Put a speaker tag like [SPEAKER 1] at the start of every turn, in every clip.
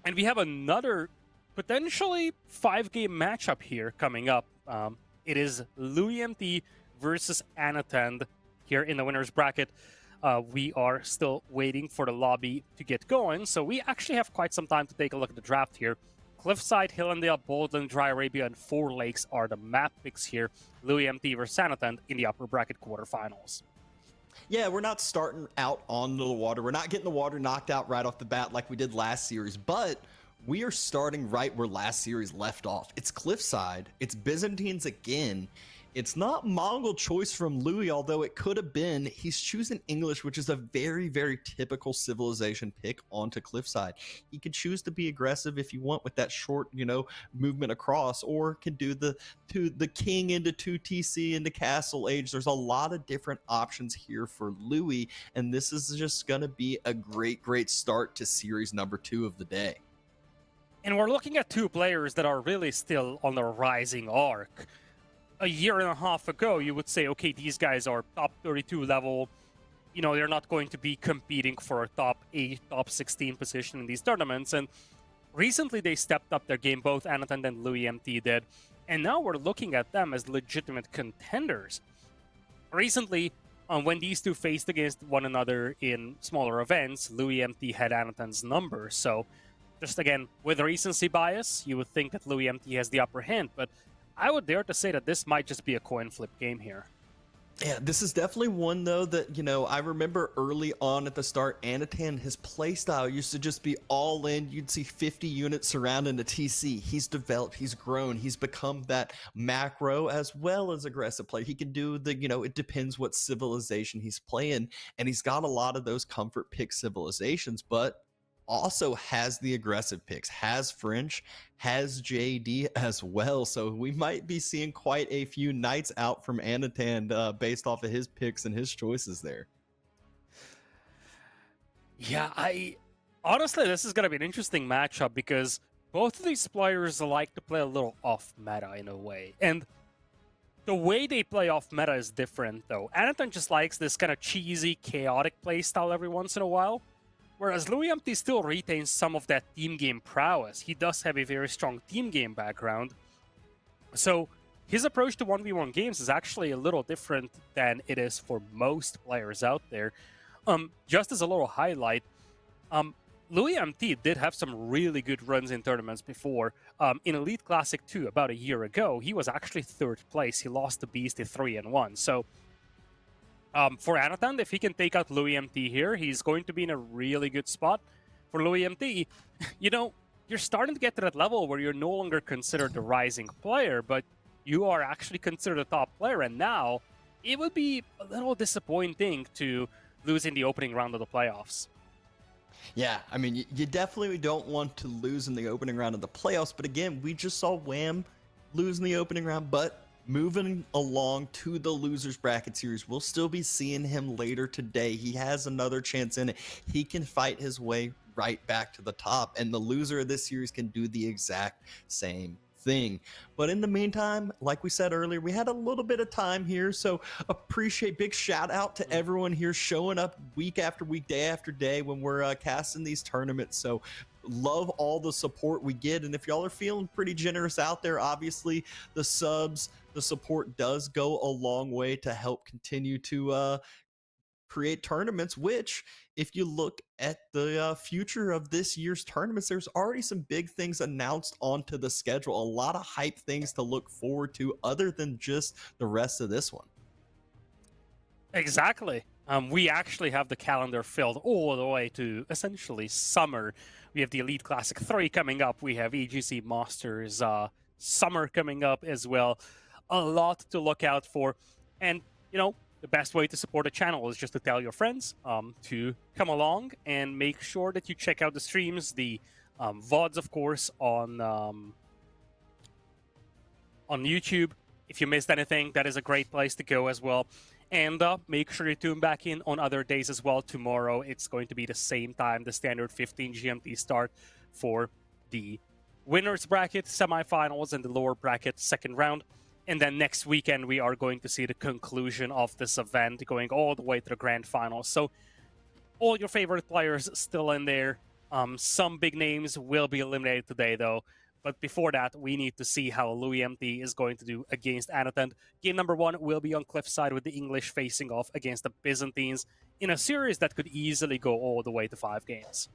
[SPEAKER 1] And we have another potentially 5-game matchup here coming up. It is loueMT versus Anotand here in the winner's bracket. We are still waiting for the lobby to get going, so we actually have quite some time to take a look at the draft here. Cliffside, Hillendale, Boldland, Dry Arabia, and Four Lakes are the map picks here. loueMT versus Anotand in the upper bracket quarterfinals.
[SPEAKER 2] Yeah, we're not starting out on the water. We're not getting the water knocked out right off the bat like we did last series, but we are starting right where last series left off. It's Cliffside, it's Byzantines again. It's not Mongol choice from Louis, although it could have been. He's choosing English, which is a very, very typical civilization pick onto Cliffside. He could choose to be aggressive if you want with that short, movement across, or can do the king into 2TC into Castle Age. There's a lot of different options here for Louis, and this is just going to be a great, great start to series number 2 of the day.
[SPEAKER 1] And we're looking at two players that are really still on the rising arc. A year and a half ago, you would say, okay, these guys are top 32 level. They're not going to be competing for a top 8, top 16 position in these tournaments. And recently, they stepped up their game, both Anotand and loueMT did. And now we're looking at them as legitimate contenders. Recently, when these two faced against one another in smaller events, loueMT had Anotand's number. So, just again, with recency bias, you would think that loueMT has the upper hand, but I would dare to say that this might just be a coin flip game here.
[SPEAKER 2] Yeah, this is definitely one, though, that, I remember early on at the start, Anotand, his playstyle used to just be all in. You'd see 50 units surrounding the TC. He's developed, he's grown, he's become that macro as well as aggressive player. He can do the, it depends what civilization he's playing, and he's got a lot of those comfort pick civilizations, but also has the aggressive picks, has French, has JD as well. So we might be seeing quite a few nights out from Anotand based off of his picks and his choices there.
[SPEAKER 1] Yeah, honestly, this is going to be an interesting matchup because both of these players like to play a little off meta in a way. And the way they play off meta is different, though. Anotand just likes this kind of cheesy, chaotic playstyle every once in a while. Whereas loueMT still retains some of that team game prowess. He does have a very strong team game background. So his approach to 1v1 games is actually a little different than it is for most players out there. Just as a little highlight, loueMT did have some really good runs in tournaments before. In Elite Classic 2, about a year ago, he was actually 3rd place. He lost to Beast at 3-1. So for Anotand, if he can take out loueMT here, he's going to be in a really good spot. For loueMT, you're starting to get to that level where you're no longer considered the rising player, but you are actually considered a top player. And now, it would be a little disappointing to lose in the opening round of the playoffs.
[SPEAKER 2] Yeah, I mean, you definitely don't want to lose in the opening round of the playoffs. But again, we just saw Wham lose in the opening round, but moving along to the losers bracket series, we'll still be seeing him later today. He has another chance in it. He can fight his way right back to the top, and the loser of this series can do the exact same thing. But in the meantime, like we said earlier, we had a little bit of time here, so appreciate, big shout out to everyone here showing up week after week, day after day when we're casting these tournaments. So love all the support we get, and if y'all are feeling pretty generous out there, obviously the subs, the support does go a long way to help continue to create tournaments, which if you look at the future of this year's tournaments, there's already some big things announced onto the schedule, a lot of hype things to look forward to other than just the rest of this one.
[SPEAKER 1] Exactly. We actually have the calendar filled all the way to essentially summer. We have the Elite Classic 3 coming up. We have EGC Masters Summer coming up as well. A lot to look out for. And, the best way to support the channel is just to tell your friends to come along and make sure that you check out the streams, the VODs, of course, on YouTube. If you missed anything, that is a great place to go as well. And make sure you tune back in on other days as well. Tomorrow, it's going to be the same time, the standard 15 GMT start for the winners bracket semifinals and the lower bracket second round. And then next weekend, we are going to see the conclusion of this event going all the way to the grand finals. So all your favorite players still in there. Some big names will be eliminated today, though. But before that, we need to see how loueMT is going to do against Anotand. Game number 1 will be on Cliffside with the English facing off against the Byzantines in a series that could easily go all the way to 5 games.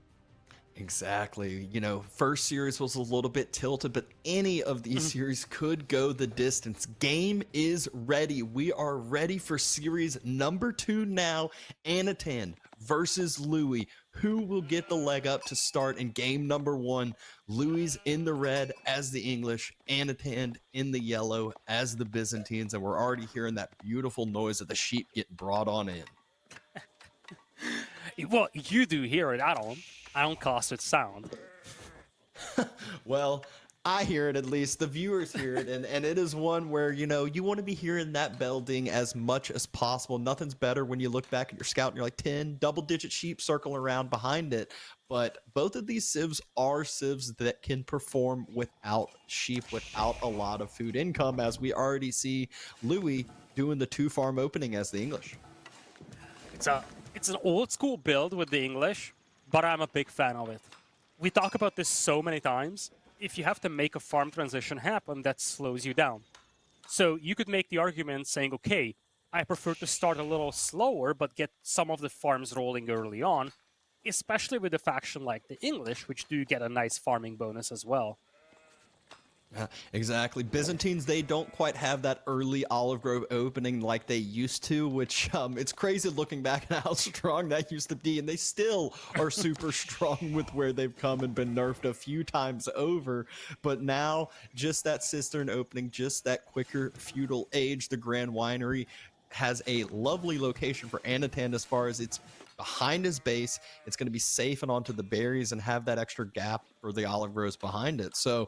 [SPEAKER 2] Exactly. First series was a little bit tilted, but any of these series could go the distance. Game is ready. We are ready for series number 2 now. Anotand versus Louis. Who will get the leg up to start in game number 1? Louis in the red as the English, Anotand in the yellow as the Byzantines, and we're already hearing that beautiful noise of the sheep getting brought on in.
[SPEAKER 1] Well, you do hear it. I don't. I don't cast with sound.
[SPEAKER 2] Well, I hear it at least. The viewers hear it, and it is one where, you want to be hearing that bell ding as much as possible. Nothing's better when you look back at your scout and you're like 10 double-digit sheep circling around behind it. But both of these civs are civs that can perform without sheep, without a lot of food income, as we already see Louis doing the 2-farm opening as the English.
[SPEAKER 1] It's an old-school build with the English, but I'm a big fan of it. We talk about this so many times. If you have to make a farm transition happen, that slows you down. So you could make the argument saying, okay, I prefer to start a little slower, but get some of the farms rolling early on, especially with a faction like the English, which do get a nice farming bonus as well.
[SPEAKER 2] Yeah, exactly. Byzantines, they don't quite have that early olive grove opening like they used to, which it's crazy looking back at how strong that used to be, and they still are super strong with where they've come and been nerfed a few times over. But now, just that cistern opening, just that quicker feudal age, the Grand Winery has a lovely location for Anotand as far as it's behind his base. It's going to be safe and onto the berries and have that extra gap for the olive groves behind it. So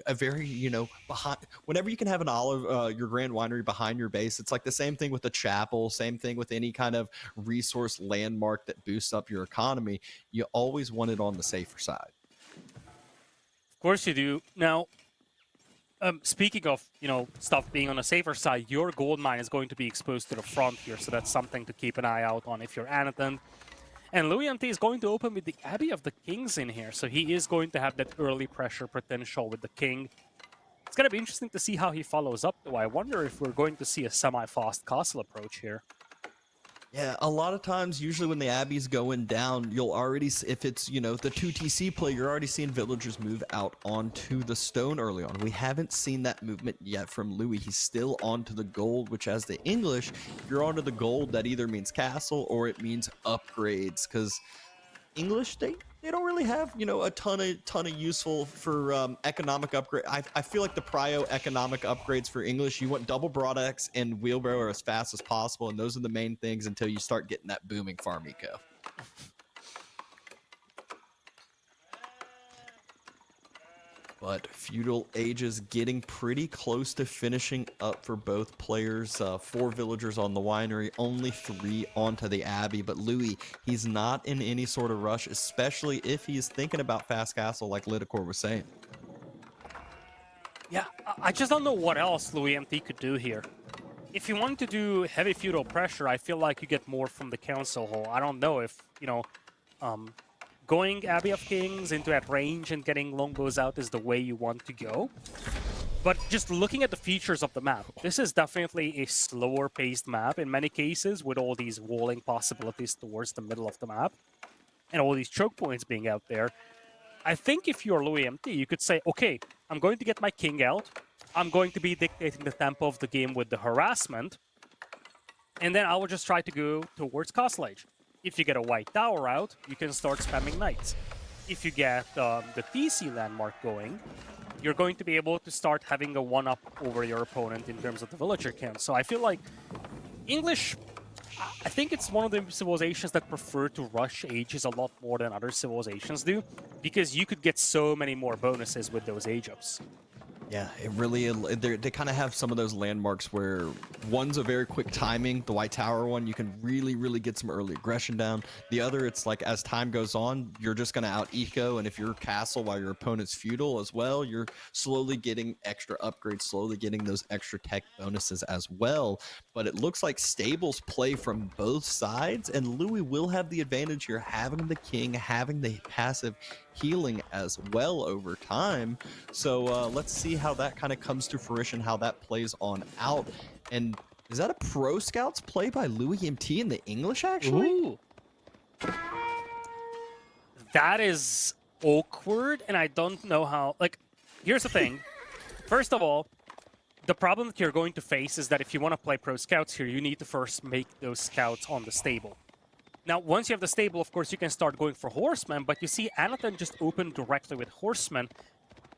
[SPEAKER 2] a very, behind, whenever you can have an your Grand Winery behind your base, it's like the same thing with the chapel, same thing with any kind of resource landmark that boosts up your economy. You always want it on the safer side.
[SPEAKER 1] Of course you do. Now, speaking of, stuff being on the safer side, your gold mine is going to be exposed to the front here, so that's something to keep an eye out on if you're Anotand. And loueMT is going to open with the Abbey of the Kings in here, so he is going to have that early pressure potential with the King. It's going to be interesting to see how he follows up, though. I wonder if we're going to see a semi-fast castle approach here.
[SPEAKER 2] Yeah, a lot of times, usually when the Abbey's going down, you'll already, if it's, the 2TC play, you're already seeing villagers move out onto the stone early on. We haven't seen that movement yet from Louis. He's still onto the gold, which as the English, if you're onto the gold, that either means castle or it means upgrades, because English, they don't really have, a ton of useful for economic upgrade. I feel like the prio economic upgrades for English, you want double broadaxe and wheelbarrow as fast as possible, and those are the main things until you start getting that booming farm eco. But feudal ages getting pretty close to finishing up for both players. 4 villagers on the winery, only 3 onto the Abbey. But Louis, he's not in any sort of rush, especially if he's thinking about fast castle like Lidicor was saying.
[SPEAKER 1] Yeah, I just don't know what else loueMT could do here. If you want to do heavy feudal pressure, I feel like you get more from the council hall. I don't know if, going Abbey of Kings into that range and getting longbows out is the way you want to go. But just looking at the features of the map, this is definitely a slower paced map in many cases, with all these walling possibilities towards the middle of the map and all these choke points being out there. I think if you're loueMT, you could say, okay, I'm going to get my king out. I'm going to be dictating the tempo of the game with the harassment. And then I will just try to go towards Castle Age. If you get a white tower out, you can start spamming knights. If you get the TC landmark going, you're going to be able to start having a one-up over your opponent in terms of the villager count. So I feel like English, I think it's one of the civilizations that prefer to rush ages a lot more than other civilizations do, because you could get so many more bonuses with those age ups.
[SPEAKER 2] Yeah, it really they kind of have some of those landmarks where one's a very quick timing, the White Tower one, you can really get some early aggression down. The other, it's like as time goes on, you're just going to out eco, and if you're castle while your opponent's feudal as well, you're slowly getting extra upgrades, slowly getting those extra tech bonuses as well. But it looks like stables play from both sides, and Louis will have the advantage here, having the king, having the passive healing as well over time. So let's see how that kind of comes to fruition, how that plays on out. And is that a pro scouts play by loueMT in the English, actually?
[SPEAKER 1] Ooh. That is awkward, and I don't know how... Like, here's the thing. First of all, the problem that you're going to face is that if you want to play pro scouts here, you need to first make those scouts on the stable. Now, once you have the stable, of course, you can start going for horsemen, but you see Anotand just opened directly with horsemen.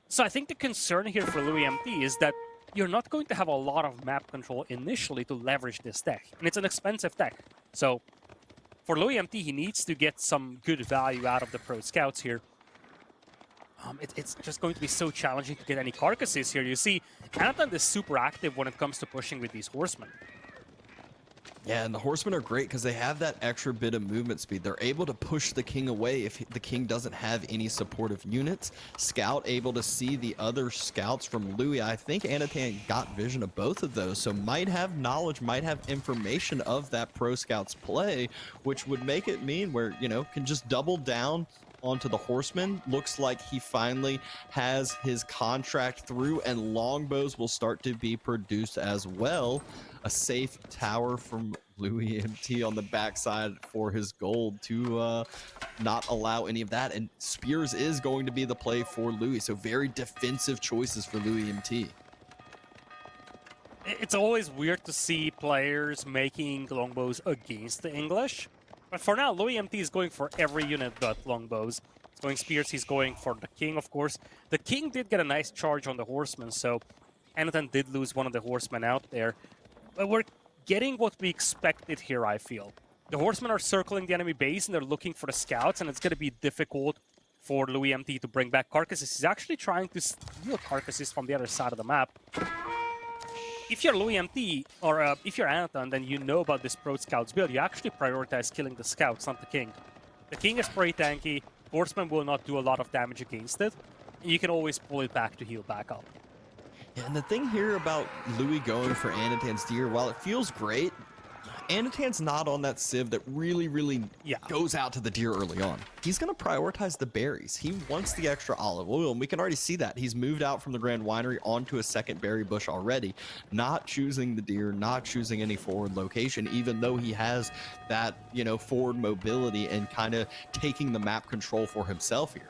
[SPEAKER 1] So I think the concern here for loueMT is that you're not going to have a lot of map control initially to leverage this deck. And it's an expensive deck. So for loueMT, he needs to get some good value out of the pro scouts here. It's just going to be so challenging to get any carcasses here. You see, Anotand is super active when it comes to pushing with these horsemen.
[SPEAKER 2] Yeah, and the horsemen are great because they have that extra bit of movement speed. They're able to push the king away if the king doesn't have any supportive units. Scout able to see the other scouts from Louis. I think Anotand got vision of both of those, so might have knowledge, might have information of that pro scouts play, which would make it mean where, you know, can just double down onto the horseman. Looks like he finally has his contract through, and longbows will start to be produced as well. A safe tower from loueMT on the backside for his gold to not allow any of that, and spears is going to be the play for Louis, so very defensive choices for loueMT.
[SPEAKER 1] It's always weird to see players making longbows against the English. But for now, loueMT is going for every unit but longbows. He's going spears, he's going for the king, of course. The king did get a nice charge on the horsemen, so Anotand did lose one of the horsemen out there. But we're getting what we expected here, I feel. The horsemen are circling the enemy base and they're looking for the scouts, and it's going to be difficult for loueMT to bring back carcasses. He's actually trying to steal carcasses from the other side of the map. If you're loueMT, or if you're Anotand and you know about this pro scouts build, you actually prioritize killing the scouts, not the king. The king is pretty tanky, horsemen will not do a lot of damage against it, and you can always pull it back to heal back up.
[SPEAKER 2] Yeah, and the thing here about Louis going for Anotand's deer, while it feels great, Anotand's not on that civ that really goes out to the deer early on. He's going to prioritize the berries. He wants the extra olive oil, and we can already see that. He's moved out from the Grand Winery onto a second berry bush already, not choosing the deer, not choosing any forward location, even though he has that, you know, forward mobility and kind of taking the map control for himself here.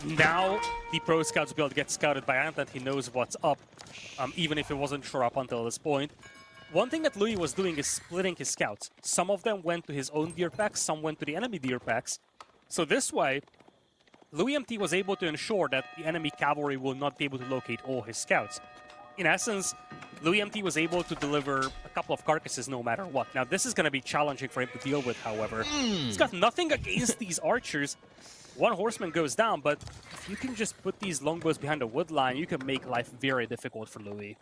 [SPEAKER 1] Now, the pro scouts build gets scouted by Anotand. He knows what's up, even if it wasn't sure up until this point. One thing that Louis was doing is splitting his scouts. Some of them went to his own deer packs, some went to the enemy deer packs. So this way, loueMT was able to ensure that the enemy cavalry will not be able to locate all his scouts. In essence, loueMT was able to deliver a couple of carcasses no matter what. Now, this is going to be challenging for him to deal with, however. He's got nothing against these archers. One horseman goes down, but if you can just put these longbows behind the wood line, you can make life very difficult for Louis.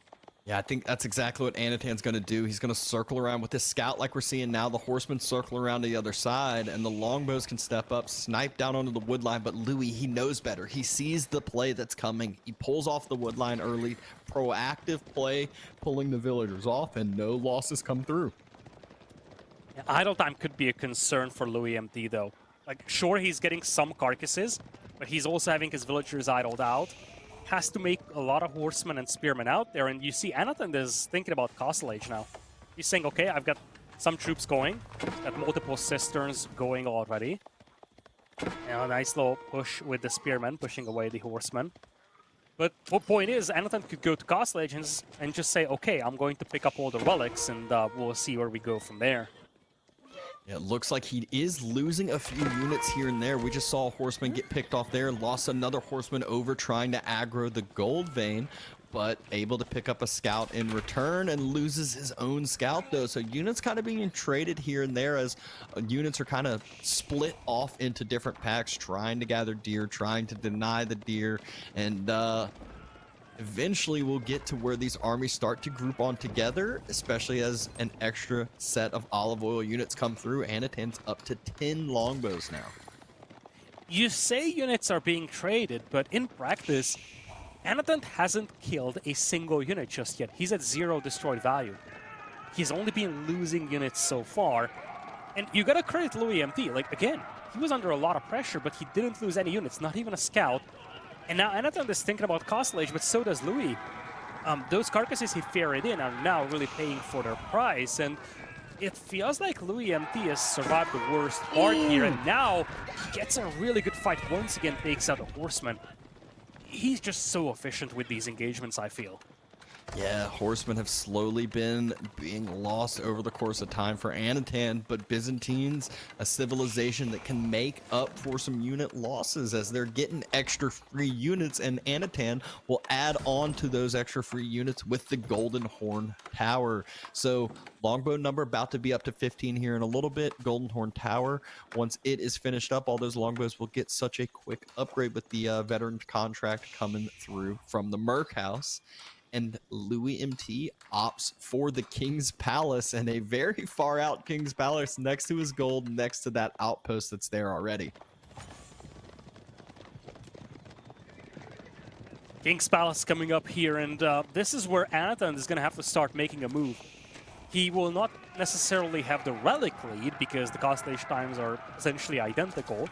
[SPEAKER 2] Yeah, I think that's exactly what Anotand's going to do. He's going to circle around with this scout like we're seeing now. The horsemen circle around to the other side, and the longbows can step up, snipe down onto the wood line. But Louis, he knows better. He sees the play that's coming. He pulls off the wood line early. Proactive play, pulling the villagers off, and no losses come through.
[SPEAKER 1] Yeah, idle time could be a concern for loueMT, though. Like, sure, he's getting some carcasses, but he's also having his villagers idled out. Has to make a lot of horsemen and spearmen out there, and you see Anotand is thinking about Castle Age now. He's saying, okay, I've got some troops going, got multiple cisterns going already. And a nice little push with the spearmen, pushing away the horsemen. But the point is, Anotand could go to Castle Age and just say, okay, I'm going to pick up all the relics, and we'll see where we go from there.
[SPEAKER 2] It looks like he is losing a few units here and there. We just saw a horseman get picked off there, lost another horseman over trying to aggro the gold vein, but able to pick up a scout in return and loses his own scout, though. So units kind of being traded here and there as units are kind of split off into different packs, trying to gather deer, trying to deny the deer, and Eventually, we'll get to where these armies start to group on together, especially as an extra set of olive oil units come through. Anotand's up to 10 longbows now.
[SPEAKER 1] You say units are being traded, but in practice, Anotand hasn't killed a single unit just yet. He's at 0 destroyed value. He's only been losing units so far. And you gotta credit loueMT. Like, again, he was under a lot of pressure, but he didn't lose any units, not even a scout. And now Anotand is thinking about Castle Age, but so does Louis. Those carcasses he ferried in are now really paying for their price, and it feels like loueMT has survived the worst part here, and now he gets a really good fight. Once again, takes out a horseman. He's just so efficient with these engagements, I feel.
[SPEAKER 2] Yeah, horsemen have slowly been being lost over the course of time for Anotand, but Byzantines, a civilization that can make up for some unit losses as they're getting extra free units, and Anotand will add on to those extra free units with the Golden Horn Tower. So longbow number about to be up to 15 here in a little bit. Golden Horn Tower, once it is finished up, all those longbows will get such a quick upgrade with the veteran contract coming through from the Merc House. And loueMT opts for the King's Palace, and a very far out King's Palace next to his gold, next to that outpost that's there already.
[SPEAKER 1] King's Palace coming up here, and this is where Anotand is going to have to start making a move. He will not necessarily have the relic lead because the cost stage times are essentially identical.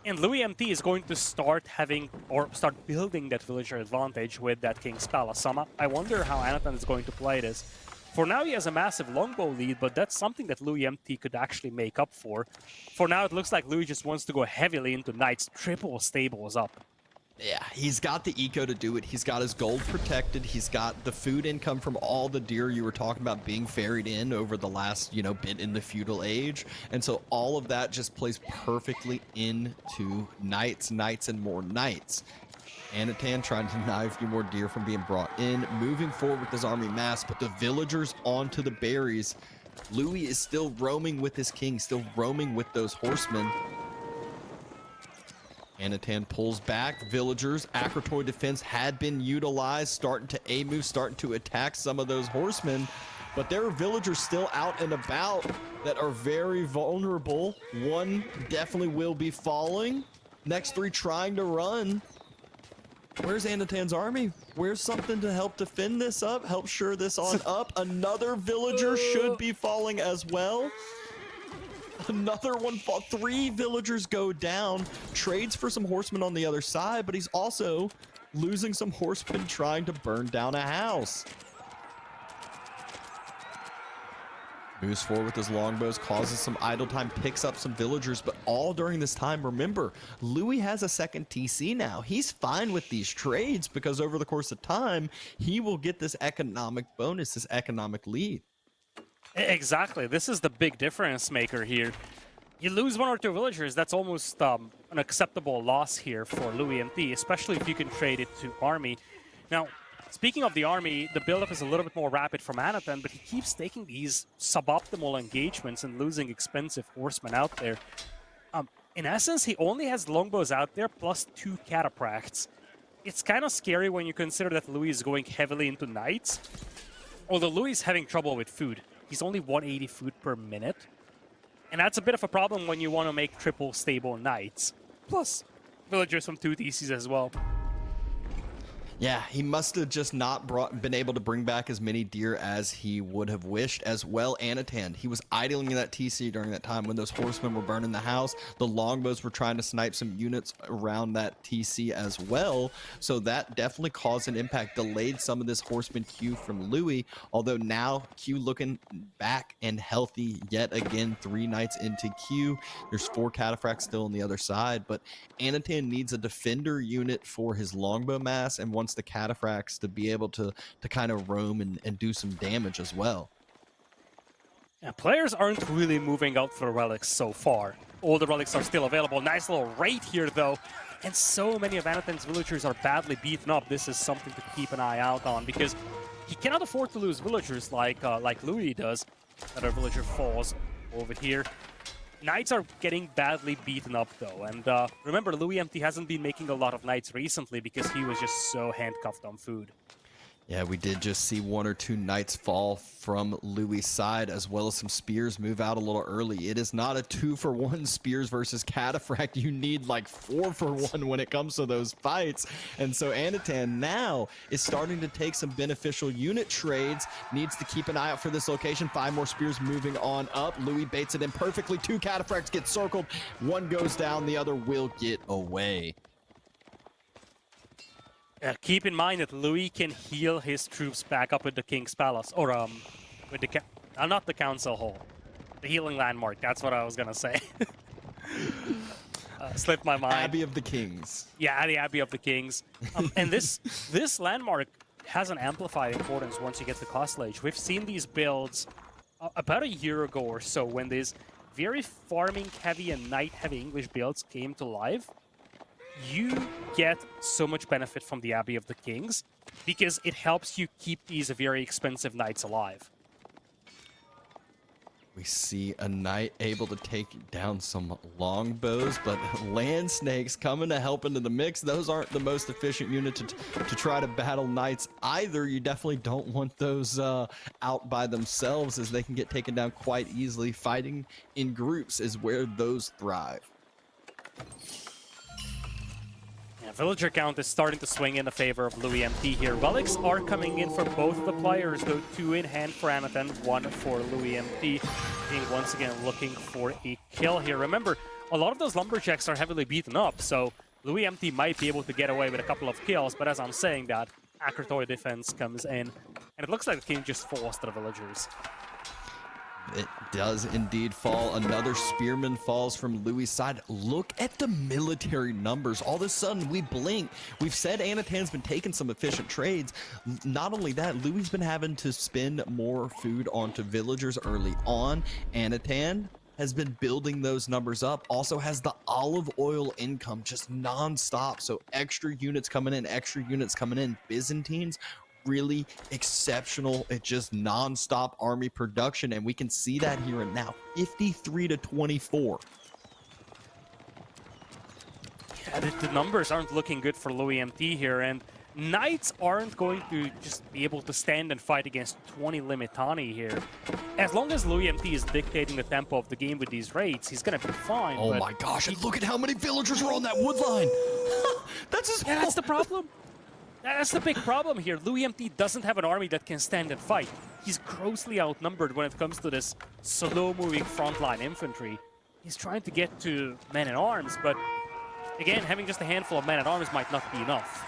[SPEAKER 1] And loueMT is going to start having, or start building that villager advantage with that King's Palace. I wonder how Anotand is going to play this. For now, he has a massive longbow lead, but that's something that loueMT could actually make up for. For now, it looks like Louis just wants to go heavily into knights. Triple stables up.
[SPEAKER 2] Yeah, he's got the eco to do it. He's got his gold protected. He's got the food income from all the deer you were talking about being ferried in over the last, bit in the feudal age. And so all of that just plays perfectly into knights, and more knights. Anotand trying to deny a few more deer from being brought in, moving forward with his army mass, but the villagers onto the berries. Louis is still roaming with his king, still roaming with those horsemen. Anotand pulls back. Villagers, Akratoy defense had been utilized, starting to A-move, starting to attack some of those horsemen. But there are villagers still out and about that are very vulnerable. One definitely will be falling. Next 3 trying to run. Where's Anotand's army? Where's something to help defend this up? Help shore this on up. Another villager should be falling as well. Another one fall. 3 villagers go down. Trades for some horsemen on the other side, but he's also losing some horsemen trying to burn down a house. Moves forward with his longbows, causes some idle time, picks up some villagers, but all during this time, remember, Louis has a second TC now. He's fine with these trades because over the course of time, he will get this economic bonus, this economic lead.
[SPEAKER 1] Exactly. This is the big difference maker here. You lose 1 or 2 villagers, that's almost an acceptable loss here for loueMT, especially if you can trade it to army. Now, speaking of the army, the buildup is a little bit more rapid from Anotand, but he keeps taking these suboptimal engagements and losing expensive horsemen out there. In essence, he only has longbows out there plus 2 cataphracts. It's kind of scary when you consider that Louis is going heavily into knights, although Louis is having trouble with food. He's only 180 food per minute. And that's a bit of a problem when you want to make triple stable knights. Plus, villagers from 2 TCs as well.
[SPEAKER 2] Yeah, he must have just not been able to bring back as many deer as he would have wished as well. Anotand, he was idling in that TC during that time when those horsemen were burning the house. The longbows were trying to snipe some units around that TC as well. So that definitely caused an impact, delayed some of this horseman queue from Louis. Although now Q looking back and healthy yet again, 3 knights into Q. There's 4 cataphracts still on the other side, but Anotand needs a defender unit for his longbow mass and wants the cataphracts to be able to kind of roam and do some damage as well.
[SPEAKER 1] Yeah, players aren't really moving out for relics so far. All the relics are still available. Nice little raid here though. And so many of Anotand's villagers are badly beaten up. This is something to keep an eye out on because he cannot afford to lose villagers like Louis does. Another villager falls over here. Knights are getting badly beaten up though, and remember, loueMT hasn't been making a lot of knights recently because he was just so handcuffed on food.
[SPEAKER 2] Yeah, we did just see 1 or 2 knights fall from Louis' side, as well as some spears move out a little early. It is not a 2-for-1 spears versus Cataphract. You need like 4-for-1 when it comes to those fights. And so Anotand now is starting to take some beneficial unit trades, needs to keep an eye out for this location. 5 more spears moving on up. Louis baits it in perfectly. 2 Cataphracts get circled. 1 goes down, the other will get away.
[SPEAKER 1] Keep in mind that Louis can heal his troops back up with the King's Palace, or with the not the Council Hall, the healing landmark. That's what I was gonna say. Slipped my mind.
[SPEAKER 2] Abbey of the Kings.
[SPEAKER 1] Yeah, the Abbey of the Kings. And this landmark has an amplified importance once you get to Castle Age. We've seen these builds about a year ago or so when these very farming-heavy and knight-heavy English builds came to life. You get so much benefit from the Abbey of the Kings because it helps you keep these very expensive knights alive.
[SPEAKER 2] We see a knight able to take down some longbows, but land snakes coming to help into the mix. Those aren't the most efficient unit to try to battle knights either. You definitely don't want those out by themselves, as they can get taken down quite easily. Fighting in groups is where those thrive.
[SPEAKER 1] Villager count is starting to swing in the favor of loueMT here. Relics are coming in for both of the players, though 2 in hand for Anotand, 1 for loueMT, being once again looking for a kill here. Remember, a lot of those lumberjacks are heavily beaten up, so loueMT might be able to get away with a couple of kills, but as I'm saying that, Akratoy defense comes in, and it looks like the king just falls to the villagers.
[SPEAKER 2] It does indeed fall. Another spearman falls from Louis' side. Look at the military numbers. All of a sudden, we blink. We've said Anotand's been taking some efficient trades. Not only that, Louis' been having to spend more food onto villagers early on. Anotand has been building those numbers up. Also has the olive oil income just non-stop. So extra units coming in, extra units coming in. Byzantines really exceptional at just non-stop army production, and we can see that here and now. 53-24.
[SPEAKER 1] Yeah, the numbers aren't looking good for loueMT here, and knights aren't going to just be able to stand and fight against 20 Limitani here. As long as loueMT is dictating the tempo of the game with these raids, he's gonna be fine.
[SPEAKER 2] Oh my gosh, and look at how many villagers are on that wood line.
[SPEAKER 1] That's the problem. That's the big problem here. loueMT doesn't have an army that can stand and fight. He's grossly outnumbered when it comes to this slow-moving frontline infantry. He's trying to get to men-at-arms, but again, having just a handful of men-at-arms might not be enough.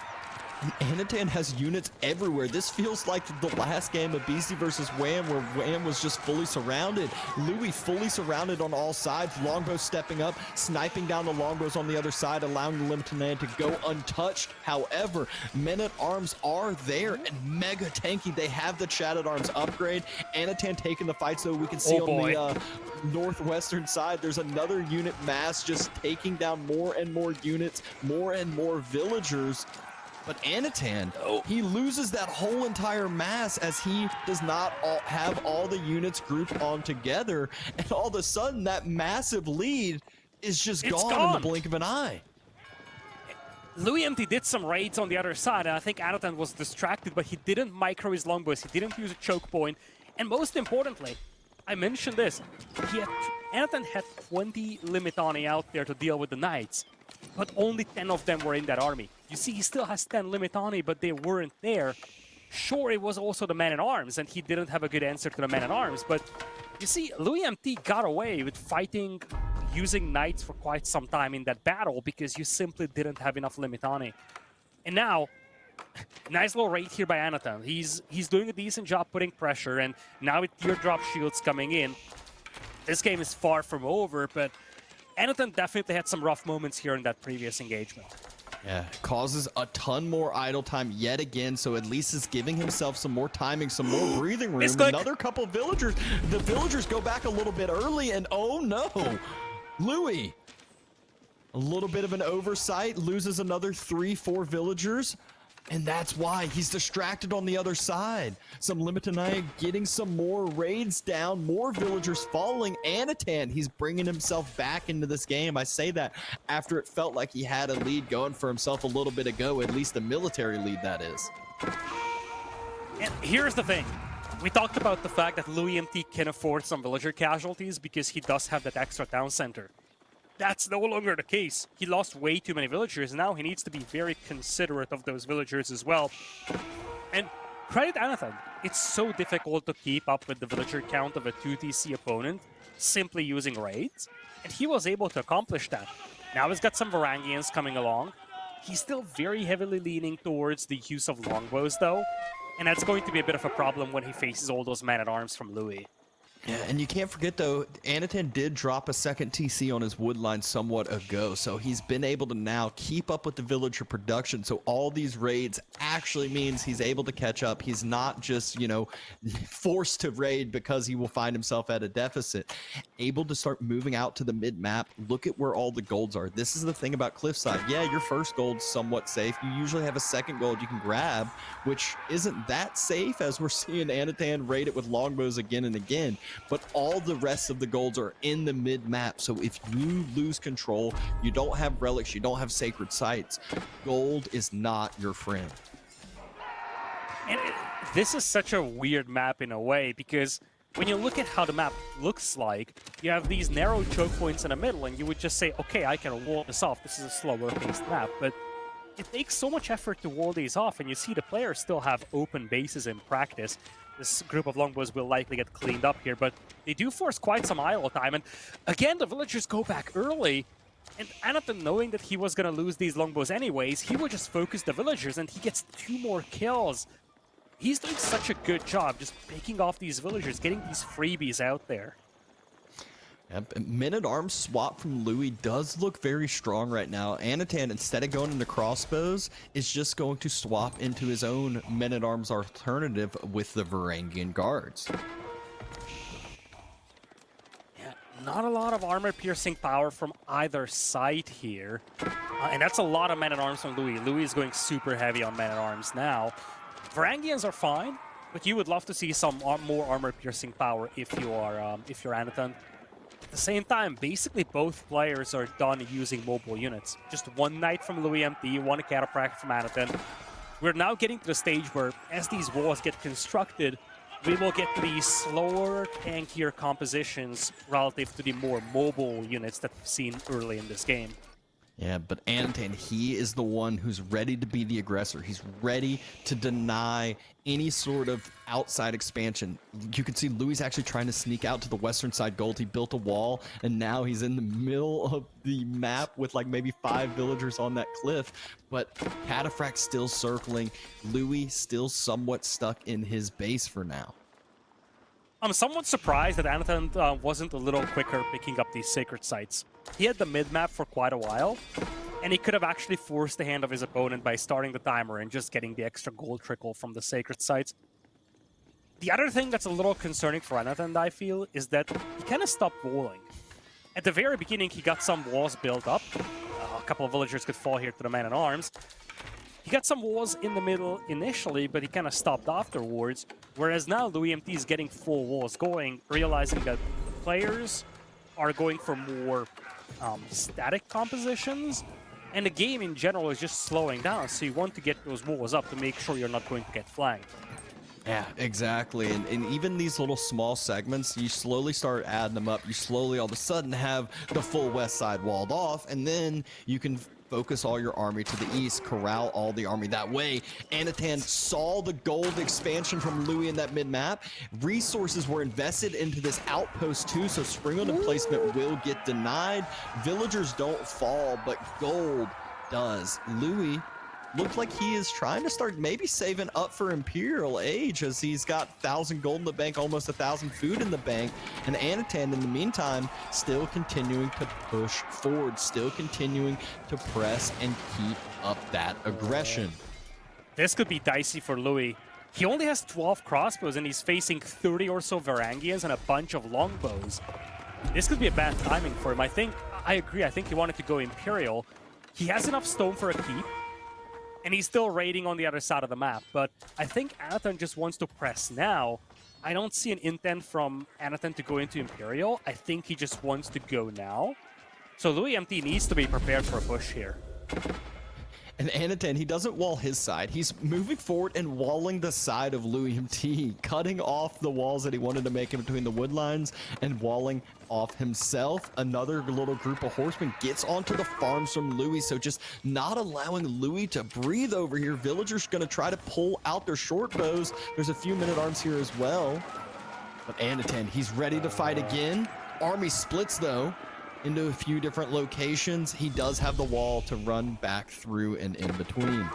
[SPEAKER 2] Anotand has units everywhere. This feels like the last game of BC versus Wham, where Wham was just fully surrounded. Louis fully surrounded on all sides. Longbow stepping up, sniping down the longbows on the other side, allowing the Limitane to go untouched. However, men-at-arms are there and mega tanky. They have the Chat-at-Arms upgrade. Anotand taking the fights, though. We can see on the northwestern side, there's another unit mass just taking down more and more units, more and more villagers. But Anotand, he loses that whole entire mass as he does not have all the units grouped on together. And all of a sudden, that massive lead is just gone in the blink of an eye.
[SPEAKER 1] loueMT did some raids on the other side, and I think Anotand was distracted, but he didn't micro his longbows, he didn't use a choke point, and most importantly, I mentioned this, Anotand had 20 Limitani out there to deal with the knights, but only 10 of them were in that army. You see, he still has 10 Limitani, but they weren't there. Sure, it was also the men-at-arms, and he didn't have a good answer to the men-at-arms, but you see, loueMT got away with fighting using knights for quite some time in that battle because you simply didn't have enough Limitani. And now, nice little raid here by Anotand. He's doing a decent job putting pressure, and now with teardrop shields coming in, this game is far from over, but Anotand definitely had some rough moments here in that previous engagement.
[SPEAKER 2] Yeah, causes a ton more idle time yet again, so at least is giving himself some more timing, some more breathing room. Another couple villagers. The villagers go back a little bit early, and oh no! Louis, a little bit of an oversight, loses another 3-4 villagers. And that's why he's distracted on the other side. Some Limitanite getting some more raids down, more villagers falling. Anotand, he's bringing himself back into this game. I say that after it felt like he had a lead going for himself a little bit ago, at least a military lead, that is.
[SPEAKER 1] And here's the thing. We talked about the fact that loueMT can afford some villager casualties because he does have that extra town center. That's no longer the case. He lost way too many villagers. Now he needs to be very considerate of those villagers as well. And credit Anotand. It's so difficult to keep up with the villager count of a 2TC opponent simply using raids. And he was able to accomplish that. Now he's got some Varangians coming along. He's still very heavily leaning towards the use of longbows though. And that's going to be a bit of a problem when he faces all those man-at-arms from Louis.
[SPEAKER 2] Yeah, and you can't forget, though, Anotand did drop a second TC on his wood line somewhat ago, so he's been able to now keep up with the villager production, so all these raids actually means he's able to catch up. He's not just, you know, forced to raid because he will find himself at a deficit. Able to start moving out to the mid-map. Look at where all the golds are. This is the thing about Cliffside. Yeah, your first gold's somewhat safe. You usually have a second gold you can grab, which isn't that safe, as we're seeing Anotand raid it with longbows again and again. But all the rest of the golds are in the mid-map, so if you lose control, you don't have relics, you don't have sacred sites, gold is not your friend.
[SPEAKER 1] And this is such a weird map in a way, because when you look at how the map looks like, you have these narrow choke points in the middle, and you would just say, okay, I can wall this off, this is a slower-paced map, but it takes so much effort to wall these off, and you see the players still have open bases in practice. This group of longbows will likely get cleaned up here, but they do force quite some idle time. And again, the villagers go back early. And Anotand, knowing that he was going to lose these longbows anyways, he would just focus the villagers, and he gets 2 more kills. He's doing such a good job just picking off these villagers, getting these freebies out there.
[SPEAKER 2] Yep. Men-at-Arms swap from Louis does look very strong right now. Anotand, instead of going into crossbows, is just going to swap into his own Men-at-Arms alternative with the Varangian guards.
[SPEAKER 1] Yeah, not a lot of armor-piercing power from either side here. And that's a lot of Men-at-Arms from Louis. Louis is going super heavy on Men-at-Arms now. Varangians are fine, but you would love to see some more armor-piercing power if you're Anotand. At the same time, basically both players are done using mobile units. Just 1 knight from loueMT, 1 cataphract from Anotand. We're now getting to the stage where, as these walls get constructed, we will get to these slower, tankier compositions relative to the more mobile units that we've seen early in this game.
[SPEAKER 2] Yeah, but Anotand, he is the one who's ready to be the aggressor. He's ready to deny any sort of outside expansion. You can see Louis actually trying to sneak out to the western side gold. He built a wall, and now he's in the middle of the map with like maybe 5 villagers on that cliff. But Cataphract still circling. Louis still somewhat stuck in his base for now.
[SPEAKER 1] I'm somewhat surprised that Anotand wasn't a little quicker picking up these sacred sites. He had the mid-map for quite a while, and he could have actually forced the hand of his opponent by starting the timer and just getting the extra gold trickle from the sacred sites. The other thing that's a little concerning for Anotand, I feel, is that he kind of stopped walling. At the very beginning, he got some walls built up. A couple of villagers could fall here to the man-at-arms. He got some walls in the middle initially, but he kind of stopped afterwards. Whereas now loueMT is getting full walls going, realizing that the players are going for more static compositions, and the game in general is just slowing down, so you want to get those walls up to make sure you're not going to get flanked.
[SPEAKER 2] Yeah, exactly. And even these little small segments, you slowly start adding them up. You slowly all of a sudden have the full west side walled off, and then you can focus all your army to the east, corral all the army that way. Anotand saw the gold expansion from Louis in that mid-map. Resources were invested into this outpost too, so Springleton placement will get denied. Villagers don't fall, but gold does. Louis looked like he is trying to start maybe saving up for Imperial Age, as he's got 1,000 gold in the bank, almost 1,000 food in the bank. And Anotand, in the meantime, still continuing to push forward, still continuing to press and keep up that aggression.
[SPEAKER 1] This could be dicey for Louis. He only has 12 crossbows, and he's facing 30 or so Varangians and a bunch of longbows. This could be a bad timing for him. I agree. I think he wanted to go Imperial. He has enough stone for a keep. and he's still raiding on the other side of the map. But I think Anotand just wants to press now. I don't see an intent from Anotand to go into Imperial. I think he just wants to go now. So loueMT needs to be prepared for a push here.
[SPEAKER 2] And Anotand, he doesn't wall his side. He's moving forward and walling the side of loueMT, cutting off the walls that he wanted to make in between the wood lines and walling off himself. Another little group of horsemen gets onto the farms from Louis, so just not allowing Louis to breathe over here. Villagers gonna try to pull out their short bows. There's a few men-at-arms here as well. But Anotand, he's ready to fight again. Army splits though into a few different locations. He does have the wall to run back through and in between.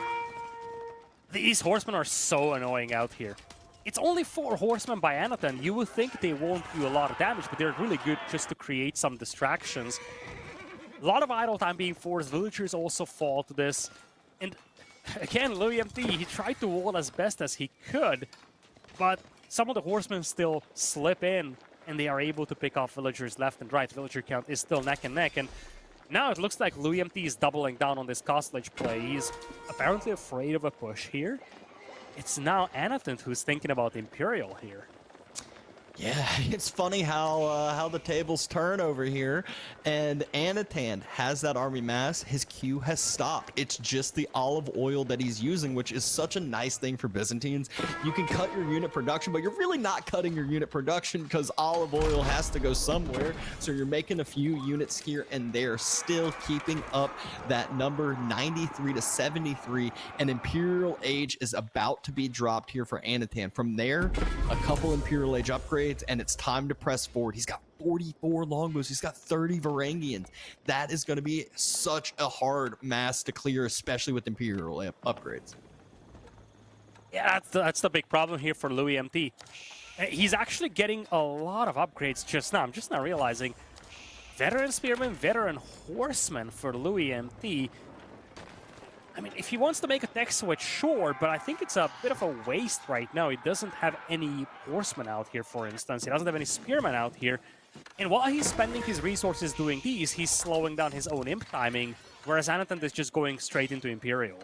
[SPEAKER 1] These horsemen are so annoying out here. It's only 4 horsemen by Anotand. You would think they won't do a lot of damage, but they're really good just to create some distractions. A lot of idle time being forced. Villagers also fall to this. And again, loueMT, he tried to wall as best as he could, but some of the horsemen still slip in, and they are able to pick off villagers left and right. Villager count is still neck and neck, and now it looks like loueMT is doubling down on this costage play. He's apparently afraid of a push here. It's now Anotand who's thinking about Imperial here.
[SPEAKER 2] Yeah, it's funny how the tables turn over here, and Anotand has that army mass. His Q has stopped. It's just the olive oil that he's using, which is such a nice thing for Byzantines. You can cut your unit production, but you're really not cutting your unit production because olive oil has to go somewhere. So you're making a few units here and there, still keeping up that number 93 to 73, and Imperial Age is about to be dropped here for Anotand. From there, a couple Imperial Age upgrades, and it's time to press forward. He's got 44 longbows. He's got 30 Varangians. That is going to be such a hard mass to clear, especially with Imperial upgrades.
[SPEAKER 1] Yeah, that's the big problem here for loueMT. He's actually getting a lot of upgrades just now. I'm just now realizing veteran spearman, veteran horseman for loueMT. I mean, if he wants to make a tech switch, sure, but I think it's a bit of a waste right now. He doesn't have any horsemen out here, for instance. He doesn't have any spearmen out here. And while he's spending his resources doing these, he's slowing down his own imp timing, whereas Anotand is just going straight into Imperial.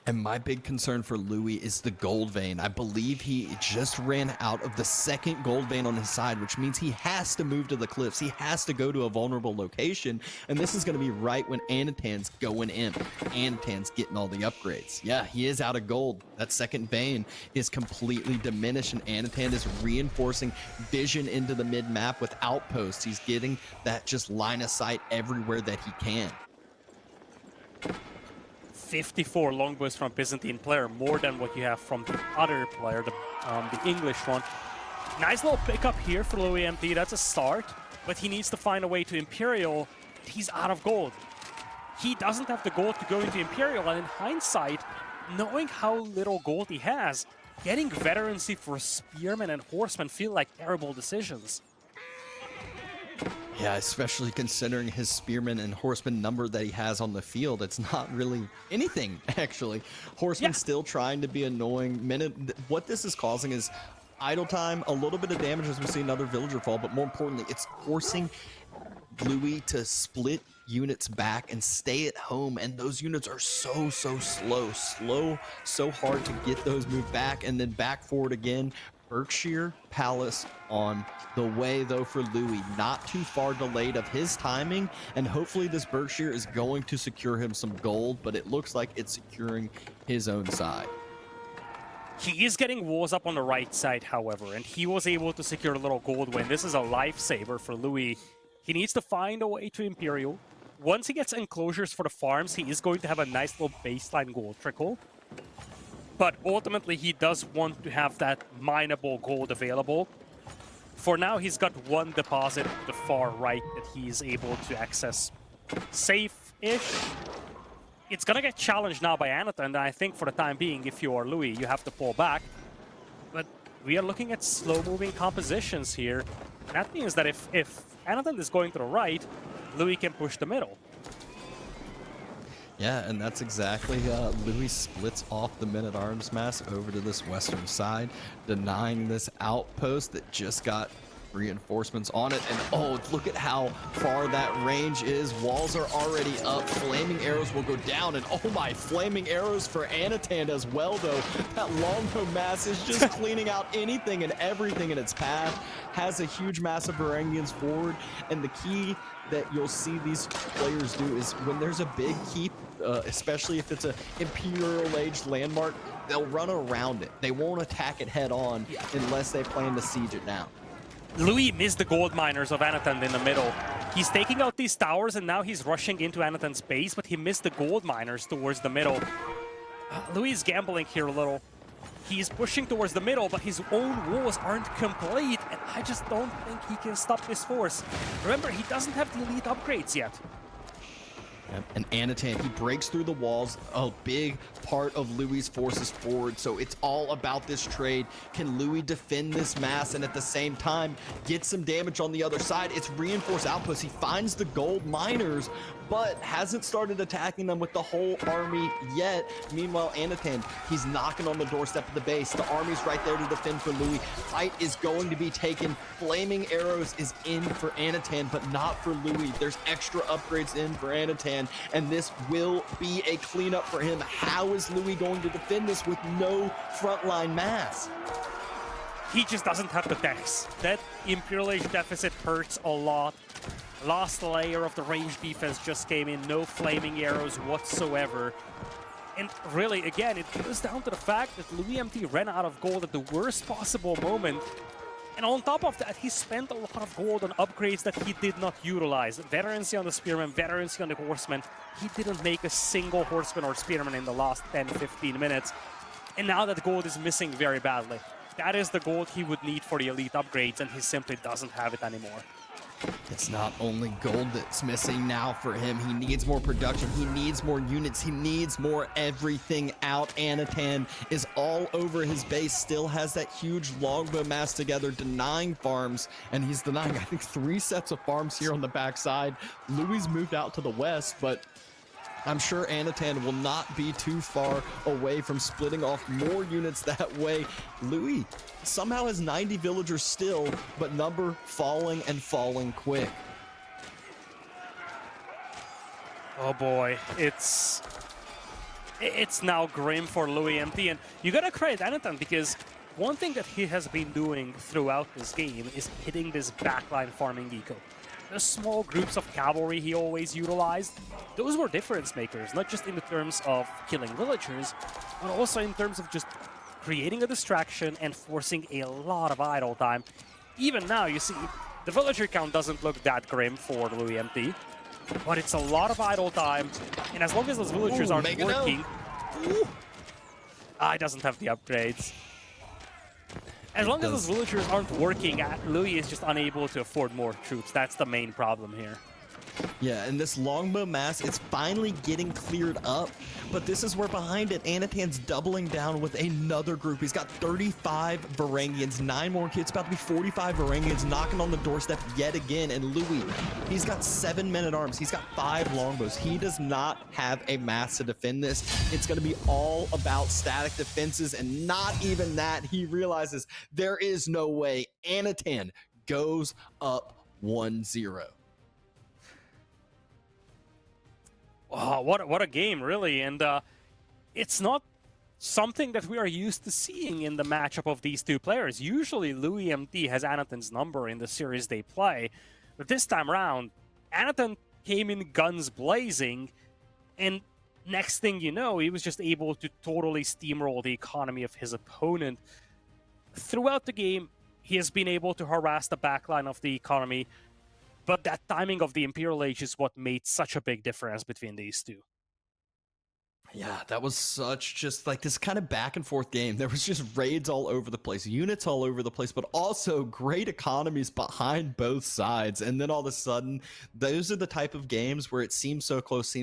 [SPEAKER 2] And my big concern for Louis is the gold vein. I believe he just ran out of the second gold vein on his side, which means he has to move to the cliffs. He has to go to a vulnerable location. And this is going to be right when Anotand's going in. Anotand's getting all the upgrades. Yeah, he is out of gold. That second vein is completely diminished, and Anotand is reinforcing vision into the mid-map with outposts. He's getting that just line of sight everywhere that he can.
[SPEAKER 1] 54 longbows from a Byzantine player, more than what you have from the other player, the English one. Nice little pickup here for loueMT. That's a start, but he needs to find a way to Imperial. He's out of gold. He doesn't have the gold to go into Imperial, and in hindsight, knowing how little gold he has, getting veterancy for spearmen and horsemen feel like terrible decisions.
[SPEAKER 2] Yeah, especially considering his spearmen and horsemen number that he has on the field. It's not really anything, actually. Horsemen still trying to be annoying. What this is causing is idle time, a little bit of damage as we see another villager fall, but more importantly, it's forcing Louis to split units back and stay at home, and those units are so slow, so hard to get those moved back and then back forward again. Berkshire Palace on the way, though, for Louis. Not too far delayed of his timing, and hopefully this Berkshire is going to secure him some gold, but it looks like it's securing his own side.
[SPEAKER 1] He is getting walls up on the right side, however, and he was able to secure a little gold win. This is a lifesaver for Louis. He needs to find a way to Imperial. Once he gets enclosures for the farms, he is going to have a nice little baseline gold trickle. But ultimately, he does want to have that mineable gold available. For now, he's got one deposit to the far right that he's able to access safe-ish. It's gonna get challenged now by Anotand, and I think for the time being, if you are Louis, you have to pull back. But we are looking at slow-moving compositions here. And that means that if Anotand is going to the right, Louis can push the middle.
[SPEAKER 2] Yeah, and that's exactly, Louis splits off the men-at-arms mass over to this western side, denying this outpost that just got Reinforcements on it, and oh, look at how far that range is. Walls are already up. Flaming arrows will go down, and oh my, flaming arrows for Anotand as well, though. That longbow mass is just cleaning out anything and everything in its path. Has a huge mass of Varangians forward, and the key that you'll see these players do is when there's a big keep, especially if it's an Imperial Age landmark, they'll run around it. They won't attack it head on unless they plan to siege it down.
[SPEAKER 1] Louis missed the gold miners of Anotand in the middle. He's taking out these towers, and now he's rushing into Anotand's base, but he missed the gold miners towards the middle. Louis is gambling here a little. He's pushing towards the middle, but his own walls aren't complete, and I just don't think he can stop this force. Remember, he doesn't have the elite upgrades yet.
[SPEAKER 2] And Anotand, he breaks through the walls, a big part of Louis' forces forward. So it's all about this trade. Can Louis defend this mass and at the same time get some damage on the other side? It's reinforced outposts. He finds the gold miners, but hasn't started attacking them with the whole army yet. Meanwhile, Anotand, he's knocking on the doorstep of the base. The army's right there to defend for Louis. Fight is going to be taken. Flaming arrows is in for Anotand, but not for Louis. There's extra upgrades in for Anotand, and this will be a cleanup for him. How is Louis going to defend this with no frontline mass?
[SPEAKER 1] He just doesn't have the decks. That Imperial Age deficit hurts a lot. Last layer of the range defense just came in, no flaming arrows whatsoever. And really, again, it comes down to the fact that loueMT ran out of gold at the worst possible moment. And on top of that, he spent a lot of gold on upgrades that he did not utilize. Veterancy on the Spearman, veterancy on the Horseman. He didn't make a single Horseman or Spearman in the last 10-15 minutes. And now that gold is missing very badly. That is the gold he would need for the elite upgrades, and he simply doesn't have it anymore.
[SPEAKER 2] It's not only gold that's missing now for him. He needs more production. He needs more units. He needs more everything out. Anotand is all over his base, still has that huge longbow mass together, denying farms, and he's denying, I think, 3 sets of farms here on the backside. Louis moved out to the west, but I'm sure Anotand will not be too far away from splitting off more units that way. Louis somehow has 90 villagers still, but number falling and falling quick.
[SPEAKER 1] Oh boy, it's now grim for loueMT, and you gotta credit Anotand because one thing that he has been doing throughout this game is hitting this backline farming eco. The small groups of cavalry he always utilized, those were difference makers, not just in the terms of killing villagers, but also in terms of just creating a distraction and forcing a lot of idle time. Even now, you see, the villager count doesn't look that grim for loueMT, but it's a lot of idle time, and as long as those villagers aren't working... He doesn't have the upgrades. As long as those villagers aren't working, Louis is just unable to afford more troops. That's the main problem here.
[SPEAKER 2] Yeah, and this longbow mass, it's finally getting cleared up, but this is where behind it, Anotand's doubling down with another group. He's got 35 Varangians, 9 more kids, about to be 45 Varangians knocking on the doorstep yet again, and Louis, he's got 7 men-at-arms, he's got 5 longbows. He does not have a mass to defend this. It's going to be all about static defenses, and not even that. He realizes there is no way. Anotand goes up 1-0.
[SPEAKER 1] Wow, what a game, really. And it's not something that we are used to seeing in the matchup of these two players. Usually, loueMT has Anotand's number in the series they play. But this time around, Anotand came in guns blazing. And next thing you know, he was just able to totally steamroll the economy of his opponent. Throughout the game, he has been able to harass the backline of the economy. But that timing of the Imperial Age is what made such a big difference between these two.
[SPEAKER 2] Yeah, that was such just like this kind of back and forth game. There was just raids all over the place, units all over the place, but also great economies behind both sides. And then all of a sudden, those are the type of games where it seems so close,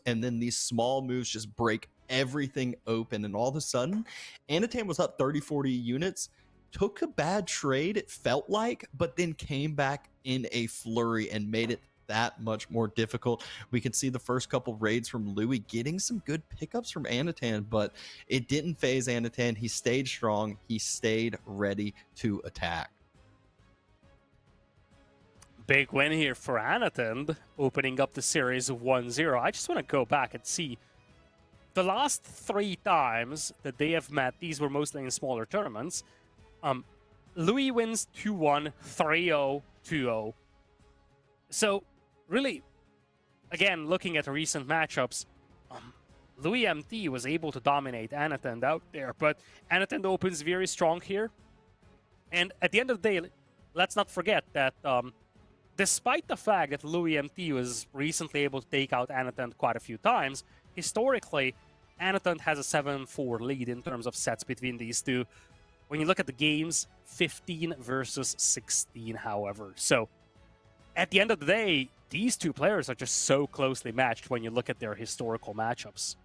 [SPEAKER 2] and then these small moves just break everything open. And all of a sudden, Anotand was up 30-40 units, took a bad trade, it felt like, but then came back in a flurry and made it that much more difficult. We can see the first couple raids from Louis getting some good pickups from Anotand, but it didn't phase Anotand. He stayed strong. He stayed ready to attack.
[SPEAKER 1] big win here for Anotand, opening up the series 1-0. I just want to go back and see the last 3 times that they have met. These were mostly in smaller tournaments. Louis wins 2-1, 3-0, 2-0. So, really, again, looking at recent matchups, loueMT was able to dominate Anotand out there, but Anotand opens very strong here. And at the end of the day, let's not forget that despite the fact that loueMT was recently able to take out Anotand quite a few times, historically, Anotand has a 7-4 lead in terms of sets between these two. When you look at the games, 15 versus 16, however. So, at the end of the day, these two players are just so closely matched when you look at their historical matchups.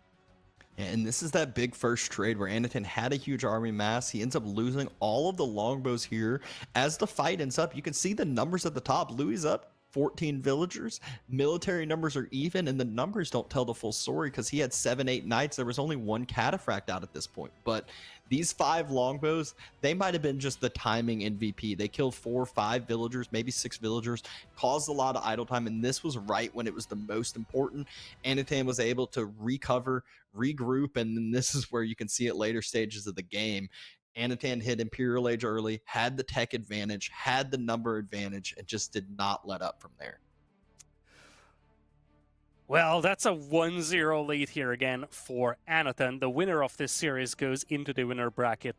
[SPEAKER 2] And this is that big first trade where Anotand had a huge army mass. He ends up losing all of the longbows here. As the fight ends up, you can see the numbers at the top. Louis up 14 villagers. Military numbers are even, and the numbers don't tell the full story because he had 7-8 knights. There was only 1 cataphract out at this point. But these 5 longbows, they might have been just the timing MVP. They killed 4 or 5 villagers, maybe 6 villagers, caused a lot of idle time, and this was right when it was the most important. Anotand was able to recover, regroup, and then this is where you can see at later stages of the game. Anotand hit Imperial Age early, had the tech advantage, had the number advantage, and just did not let up from there.
[SPEAKER 1] Well, that's a 1-0 lead here again for Anotand. The winner of this series goes into the winner bracket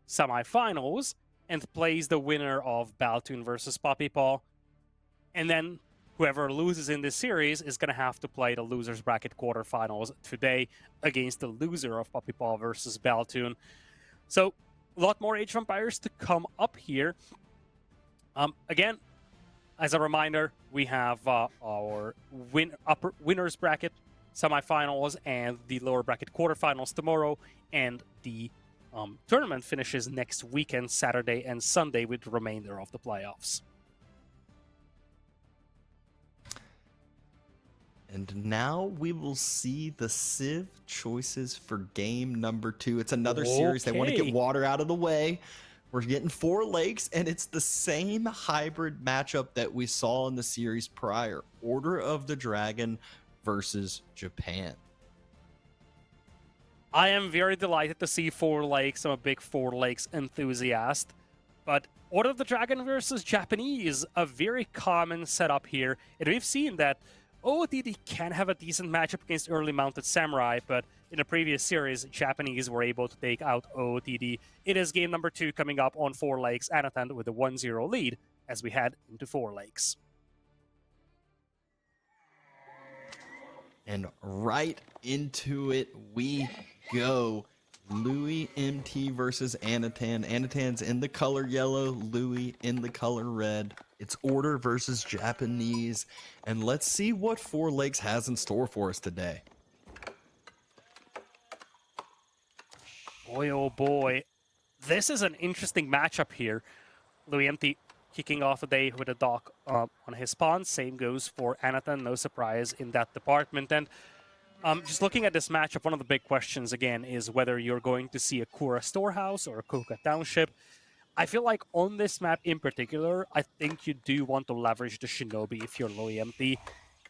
[SPEAKER 1] semifinals and plays the winner of Baltoon versus Poppy Paw. And then whoever loses in this series is going to have to play the losers bracket quarterfinals today against the loser of Poppy Paw versus Baltoon. So, a lot more Age of Empires to come up here. Again, as a reminder, we have our winners bracket semifinals and the lower bracket quarterfinals tomorrow, and the tournament finishes next weekend, Saturday and Sunday, with the remainder of the playoffs.
[SPEAKER 2] And now we will see the Civ choices for game number 2. It's another series. They want to get water out of the way. We're getting 4 lakes, and it's the same hybrid matchup that we saw in the series prior. Order of the Dragon versus Japan.
[SPEAKER 1] I am very delighted to see 4 lakes. I'm a big 4 lakes enthusiast. But Order of the Dragon versus Japanese, a very common setup here. And we've seen that OOTD can have a decent matchup against early mounted samurai, but in the previous series, Japanese were able to take out OOTD. It is game number 2 coming up on 4 lakes. Anotand with a 1-0 lead as we head into 4 lakes.
[SPEAKER 2] And right into it we go. loueMT versus Anotand. Anotand's in the color yellow, Louis in the color red. It's Order versus Japanese. And let's see what 4 lakes has in store for us today.
[SPEAKER 1] Boy, oh boy. This is an interesting matchup here. loueMT kicking off the day with a dock on his pawn. Same goes for Anotand. No surprise in that department. And just looking at this matchup, one of the big questions, again, is whether you're going to see a Kura Storehouse or a Koka Township. I feel like on this map in particular, I think you do want to leverage the Shinobi if you're loueMT.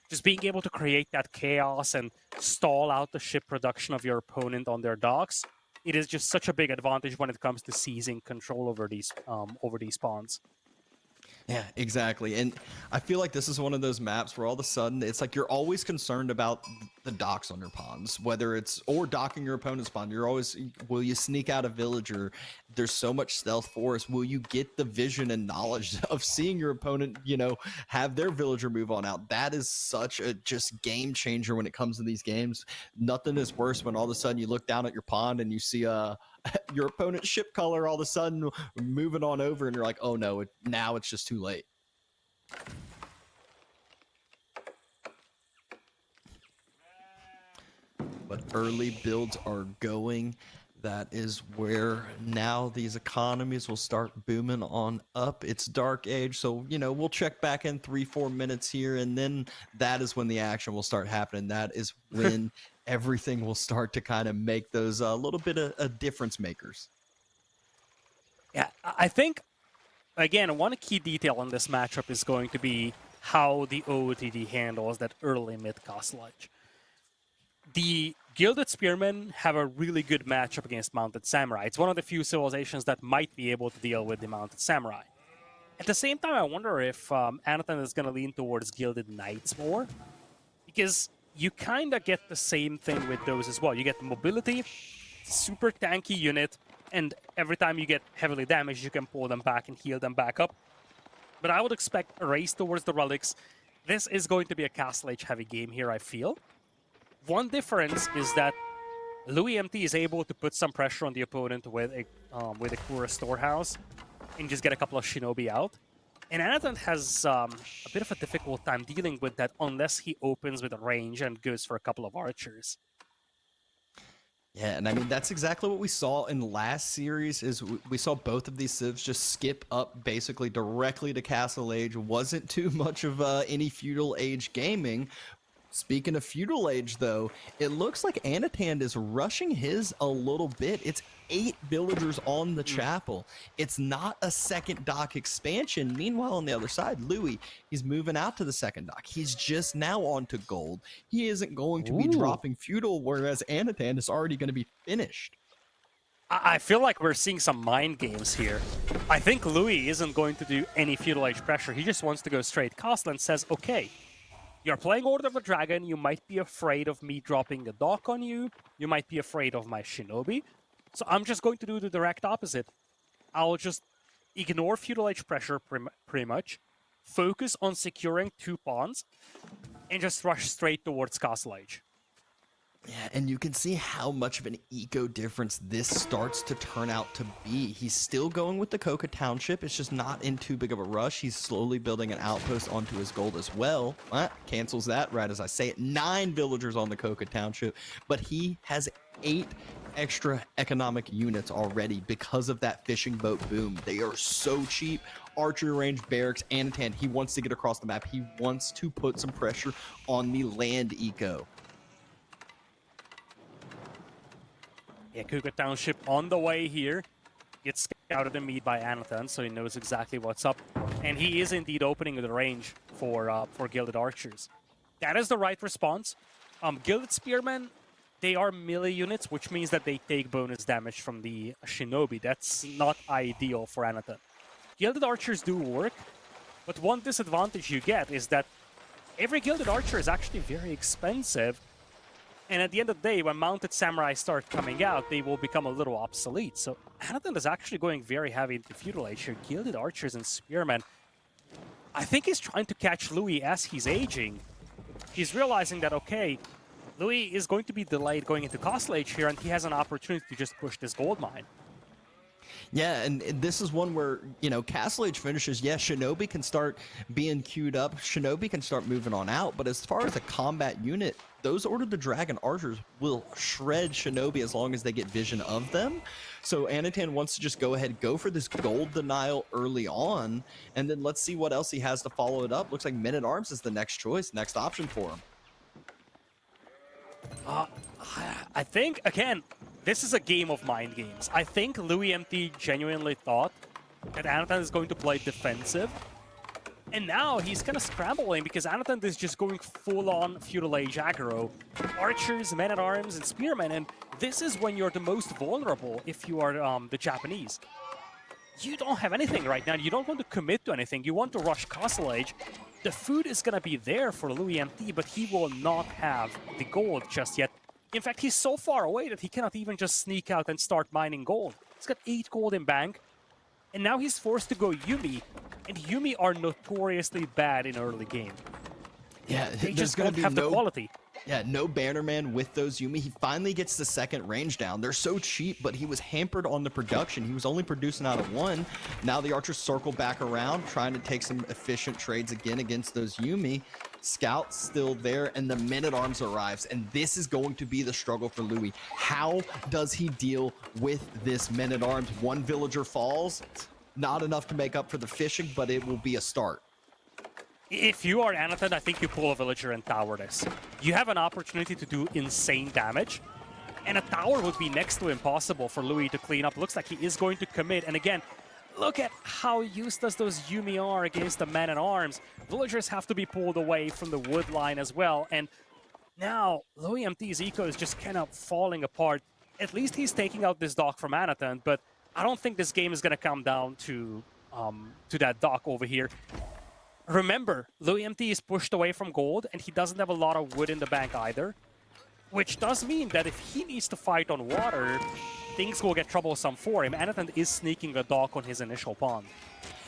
[SPEAKER 1] Just being able to create that chaos and stall out the ship production of your opponent on their docks, it is just such a big advantage when it comes to seizing control over these spawns.
[SPEAKER 2] Yeah, exactly. And I feel like this is one of those maps where all of a sudden it's like you're always concerned about the docks on your pawns, whether it's or docking your opponent's pawn. You're always, will you sneak out a villager? There's so much stealth force. Will you get the vision and knowledge of seeing your opponent, you know, have their villager move on out? That is such a just game changer when it comes to these games. Nothing is worse when all of a sudden you look down at your pond and you see your opponent's ship color all of a sudden moving on over, and you're like, oh no, now it's just too late. But early builds are going. That is where now these economies will start booming on up. It's Dark Age, so, you know, we'll check back in 3-4 minutes here, and then that is when the action will start happening. That is when everything will start to kind of make those a little bit of difference makers.
[SPEAKER 1] Yeah, I think, Again, one key detail in this matchup is going to be how the OOTD handles that early mid-cost ledge. The Gilded Spearmen have a really good matchup against Mounted Samurai. It's one of the few civilizations that might be able to deal with the Mounted Samurai. At the same time, I wonder if Anotand is going to lean towards Gilded Knights more, because you kind of get the same thing with those as well. You get the mobility, super tanky unit, and every time you get heavily damaged, you can pull them back and heal them back up. But I would expect a race towards the relics. This is going to be a Castle Age heavy game here, I feel. One difference is that loueMT is able to put some pressure on the opponent with a Kura Storehouse and just get a couple of Shinobi out. And Anotand has a bit of a difficult time dealing with that unless he opens with a range and goes for a couple of archers.
[SPEAKER 2] Yeah, and I mean, that's exactly what we saw in the last series, is we saw both of these civs just skip up basically directly to Castle Age. Wasn't too much of any Feudal Age gaming. Speaking of Feudal Age, though, it looks like Anotand is rushing his a little bit. It's 8 villagers on the chapel. It's not a second dock expansion. Meanwhile, on the other side, Louis, he's moving out to the second dock. He's just now onto gold. He isn't going to be dropping Feudal, whereas Anotand is already going to be finished.
[SPEAKER 1] I feel like we're seeing some mind games here. I think Louis isn't going to do any Feudal Age pressure. He just wants to go straight castle and says, okay, you're playing Order of the Dragon, you might be afraid of me dropping a dock on you, you might be afraid of my Shinobi, so I'm just going to do the direct opposite. I'll just ignore Feudal Age pressure pretty much, focus on securing 2 pawns, and just rush straight towards Castle Age.
[SPEAKER 2] Yeah, and you can see how much of an eco difference this starts to turn out to be. He's still going with the Coca Township. It's just not in too big of a rush. He's slowly building an outpost onto his gold as well. Cancels that right as I say it. 9 villagers on the Coca Township, but he has 8 extra economic units already because of that fishing boat boom. They are so cheap. Archery range, barracks, Anotand, he wants to get across the map. He wants to put some pressure on the land eco.
[SPEAKER 1] Yeah, Kuka Township on the way here. Gets scouted and meet by Anotand, so he knows exactly what's up. And he is indeed opening the range for Gilded Archers. That is the right response. Gilded Spearmen, they are melee units, which means that they take bonus damage from the Shinobi. That's not ideal for Anotand. Gilded Archers do work, but one disadvantage you get is that every Gilded Archer is actually very expensive. And at the end of the day, when Mounted Samurai start coming out, they will become a little obsolete. So Anotand is actually going very heavy into Feudal Age here. Gilded Archers and Spearmen. I think he's trying to catch Louis as he's aging. He's realizing that, okay, Louis is going to be delayed going into Castle Age here, and he has an opportunity to just push this gold mine.
[SPEAKER 2] Yeah, and this is one where, you know, Castle Age finishes, yeah, Shinobi can start being queued up, Shinobi can start moving on out, but as far as a combat unit, those Order of the Dragon archers will shred Shinobi as long as they get vision of them. So Anotand wants to just go ahead, go for this gold denial early on, and then let's see what else he has to follow it up. Looks like Men-at-Arms is the next choice, next option for him.
[SPEAKER 1] I think, again, this is a game of mind games. I think loueMT genuinely thought that Anotand is going to play defensive. And now he's kind of scrambling because Anotand is just going full-on Feudal Age aggro. Archers, Men-at-Arms, and Spearmen, and this is when you're the most vulnerable if you are the Japanese. You don't have anything right now. You don't want to commit to anything. You want to rush Castle Age. The food is going to be there for loueMT, but he will not have the gold just yet. In fact, he's so far away that he cannot even just sneak out and start mining gold. He's got 8 gold in bank, and now he's forced to go Yumi, and Yumi are notoriously bad in early game.
[SPEAKER 2] Yeah,
[SPEAKER 1] they just don't have the quality.
[SPEAKER 2] Yeah, no Bannerman with those Yumi. He finally gets the second range down. They're so cheap, but he was hampered on the production. He was only producing out of 1. Now the archers circle back around, trying to take some efficient trades again against those Yumi. Scout's still there, and the Men-at-Arms arrives, and this is going to be the struggle for Louis. How does he deal with this Men-at-Arms? 1 villager falls. Not enough to make up for the fishing, but it will be a start.
[SPEAKER 1] If you are Anotand, I think you pull a villager and tower this. You have an opportunity to do insane damage, and a tower would be next to impossible for Louis to clean up. Looks like he is going to commit, and again, look at how useless those Yumi are against the men-at-arms. Villagers have to be pulled away from the wood line as well, and now loueMT's eco is just kind of falling apart. At least he's taking out this dock from Anotand, but I don't think this game is going to come down to that dock over here. Remember, loueMT is pushed away from gold, and he doesn't have a lot of wood in the bank either, which does mean that if he needs to fight on water, things will get troublesome for him. Anotand is sneaking a dock on his initial pond.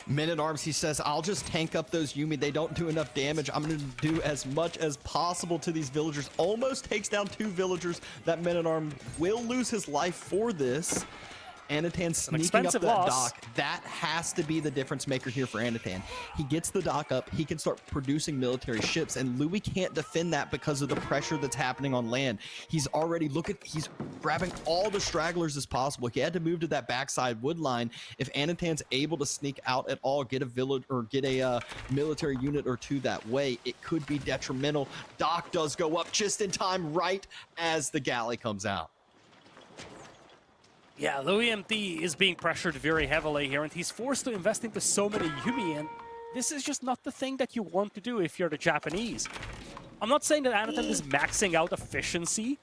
[SPEAKER 2] Men-at-Arms, he says, I'll just tank up those Yumi. They don't do enough damage. I'm going to do as much as possible to these villagers. Almost takes down 2 villagers. That Men-at-Arm will lose his life for this. Anotand sneaking up that dock. That has to be the difference maker here for Anotand. He gets the dock up. He can start producing military ships, and Louis can't defend that because of the pressure that's happening on land. He's already, he's grabbing all the stragglers as possible. He had to move to that backside wood line. If Anotand's able to sneak out at all, get a village or get a military unit or 2 that way, it could be detrimental. Dock does go up just in time, right as the galley comes out.
[SPEAKER 1] Yeah, loueMT is being pressured very heavily here, and he's forced to invest into so many Yumi, and this is just not the thing that you want to do if you're the Japanese. I'm not saying that Anotand is maxing out efficiency,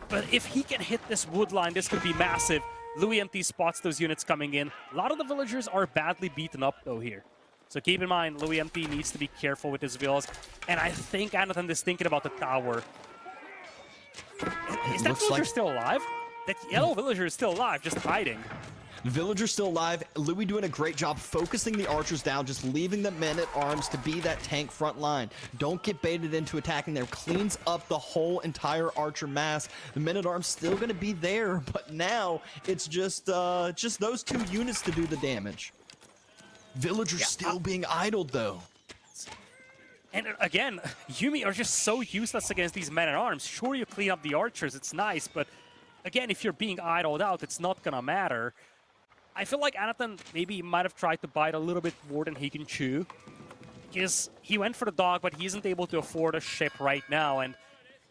[SPEAKER 1] but if he can hit this wood line, this could be massive. loueMT spots those units coming in. A lot of the villagers are badly beaten up, though, here. So keep in mind, loueMT needs to be careful with his villas, and I think Anotand is thinking about the tower. Is that villager still alive? That yellow villager is still alive, just hiding.
[SPEAKER 2] The villager's still alive. Louis doing a great job focusing the archers down, just leaving the men-at-arms to be that tank front line. Don't get baited into attacking there. Cleans up the whole entire archer mass. The men-at-arms still going to be there, but now it's just those 2 units to do the damage. Villagers still being idled, though.
[SPEAKER 1] And again, Yumi are just so useless against these men-at-arms. Sure, you clean up the archers, it's nice, but again, if you're being idled out, it's not gonna matter. I feel like Anotand maybe might have tried to bite a little bit more than he can chew, because he went for the dog, but he isn't able to afford a ship right now, and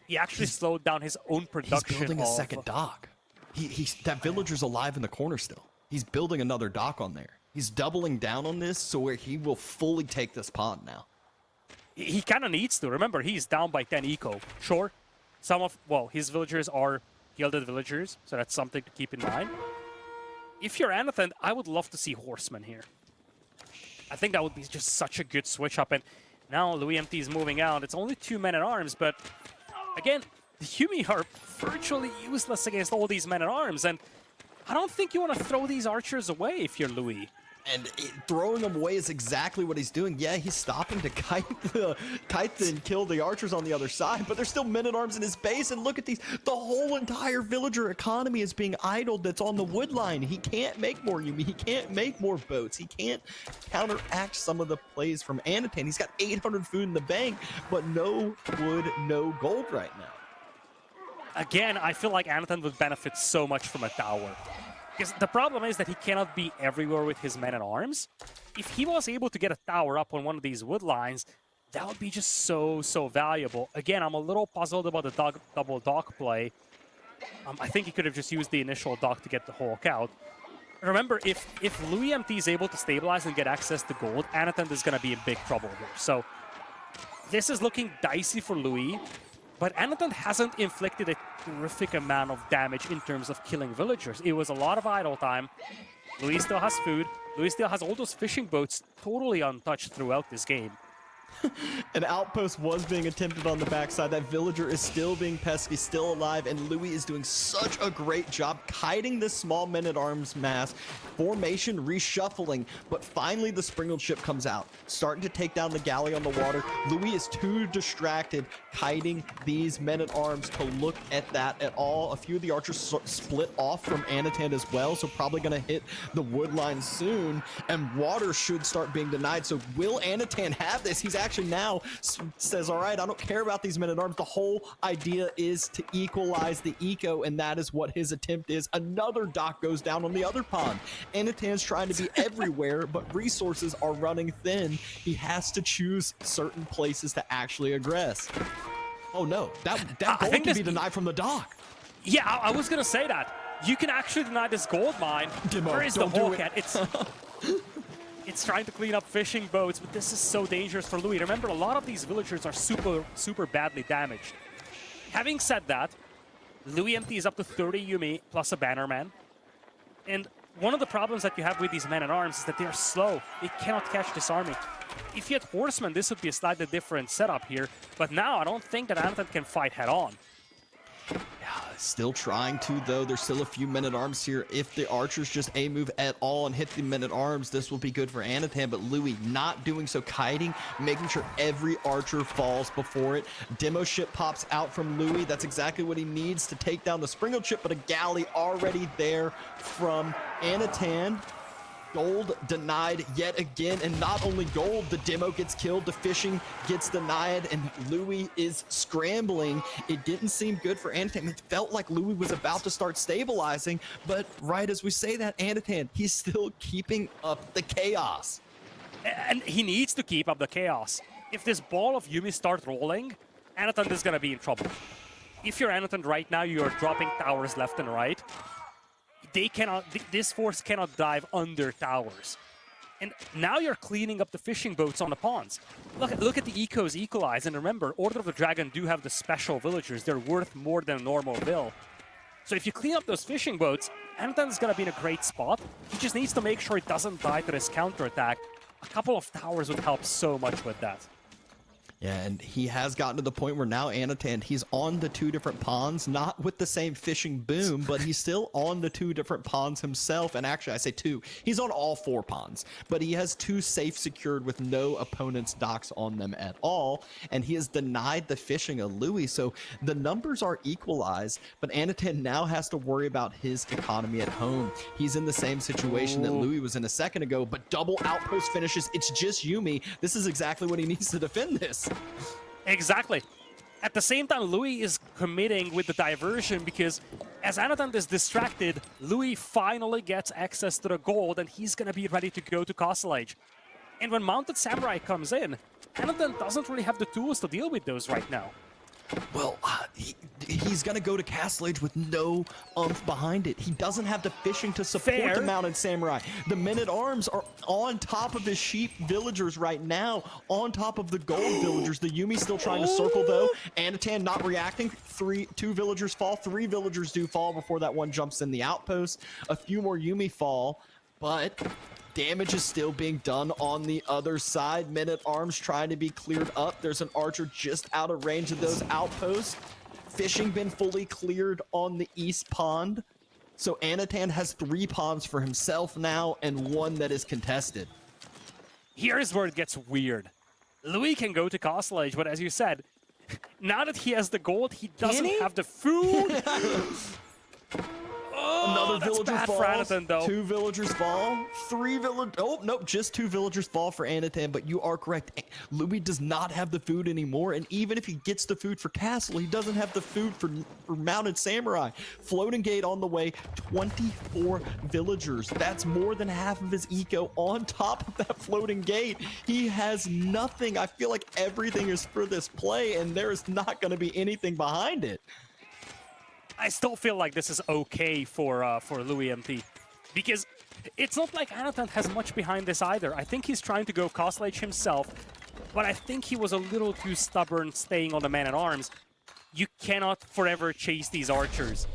[SPEAKER 1] he actually slowed down his own production.
[SPEAKER 2] He's building a second dock. That villager's alive in the corner still. He's building another dock on there. He's doubling down on this, so where he will fully take this pond now.
[SPEAKER 1] He kind of needs to. Remember, he's down by 10 eco. Sure, his villagers are gilded villagers, so that's something to keep in mind. If you're Anotand, I would love to see horsemen here. I think that would be just such a good switch up, and now loueMT is moving out. It's only 2 men-at-arms, but again, the Yumi are virtually useless against all these men-at-arms, and I don't think you want to throw these archers away if you're Louis.
[SPEAKER 2] And throwing them away is exactly what he's doing. Yeah, he's stopping to kite and kill the archers on the other side, but there's still men-at-arms in his base, and look at these. The whole entire villager economy is being idled that's on the wood line. He can't make more Yumi. He can't make more boats. He can't counteract some of the plays from Anotand. He's got 800 food in the bank, but no wood, no gold right now.
[SPEAKER 1] Again, I feel like Anotand would benefit so much from a tower. Because the problem is that he cannot be everywhere with his men-at-arms. If he was able to get a tower up on one of these wood lines, that would be just so valuable. Again, I'm a little puzzled about the double dock play. I think he could have just used the initial dock to get the Hulk out. Remember, if loueMT is able to stabilize and get access to gold, Anotand is going to be in big trouble here. So this is looking dicey for Louis. But Anotand hasn't inflicted a terrific amount of damage in terms of killing villagers. It was a lot of idle time. Louis still has food. Louis still has all those fishing boats totally untouched throughout this game.
[SPEAKER 2] An outpost was being attempted on the backside. That villager is still being pesky, still alive, and Louis is doing such a great job kiting this small men-at-arms mass. Formation reshuffling, but finally the sprinkled ship comes out, starting to take down the galley on the water. Louis is too distracted kiting these men-at-arms to look at that at all. A few of the archers split off from Anotand as well, so probably going to hit the wood line soon, and water should start being denied. So will Anotand have this? He's actually now says, all right, I don't care about these men-at-arms. The whole idea is to equalize the eco, and that is what his attempt is. Another dock goes down on the other pond. Anotand's trying to be everywhere, but resources are running thin. He has to choose certain places to actually aggress. Oh no, that gold can be denied from the dock.
[SPEAKER 1] Yeah, I was going to say that. You can actually deny this gold mine.
[SPEAKER 2] Demo,
[SPEAKER 1] Where is the
[SPEAKER 2] don't do
[SPEAKER 1] Hawk
[SPEAKER 2] it.
[SPEAKER 1] at? It's trying to clean up fishing boats, but this is so dangerous for Louis. Remember, a lot of these villagers are super badly damaged. Having said that, loueMT is up to 30 Yumi plus a Bannerman. And one of the problems that you have with these men-at-arms is that they're slow. They cannot catch this army. If you had Horsemen, this would be a slightly different setup here. But now, I don't think that Anotand can fight head-on.
[SPEAKER 2] Still trying to, though. There's still a few men-at-arms here. If the archers just A-move at all and hit the men-at-arms, this will be good for Anotand, but Louis not doing so, kiting, making sure every archer falls before it. Demo ship pops out from Louis. That's exactly what he needs to take down the Springle ship, but a galley already there from Anotand. Gold denied yet again, and not only gold, the demo gets killed, the fishing gets denied, and Louis is scrambling. It didn't seem good for Anotand. It felt like Louis was about to start stabilizing, but right as we say that, Anotand, he's still keeping up the chaos.
[SPEAKER 1] And he needs to keep up the chaos. If this ball of Yumi starts rolling, Anotand is going to be in trouble. If you're Anotand right now, you are dropping towers left and right. They cannot, this force cannot dive under towers. And now you're cleaning up the fishing boats on the ponds. Look at the ecos equalize, and remember, Order of the Dragon do have the special villagers. They're worth more than a normal bill. So if you clean up those fishing boats, Anotand is gonna be in a great spot. He just needs to make sure it doesn't die to this counterattack. A couple of towers would help so much with that.
[SPEAKER 2] Yeah, and he has gotten to the point where now Anotand, he's on the two different ponds, not with the same fishing boom, but he's still on the two different ponds himself. And actually, I say two. He's on all four ponds, but he has two safe secured with no opponent's docks on them at all. And he has denied the fishing of Louis, so the numbers are equalized, but Anotand now has to worry about his economy at home. He's in the same situation that Louis was in a second ago, but double outpost finishes. It's just Yumi. This is exactly what he needs to defend this.
[SPEAKER 1] Exactly. At the same time, Louis is committing with the diversion because as Anotand is distracted, Louis finally gets access to the gold and he's going to be ready to go to Castle Age. And when Mounted Samurai comes in, Anotand doesn't really have the tools to deal with those right now.
[SPEAKER 2] Well, he's going to go to Castle Age with no oomph behind it. He doesn't have the fishing to support the Mounted Samurai. The Men-at-Arms are on top of his sheep villagers right now, on top of the gold villagers. The Yumi's still trying to circle, though. Anotand not reacting. Two villagers fall. 3 villagers do fall before that one jumps in the outpost. A few more Yumi fall, but damage is still being done on the other side. Men-at-Arms trying to be cleared up. There's an archer just out of range of those outposts. Fishing been fully cleared on the east pond. So Anotand has 3 ponds for himself now and 1 that is contested.
[SPEAKER 1] Here's where it gets weird. Louis can go to Castle Age, but as you said, now that he has the gold, he doesn't have the food.
[SPEAKER 2] Another villager falls.
[SPEAKER 1] Anotand, though.
[SPEAKER 2] 2 villagers fall. 3 villagers. Oh, nope. Just 2 villagers fall for Anotand, but you are correct. Louis does not have the food anymore, and even if he gets the food for Castle, he doesn't have the food for Mounted Samurai. Floating Gate on the way. 24 villagers. That's more than half of his eco on top of that Floating Gate. He has nothing. I feel like everything is for this play, and there is not going to be anything behind it.
[SPEAKER 1] I still feel like this is okay for loueMT, because it's not like Anotand has much behind this either. I think he's trying to go Castle Age himself, but I think he was a little too stubborn staying on the Man-at-Arms. You cannot forever chase these archers.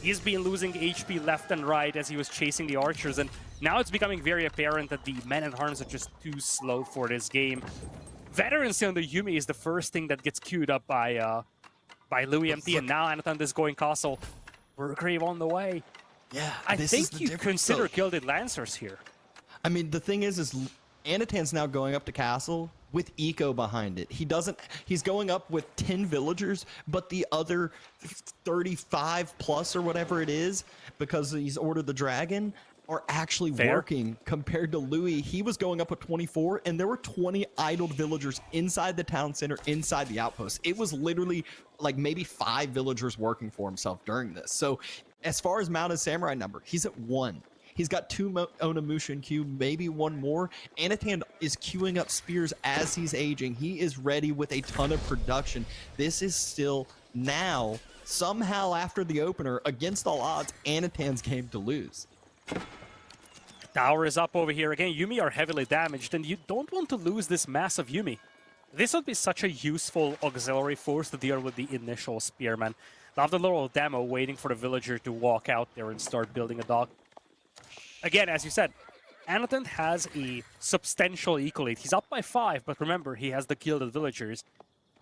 [SPEAKER 1] He's been losing HP left and right as he was chasing the archers, and now it's becoming very apparent that the Men-at-Arms are just too slow for this game. Veterancy on the Yumi is the first thing that gets queued up by loueMT, and now Anotand is going Castle. Burgrave on the way.
[SPEAKER 2] Yeah,
[SPEAKER 1] I think you consider Gilded Lancers here.
[SPEAKER 2] I mean, the thing is Anotand's now going up to Castle with eco behind it. He's going up with 10 villagers, but the other 35 plus or whatever it is, because he's ordered the dragon, are actually working compared to Louis. He was going up with 24, and there were 20 idled villagers inside the town center, inside the outpost. It was literally like maybe 5 villagers working for himself during this. So as far as Mounted Samurai number, he's at 1. He's got 2 Onimusha in queue, maybe 1 more. Anotand is queuing up spears as he's aging. He is ready with a ton of production. This is still now somehow after the opener, against all odds, Anotand's game to lose.
[SPEAKER 1] Tower is up over here again. Yuumi are heavily damaged, and you don't want to lose this massive Yuumi. This would be such a useful auxiliary force to deal with the initial spearman. Love the little demo waiting for the villager to walk out there and start building a dock. Again, as you said, Anotand has a substantial eco lead. He's up by 5, but remember, he has the gilded villagers.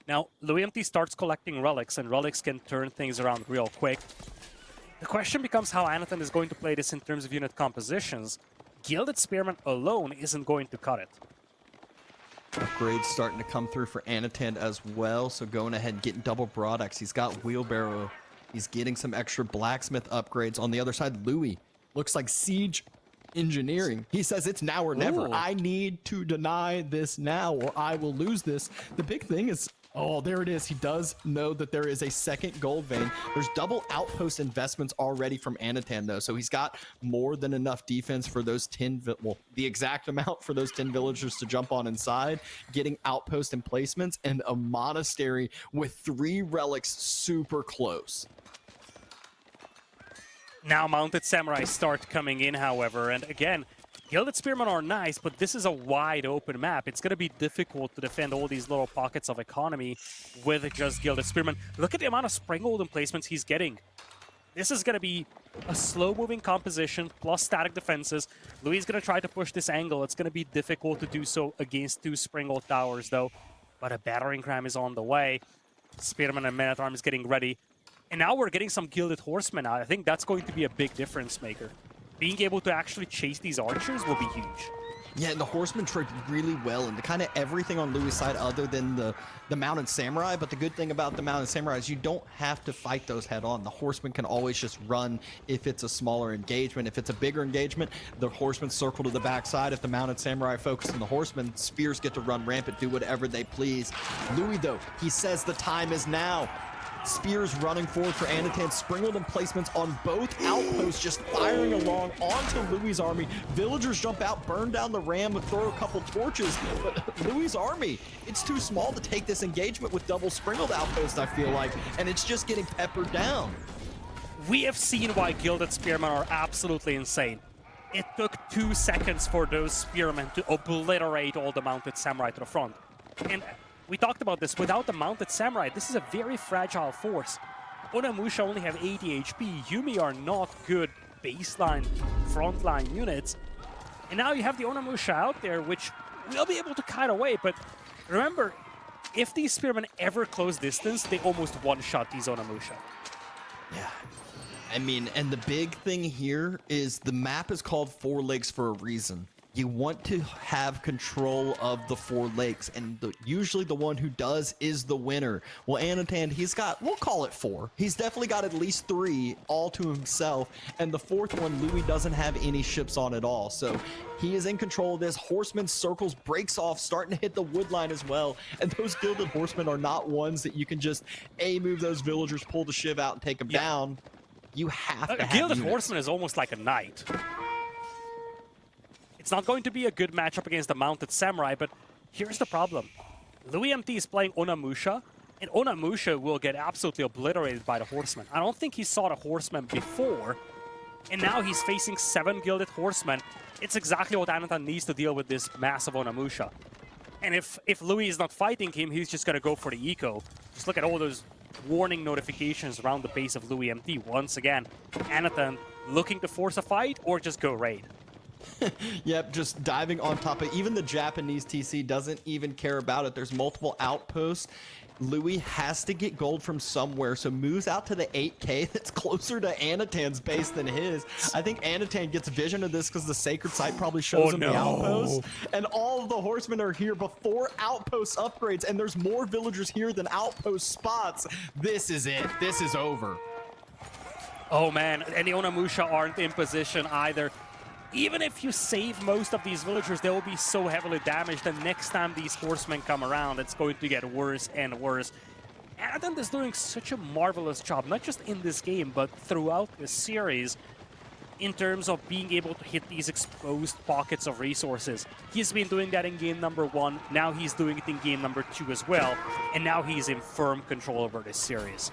[SPEAKER 1] Now, loueMT starts collecting relics, and relics can turn things around real quick. The question becomes how Anotand is going to play this in terms of unit compositions. Gilded Spearman alone isn't going to cut it.
[SPEAKER 2] Upgrades starting to come through for Anotand as well, so going ahead and getting double broad axe. He's got wheelbarrow. He's getting some extra blacksmith upgrades. On the other side, Louis looks like siege engineering. He says it's now or never.
[SPEAKER 1] Ooh.
[SPEAKER 2] I need to deny this now or I will lose this. The big thing is, oh, there it is. He does know that there is a second gold vein. There's double outpost investments already from Anotand, though, so he's got more than enough defense for those 10, well, the exact amount for those 10 villagers to jump on inside, getting outpost emplacements, and a monastery with 3 relics super close.
[SPEAKER 1] Now Mounted Samurai start coming in, however, and again, Gilded Spearmen are nice, but this is a wide open map. It's going to be difficult to defend all these little pockets of economy with just Gilded Spearmen. Look at the amount of Springhold emplacements he's getting. This is going to be a slow-moving composition plus static defenses. Louis is going to try to push this angle. It's going to be difficult to do so against 2 Springhold towers, though. But a battering ram is on the way. Spearman and Man-at-Arms is getting ready. And now we're getting some Gilded Horsemen out. I think that's going to be a big difference maker. Being able to actually chase these archers will be huge.
[SPEAKER 2] Yeah, and the horsemen trade really well into kind of everything on Louis' side other than the mounted samurai. But the good thing about the mounted samurai is you don't have to fight those head on. The horsemen can always just run if it's a smaller engagement. If it's a bigger engagement, the horsemen circle to the backside. If the mounted samurai focus on the horsemen, spears get to run rampant, do whatever they please. Louis, though, he says the time is now. Spears running forward for Anotand. Springald emplacements on both outposts, just firing along onto Louis' army. Villagers jump out, burn down the ram, and throw a couple torches. But Louis' army, it's too small to take this engagement with double Springald outposts, I feel like. And it's just getting peppered down.
[SPEAKER 1] We have seen why Gilded Spearmen are absolutely insane. It took 2 seconds for those spearmen to obliterate all the mounted samurai to the front. And we talked about this. Without the mounted samurai, this is a very fragile force. Onimusha only have 80 HP. Yuumi are not good baseline, frontline units. And now you have the Onimusha out there, which will be able to kite away. But remember, if these spearmen ever close distance, they almost one-shot these Onimusha.
[SPEAKER 2] Yeah. I mean, and the big thing here is the map is called 4 Lakes for a reason. You want to have control of the 4 lakes, and usually the one who does is the winner. Well, Anotand, he's got, we'll call it 4. He's definitely got at least 3 all to himself, and the 4th one, Louis doesn't have any ships on at all. So he is in control of this. Horseman circles, breaks off, starting to hit the wood line as well. And those Gilded Horsemen are not ones that you can just move those villagers, pull the shiv out, and take them down. You have to have
[SPEAKER 1] Gilded
[SPEAKER 2] units.
[SPEAKER 1] Horseman is almost like a knight. It's not going to be a good matchup against the Mounted Samurai, but here's the problem. loueMT is playing Onimusha, and Onimusha will get absolutely obliterated by the Horsemen. I don't think he saw the Horsemen before, and now he's facing 7 Gilded Horsemen. It's exactly what Anotand needs to deal with this massive Onimusha. And if Louis is not fighting him, he's just going to go for the eco. Just look at all those warning notifications around the base of loueMT. Once again, Anotand looking to force a fight or just go raid.
[SPEAKER 2] Yep, just diving on top of even the Japanese TC doesn't even care about it. There's multiple outposts. Louis has to get gold from somewhere, so moves out to the 8K that's closer to Anotand's base than his. I think Anotand gets vision of this because the sacred site probably shows him the outposts. And all of the horsemen are here before outpost upgrades, and there's more villagers here than outpost spots. This is it. This is over.
[SPEAKER 1] Oh man, and the Onimusha aren't in position either. Even if you save most of these villagers, they will be so heavily damaged, and next time these horsemen come around, it's going to get worse and worse. Anotand is doing such a marvelous job, not just in this game, but throughout this series, in terms of being able to hit these exposed pockets of resources. He's been doing that in game number 1, now he's doing it in game number 2 as well, and now he's in firm control over this series.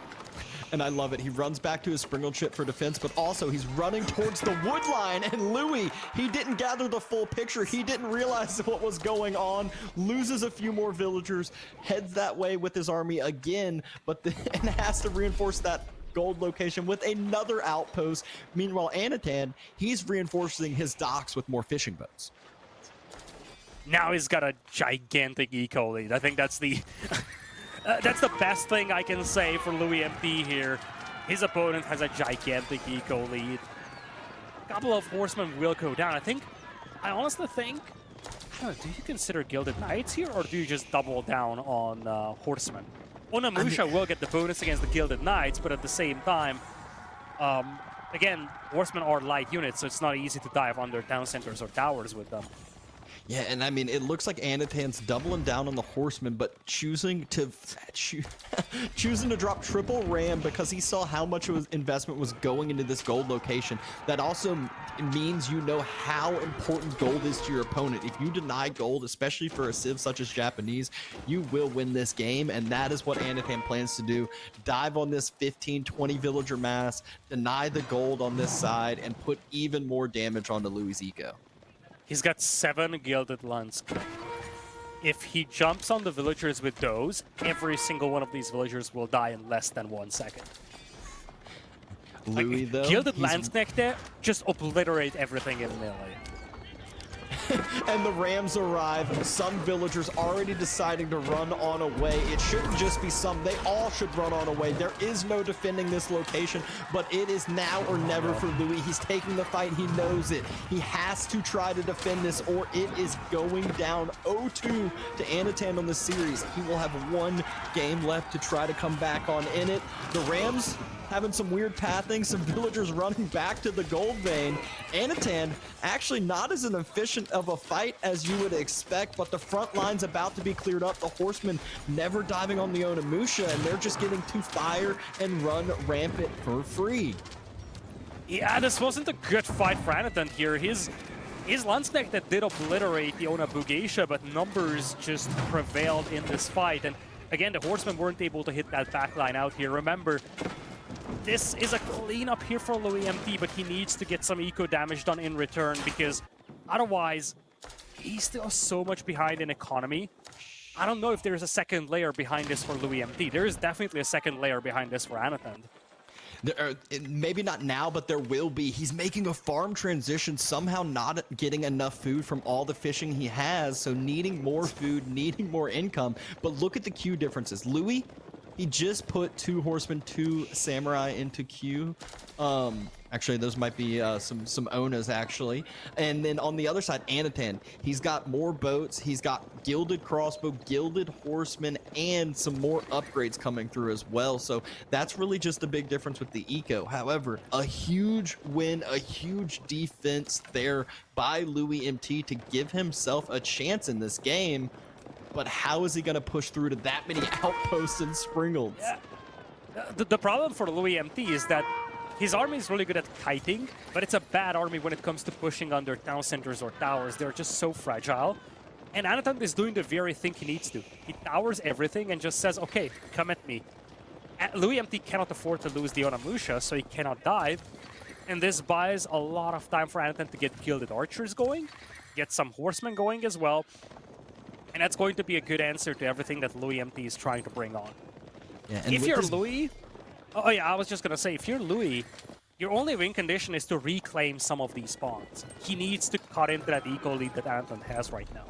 [SPEAKER 2] And I love it. He runs back to his sprinkled ship for defense, but also he's running towards the wood line. And Louis, he didn't gather the full picture. He didn't realize what was going on. Loses a few more villagers, heads that way with his army again, and has to reinforce that gold location with another outpost. Meanwhile, Anotand, he's reinforcing his docks with more fishing boats.
[SPEAKER 1] Now he's got a gigantic eco lead. I think that's the that's the best thing I can say for loueMT here. His opponent has a gigantic eco lead. A couple of horsemen will go down. I honestly think, do you consider Gilded Knights here, or do you just double down on horsemen? Onamusha will get the bonus against the Gilded Knights, but at the same time, again, horsemen are light units, so it's not easy to dive under town centers or towers with them.
[SPEAKER 2] Yeah, and I mean, it looks like Anotand's doubling down on the horsemen, but choosing to drop triple ram because he saw how much investment was going into this gold location. That also means you know how important gold is to your opponent. If you deny gold, especially for a civ such as Japanese, you will win this game, and that is what Anotand plans to do. Dive on this 15-20 villager mass, deny the gold on this side, and put even more damage onto Louis' eco.
[SPEAKER 1] He's got 7 Gilded Lands. If he jumps on the villagers with those, every single one of these villagers will die in less than 1 second.
[SPEAKER 2] Louis, though,
[SPEAKER 1] Gilded Landsknecht just obliterate everything in melee.
[SPEAKER 2] And the Rams arrive. Some villagers already deciding to run on away. It shouldn't just be some. They all should run on away. There is no defending this location, but it is now or never for Louis. He's taking the fight. He knows it. He has to try to defend this, or it is going down 0-2 to Anotand on the series. He will have 1 game left to try to come back on in it. The Rams having some weird pathing, some villagers running back to the gold vein. Anotand actually not as an efficient of a fight as you would expect, but the front line's about to be cleared up. The horsemen never diving on the Onamusha, and they're just getting to fire and run rampant for free.
[SPEAKER 1] Yeah, this wasn't a good fight for Anotand here. His Landsknecht that did obliterate the Onabugeisha, but numbers just prevailed in this fight. And again, the horsemen weren't able to hit that backline out here. Remember, this is a cleanup here for loueMT, but he needs to get some eco damage done in return, because otherwise, he's still so much behind in economy. I don't know if there's a second layer behind this for loueMT. There is definitely a second layer behind this for Anotand.
[SPEAKER 2] Maybe not now, but there will be. He's making a farm transition, somehow not getting enough food from all the fishing he has, so needing more food, needing more income. But look at the queue differences. Louis, he just put 2 horsemen, 2 samurai into queue. Actually, those might be some Onas, actually. And then on the other side, Anotand, he's got more boats, he's got gilded crossbow, gilded horsemen, and some more upgrades coming through as well. So that's really just the big difference with the eco. However, a huge win, a huge defense there by loueMT to give himself a chance in this game. But how is he going to push through to that many outposts and springles?
[SPEAKER 1] Yeah. The problem for loueMT is that his army is really good at kiting, but it's a bad army when it comes to pushing under town centers or towers. They're just so fragile. And Anotand is doing the very thing he needs to. He towers everything and just says, okay, come at me. loueMT cannot afford to lose the Onamusha, so he cannot dive. And this buys a lot of time for Anotand to get gilded archers going, get some horsemen going as well. And that's going to be a good answer to everything that loueMT is trying to bring on.
[SPEAKER 2] Yeah,
[SPEAKER 1] if you're Louis... Oh yeah, I was just gonna say, if you're Louis, your only win condition is to reclaim some of these spawns. He needs to cut into that eco lead that Anotand has right now.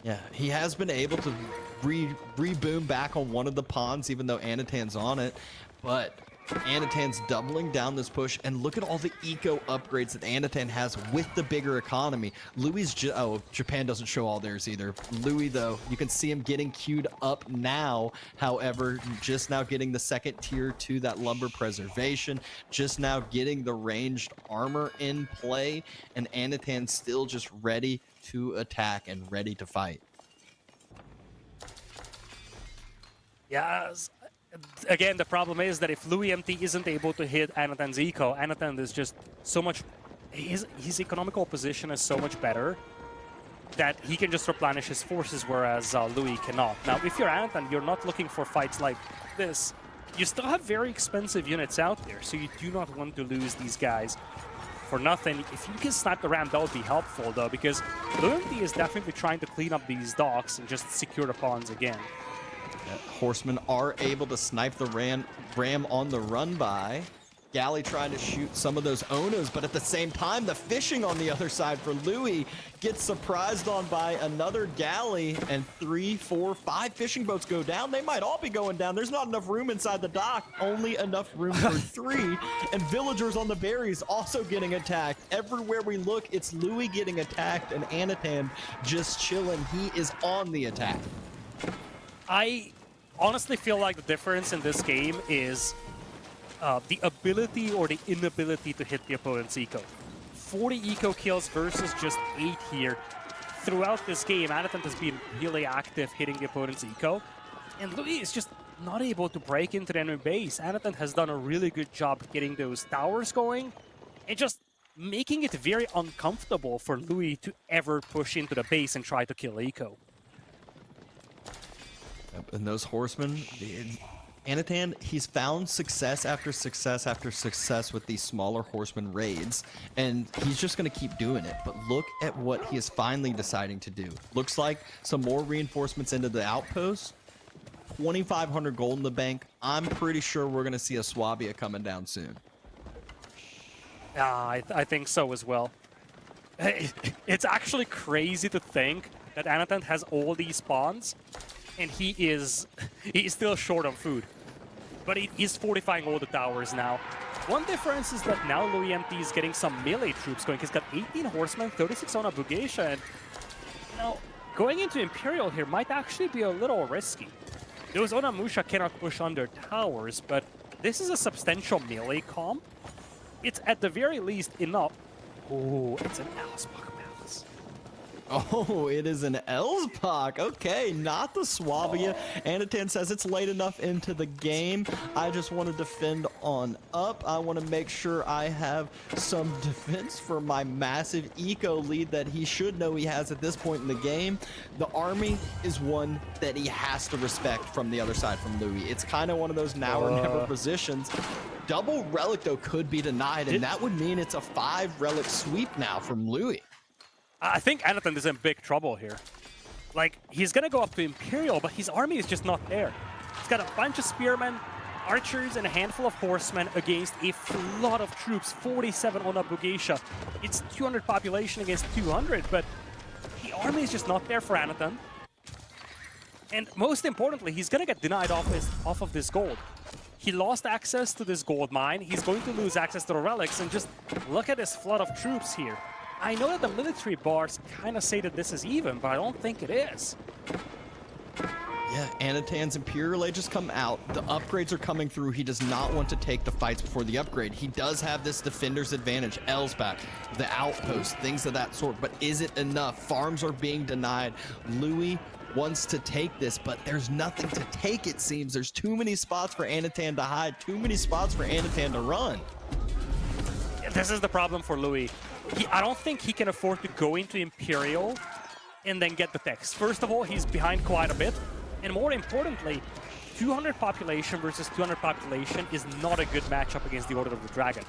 [SPEAKER 2] Yeah, he has been able to reboom back on one of the pawns, even though Anotand's on it. But Anotand's doubling down this push, and look at all the eco upgrades that Anotand has with the bigger economy. Louis, Japan doesn't show all theirs either. Louis, though, you can see him getting queued up now. However, just now getting the 2nd tier to that lumber preservation, just now getting the ranged armor in play, and Anotand still just ready to attack and ready to fight.
[SPEAKER 1] Yes. Again, the problem is that if loueMT isn't able to hit Anotand's eco, Anotand is just so much... His economical position is so much better that he can just replenish his forces, whereas Louis cannot. Now, if you're Anotand, you're not looking for fights like this. you still have very expensive units out there, so you do not want to lose these guys for nothing. If you can snipe the ram, that would be helpful, though, because loueMT is definitely trying to clean up these docks and just secure the pawns again.
[SPEAKER 2] Horsemen are able to snipe the ram on the run by. Galley trying to shoot some of those Onos, but at the same time, the fishing on the other side for Louis gets surprised on by another galley, and 3, 4, 5 fishing boats go down. They might all be going down. There's not enough room inside the dock, only enough room for 3, and villagers on the berries also getting attacked. Everywhere we look, it's Louis getting attacked, and Anotand just chilling. He is on the attack.
[SPEAKER 1] I honestly feel like the difference in this game is the ability or the inability to hit the opponent's eco. 40 eco kills versus just 8 here. Throughout this game, Anotand has been really active hitting the opponent's eco, and Louis is just not able to break into the enemy base. Anotand has done a really good job getting those towers going and just making it very uncomfortable for Louis to ever push into the base and try to kill eco.
[SPEAKER 2] And those horsemen, Anotand, he's found success after success after success with these smaller horseman raids, and he's just going to keep doing it. But look at what he is finally deciding to do. Looks like some more reinforcements into the outpost. 2,500 gold in the bank. I'm pretty sure we're going to see a Swabia coming down soon.
[SPEAKER 1] I think so as well. It's actually crazy to think that Anotand has all these spawns, and he is still short on food. But he is fortifying all the towers now. One difference is that now loueMT is getting some melee troops going. He's got 18 horsemen, 36 on a Bugeisha, and now going into Imperial here might actually be a little risky. Those Onamusha cannot push on their towers, but this is a substantial melee comp. It's at the very least enough. Oh, it's an Elsbach Palace.
[SPEAKER 2] Oh, it is an Elsbach. Okay, not the Swabia. Anotand says it's late enough into the game. I just want to defend on up. I want to make sure I have some defense for my massive eco lead that he should know he has at this point in the game. The army is one that he has to respect from the other side from Louis. It's kind of one of those now or never positions. Double relic, though, could be denied, and that would mean it's a 5 relic sweep now from Louis.
[SPEAKER 1] I think Anotand is in big trouble here. Like, he's gonna go up to Imperial, but his army is just not there. He's got a bunch of spearmen, archers, and a handful of horsemen against a flood of troops, 47 on a Bugeisha. It's 200 population against 200, but the army is just not there for Anotand. And most importantly, he's gonna get denied off of this gold. He lost access to this gold mine. He's going to lose access to the relics, and just look at this flood of troops here. I know that the military bars kind of say that this is even, but I don't think it is.
[SPEAKER 2] Yeah, Anotand's Imperial Ages come out. The upgrades are coming through. He does not want to take the fights before the upgrade. He does have this defender's advantage. Elsbach, the outpost, things of that sort. But is it enough? Farms are being denied. Louis wants to take this, but there's nothing to take, it seems. There's too many spots for Anotand to hide, too many spots for Anotand to run.
[SPEAKER 1] This is the problem for Louis. I don't think he can afford to go into Imperial and then get the text. First of all, he's behind quite a bit. And more importantly, 200 population versus 200 population is not a good matchup against the Order of the Dragon.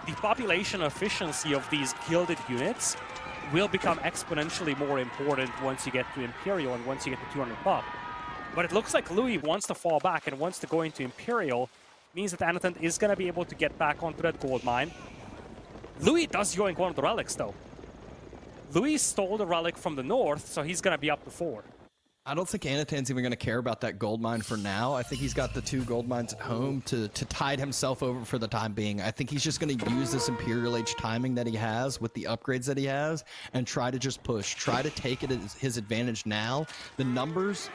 [SPEAKER 1] The population efficiency of these gilded units will become exponentially more important once you get to Imperial and once you get to 200 pop. But it looks like Louis wants to fall back and wants to go into Imperial. Means that Anotand is going to be able to get back onto that gold mine. Louis does yoink one of the relics, though. Louis stole the relic from the north, so he's going to be up to 4.
[SPEAKER 2] I don't think Anotand's even going to care about that gold mine for now. I think he's got the 2 gold mines at home to tide himself over for the time being. I think he's just going to use this Imperial Age timing that he has with the upgrades that he has and try to just push. Try to take it as his advantage now. The numbers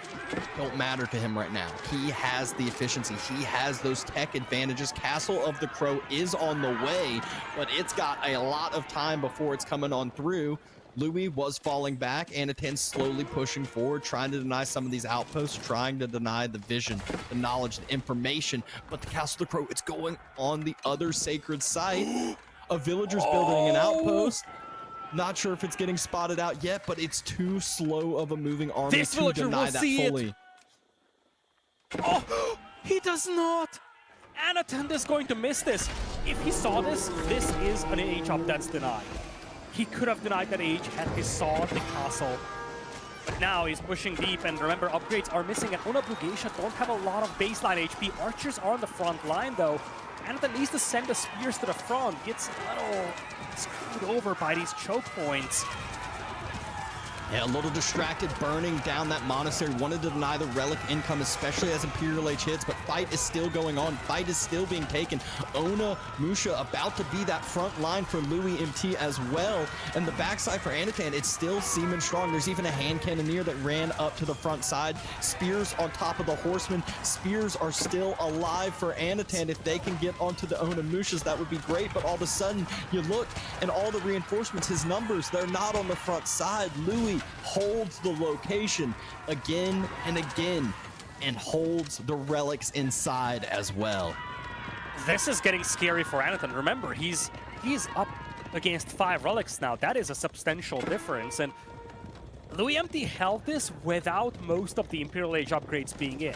[SPEAKER 2] don't matter to him right now. He has the efficiency. He has those tech advantages. Castle of the Crow is on the way, but it's got a lot of time before it's coming on through. Louis was falling back. Anotand slowly pushing forward, trying to deny some of these outposts, trying to deny the vision, the knowledge, the information. But the Castle of the Crow, it's going on the other sacred site. A villager's building an outpost. Not sure if it's getting spotted out yet, but it's too slow of a moving army
[SPEAKER 1] This
[SPEAKER 2] to
[SPEAKER 1] villager
[SPEAKER 2] deny
[SPEAKER 1] will
[SPEAKER 2] that
[SPEAKER 1] see
[SPEAKER 2] fully.
[SPEAKER 1] It. Oh, He does not! Anotand is going to miss this. If he saw this, this is an age up that's denied. He could have denied that age had he saw the castle. But now he's pushing deep, and remember, upgrades are missing, and Ona Bugeisha don't have a lot of baseline HP. Archers are on the front line, though. Anotand needs to send the spears to the front. Gets a little screwed over by these choke points.
[SPEAKER 2] Yeah, a little distracted, burning down that monastery. Wanted to deny the relic income, especially as Imperial Age hits, but fight is still going on. Fight is still being taken. Ona Musha about to be that front line for loueMT as well. And the backside for Anotand, it's still seeming strong. There's even a hand cannoneer that ran up to the front side. Spears on top of the horsemen. Spears are still alive for Anotand. If they can get onto the Ona Mushas, that would be great. But all of a sudden, you look, and all the reinforcements, his numbers, they're not on the front side. Louis holds the location again and again and holds the relics inside as well.
[SPEAKER 1] This is getting scary for Anotand. Remember, he's up against 5 relics now. That is a substantial difference, and loueMT held this without most of the Imperial Age upgrades being in.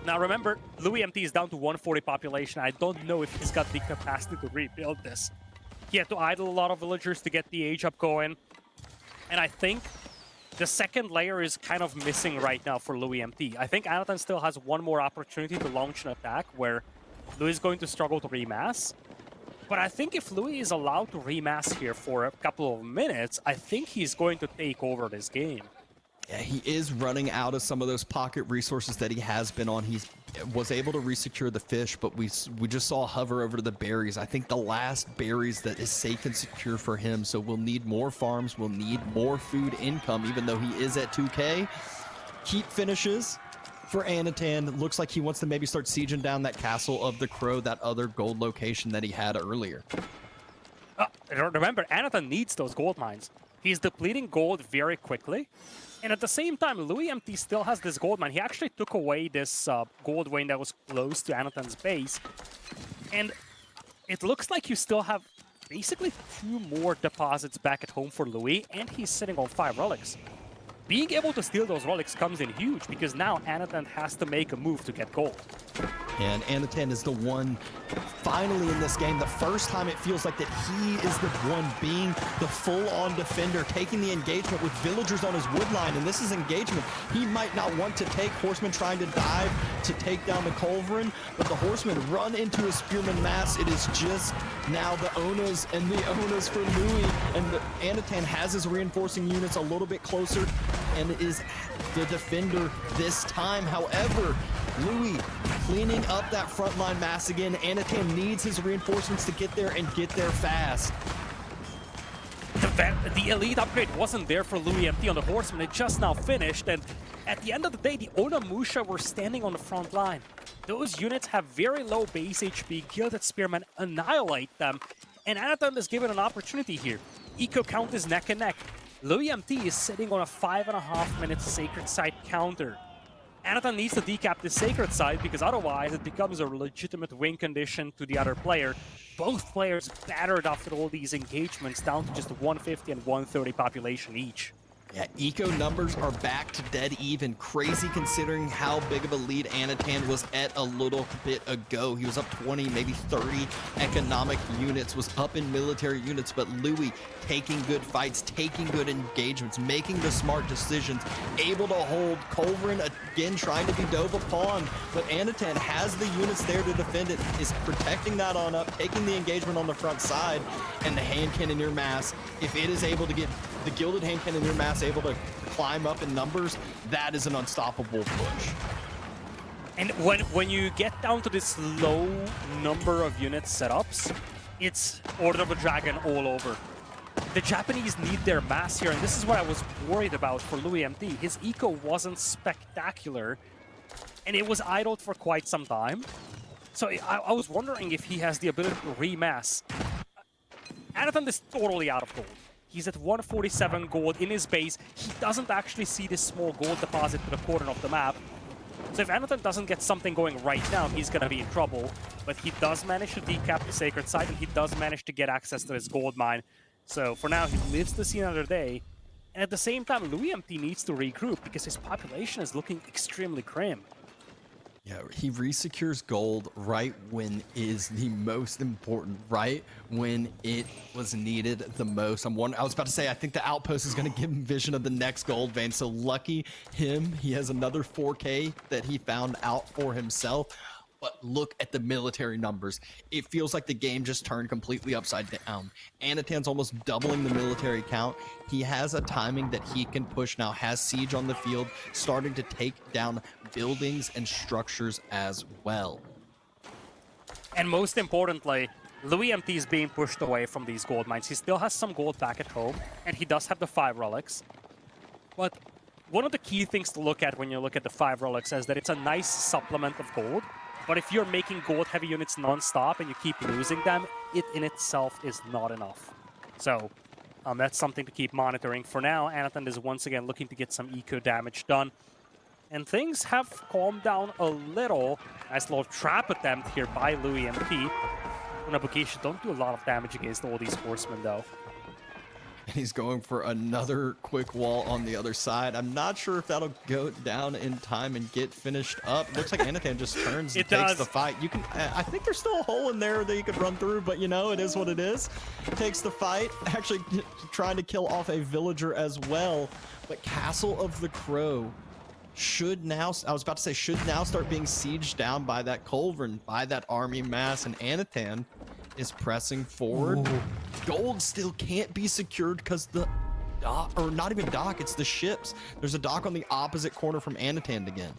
[SPEAKER 1] Now remember, loueMT is down to 140 population. I don't know if he's got the capacity to rebuild this. He had to idle a lot of villagers to get the age up going, and I think the second layer is kind of missing right now for loueMT. I think Anotand still has one more opportunity to launch an attack where Louis is going to struggle to remass. But I think if Louis is allowed to remass here for a couple of minutes, I think he's going to take over this game.
[SPEAKER 2] Yeah, he is running out of some of those pocket resources that he has been on. He was able to resecure the fish, but we just saw hover over to the berries. I think the last berries that is safe and secure for him. So we'll need more farms. We'll need more food income, even though he is at 2K. Keep finishes for Anotand. Looks like he wants to maybe start sieging down that Castle of the Crow, that other gold location that he had earlier.
[SPEAKER 1] Remember, Anotand needs those gold mines. He's depleting gold very quickly. And at the same time, loueMT still has this gold mine. He actually took away this gold vein that was close to Anotand's base. And it looks like you still have basically 2 more deposits back at home for Louis, and he's sitting on 5 relics. Being able to steal those relics comes in huge, because now Anotand has to make a move to get gold.
[SPEAKER 2] And Anotand is the one finally in this game, the first time it feels like that he is the one being the full-on defender, taking the engagement with villagers on his wood line. And this is engagement he might not want to take. Horsemen trying to dive to take down the culverin, but the horsemen run into a spearman mass. It is just now the Onas and the Onas for Louis, and Anotand has his reinforcing units a little bit closer and is the defender this time. However, Louis cleaning up that frontline mass again. Anotand needs his reinforcements to get there and get there fast.
[SPEAKER 1] The elite upgrade wasn't there for loueMT on the horseman. It just now finished, and at the end of the day, the Ona Musha were standing on the front line. Those units have very low base HP. Gilded Spearmen annihilate them, and Anotand is given an opportunity here. Eco count is neck and neck. loueMT is sitting on a 5.5 minute sacred site counter. Anotand needs to decap the sacred site, because otherwise it becomes a legitimate win condition to the other player. Both players battered after all these engagements, down to just 150 and 130 population each.
[SPEAKER 2] Yeah, eco numbers are back to dead even. Crazy considering how big of a lead Anotand was at a little bit ago. He was up 20, maybe 30 economic units, was up in military units, but Louis taking good fights, taking good engagements, making the smart decisions, able to hold culverin again, trying to be Dova pawn, but Anotand has the units there to defend it, is protecting that on up, taking the engagement on the front side, and the hand cannoneer mass, if it is able to get the gilded hand cannoneer mass able to climb up in numbers, that is an unstoppable push.
[SPEAKER 1] And when you get down to this low number of unit setups, it's Order of a Dragon all over. The Japanese need their mass here, and this is what I was worried about for loueMT. His eco wasn't spectacular, and it was idled for quite some time. So I was wondering if he has the ability to remass. Anotand is totally out of gold. He's at 147 gold in his base. He doesn't actually see this small gold deposit to the corner of the map. So if Anotand doesn't get something going right now, he's going to be in trouble. But he does manage to decap the sacred site, and he does manage to get access to his gold mine. So for now, he lives to see another day. And at the same time, loueMT needs to regroup, because his population is looking extremely grim.
[SPEAKER 2] Yeah, he resecures gold right when is the most important, right when it was needed the most. I was about to say, I think the outpost is going to give him vision of the next gold vein. So lucky him, he has another 4K that he found out for himself. But look at the military numbers. It feels like the game just turned completely upside down. Anotand's almost doubling the military count. He has a timing that he can push now, has siege on the field, starting to take down buildings and structures as well.
[SPEAKER 1] And most importantly, loueMT is being pushed away from these gold mines. He still has some gold back at home, and he does have the 5 relics. But one of the key things to look at when you look at the 5 relics is that it's a nice supplement of gold. But if you're making gold-heavy units non-stop and you keep losing them, it in itself is not enough. So that's something to keep monitoring. For now, Anotand is once again looking to get some eco damage done. And things have calmed down a little. Nice little trap attempt here by loueMT. Unabukeisha don't do a lot of damage against all these horsemen, though.
[SPEAKER 2] And he's going for another quick wall on the other side. I'm not sure if that'll go down in time and get finished up. Looks like Anotand just turns and takes the fight. You can, I think there's still a hole in there that you could run through, but you know, it is what it is. Takes the fight, actually trying to kill off a villager as well. But Castle of the Crow should now, I was about to say, should now start being sieged down by that culverin, by that army mass, and Anotand is pressing forward. Ooh. Gold still can't be secured because the dock, or not even dock, it's the ships. There's a dock on the opposite corner from Anotand again.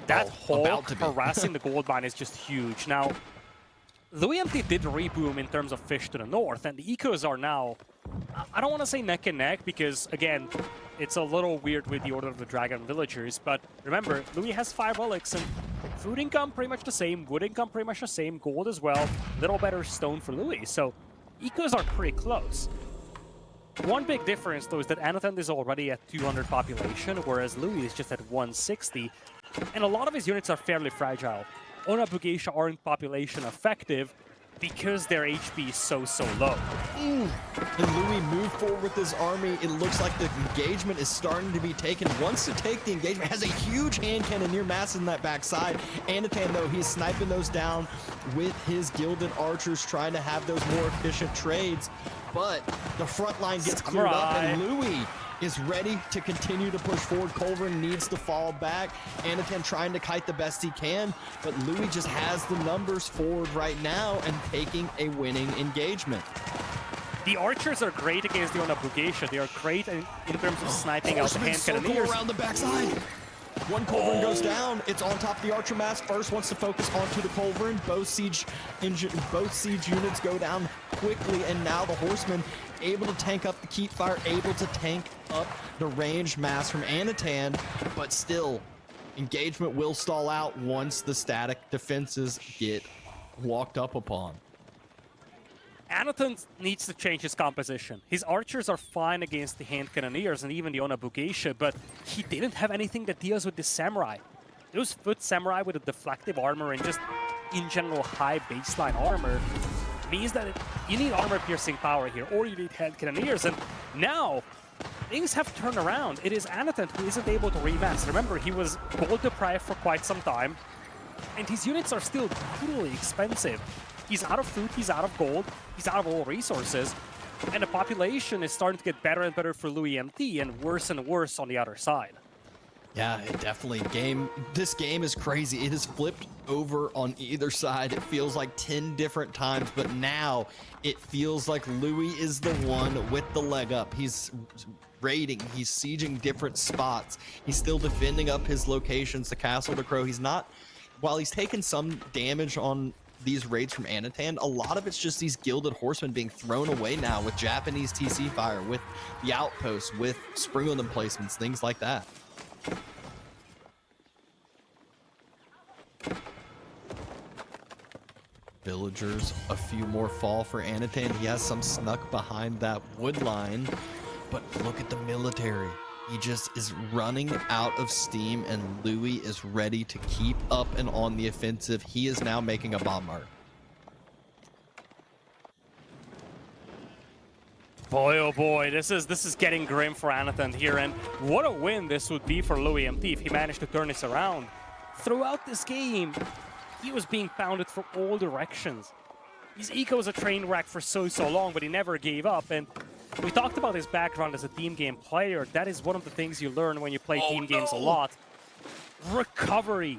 [SPEAKER 1] That hole harassing the gold mine is just huge. Now, loueMT did reboom in terms of fish to the north, and the ecos are now, I don't want to say neck and neck, because again, it's a little weird with the Order of the Dragon villagers, but remember, Louis has 5 relics, and food income pretty much the same, wood income pretty much the same, gold as well, little better stone for Louis, so ecos are pretty close. One big difference, though, is that Anotand is already at 200 population, whereas Louis is just at 160, and a lot of his units are fairly fragile. Unabukeisha aren't population effective, because their HP is so low.
[SPEAKER 2] And Louis moved forward with his army. It looks like the engagement is starting to be taken. Wants to take the engagement. Has a huge hand cannoneer mass in that backside. Anotand, though, he's sniping those down with his gilded archers, trying to have those more efficient trades. But the front line gets cleared up, and Louis is ready to continue to push forward. Culverin needs to fall back. Anotand trying to kite the best he can, but Louis just has the numbers forward right now and taking a winning engagement.
[SPEAKER 1] The archers are great against the Unabukeisha. They are great in terms of sniping out the hand cannoneers.
[SPEAKER 2] Around the backside. One culverin goes down. It's on top of the archer mass. First wants to focus onto the culverin. Both siege units go down quickly, and now the horsemen able to tank up the keep fire, able to tank up the range mass from Anotand, but still, engagement will stall out once the static defenses get walked up upon.
[SPEAKER 1] Anotand needs to change his composition. His archers are fine against the hand cannoneers and even the Unabukeisha, but he didn't have anything that deals with the samurai. Those foot samurai with a deflective armor and just, in general, high baseline armor means that you need armor-piercing power here, or you need hand cannoneers, and now things have turned around. It is Anotand who isn't able to remass. Remember, he was gold-deprived for quite some time, and his units are still brutally expensive. He's out of food, he's out of gold, he's out of all resources, and the population is starting to get better and better for loueMT and worse on the other side.
[SPEAKER 2] Yeah, it definitely. This game is crazy. It has flipped over on either side. It feels like 10 different times, but now it feels like Louis is the one with the leg up. He's raiding, he's sieging different spots. He's still defending up his locations, the Castle of the Crow. He's not, while he's taken some damage on these raids from Anotand, a lot of it's just these gilded horsemen being thrown away now with Japanese TC fire, with the outposts, with sprinkle placements, things like that. Villagers, a few more fall for Anotand. He has some snuck behind that wood line, but look at the military. He just is running out of steam, and Louis is ready to keep up and on the offensive. He is now making a bombard.
[SPEAKER 1] Boy, oh boy, this is getting grim for Anotand here, and what a win this would be for loueMT if he managed to turn this around. Throughout this game, he was being pounded from all directions. His eco was a train wreck for so long, but he never gave up, and we talked about his background as a team game player. That is one of the things you learn when you play team games a lot. Recovery.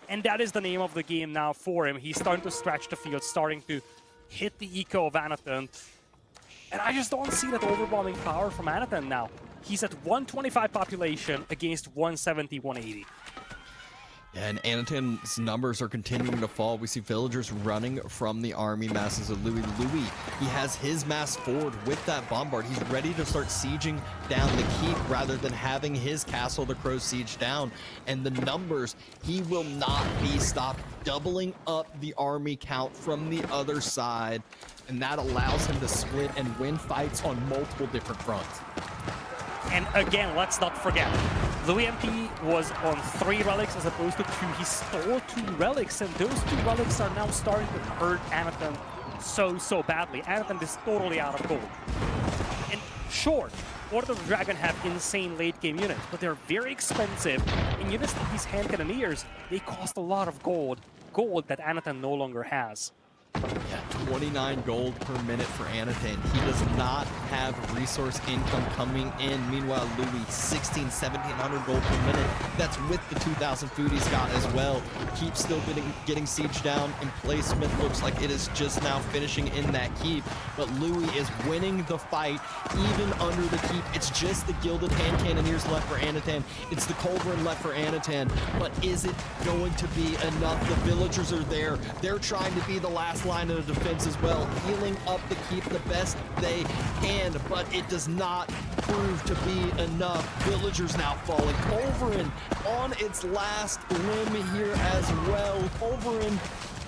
[SPEAKER 1] And that is the name of the game now for him. He's starting to stretch the field, starting to hit the eco of Anotand. And I just don't see that overwhelming power from Anotand now. He's at 125 population against 170, 180.
[SPEAKER 2] And Anotand's numbers are continuing to fall. We see villagers running from the army masses of Louis. Louis, he has his mass forward with that bombard. He's ready to start sieging down the keep rather than having his castle, the Crow, siege down. And the numbers, he will not be stopped, doubling up the army count from the other side. And that allows him to split and win fights on multiple different fronts.
[SPEAKER 1] And again, let's not forget, loueMT was on 3 relics as opposed to 2. He stole 2 relics, and those 2 relics are now starting to hurt Anotand so badly. Anotand is totally out of gold. And sure, Order of the Dragon have insane late-game units, but they're very expensive, and units like these hand cannoneers, they cost a lot of gold that Anotand no longer has.
[SPEAKER 2] Yeah, 29 gold per minute for Anotand. He does not have resource income coming in. Meanwhile, Louis, 1700 gold per minute. That's with the 2,000 food he's got as well. Keep still getting siege down. Emplacement looks like it is just now finishing in that keep. But Louis is winning the fight even under the keep. It's just the Gilded Hand Cannoneers left for Anotand. It's the Culverin left for Anotand. But is it going to be enough? The villagers are there. They're trying to be the last line of the defense as well, healing up the keep the best they can, but it does not prove to be enough. Villagers now falling. Culverin on its last limb here as well. Culverin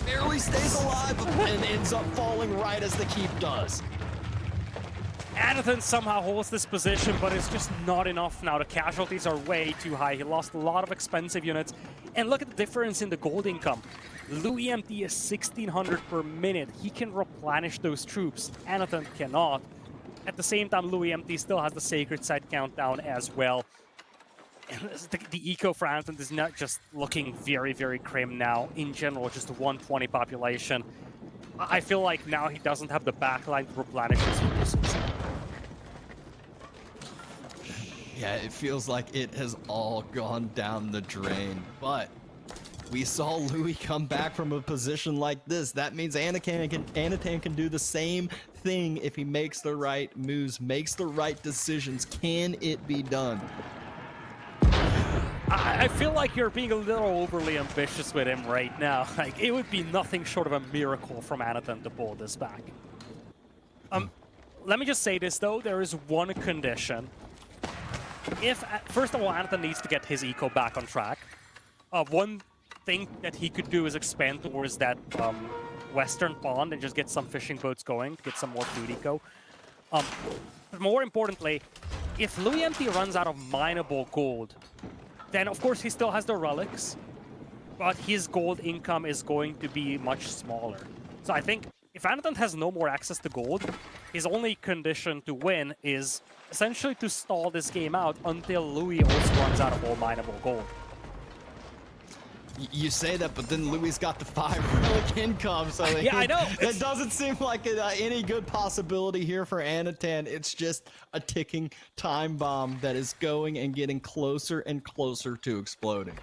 [SPEAKER 2] barely stays alive and ends up falling right as the keep does.
[SPEAKER 1] Anotand somehow holds this position, but it's just not enough now. The casualties are way too high. He lost a lot of expensive units. And look at the difference in the gold income. loueMT is 1600 per minute. He can replenish those troops. Anotand cannot. At the same time, loueMT still has the Sacred Site countdown as well. And the eco for Anotand is not just looking very grim now. In general, just 120 population. I feel like now he doesn't have the backline to replenish his resources.
[SPEAKER 2] Yeah, it feels like it has all gone down the drain, but we saw Louis come back from a position like this. That means Anotand can do the same thing if he makes the right moves, makes the right decisions. Can it be done?
[SPEAKER 1] I feel like you're being a little overly ambitious with him right now. Like, it would be nothing short of a miracle from Anotand to pull this back. Let me just say this, though. There is one condition. First of all, Anotand needs to get his eco back on track. One thing that he could do is expand towards that western pond and just get some fishing boats going, get some more food eco. But more importantly, if loueMT runs out of mineable gold, then of course he still has the relics, but his gold income is going to be much smaller. So I think if Anotand has no more access to gold, his only condition to win is essentially to stall this game out until Louis also runs out of all mineable gold.
[SPEAKER 2] You say that, but then Louis got the 5 relic income, so
[SPEAKER 1] yeah, I know.
[SPEAKER 2] It doesn't seem like any good possibility here for Anotand. It's just a ticking time bomb that is going and getting closer and closer to exploding.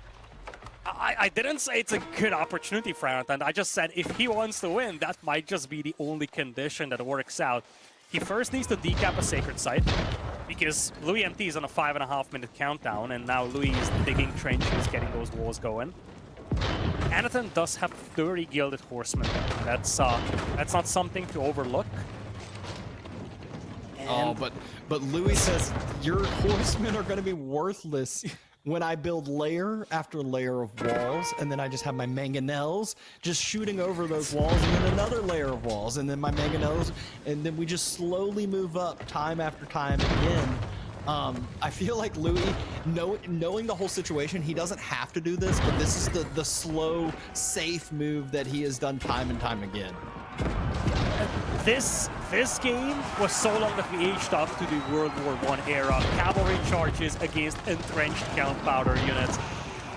[SPEAKER 1] I didn't say it's a good opportunity for Anotand. I just said if he wants to win, that might just be the only condition that works out. He first needs to decap a Sacred Site, because loueMT is on a 5.5-minute countdown, and now Louis is digging trenches, getting those walls going. Anotand does have 30 Gilded Horsemen. That's not something to overlook. And
[SPEAKER 2] but Louis says your horsemen are going to be worthless when I build layer after layer of walls, and then I just have my mangonels just shooting over those walls, and then another layer of walls, and then my mangonels, and then we just slowly move up time after time again. I feel like Louis, knowing the whole situation, he doesn't have to do this, but this is the slow, safe move that he has done time and time again.
[SPEAKER 1] This game was so long that we aged up to the World War I era. Cavalry charges against entrenched gunpowder units.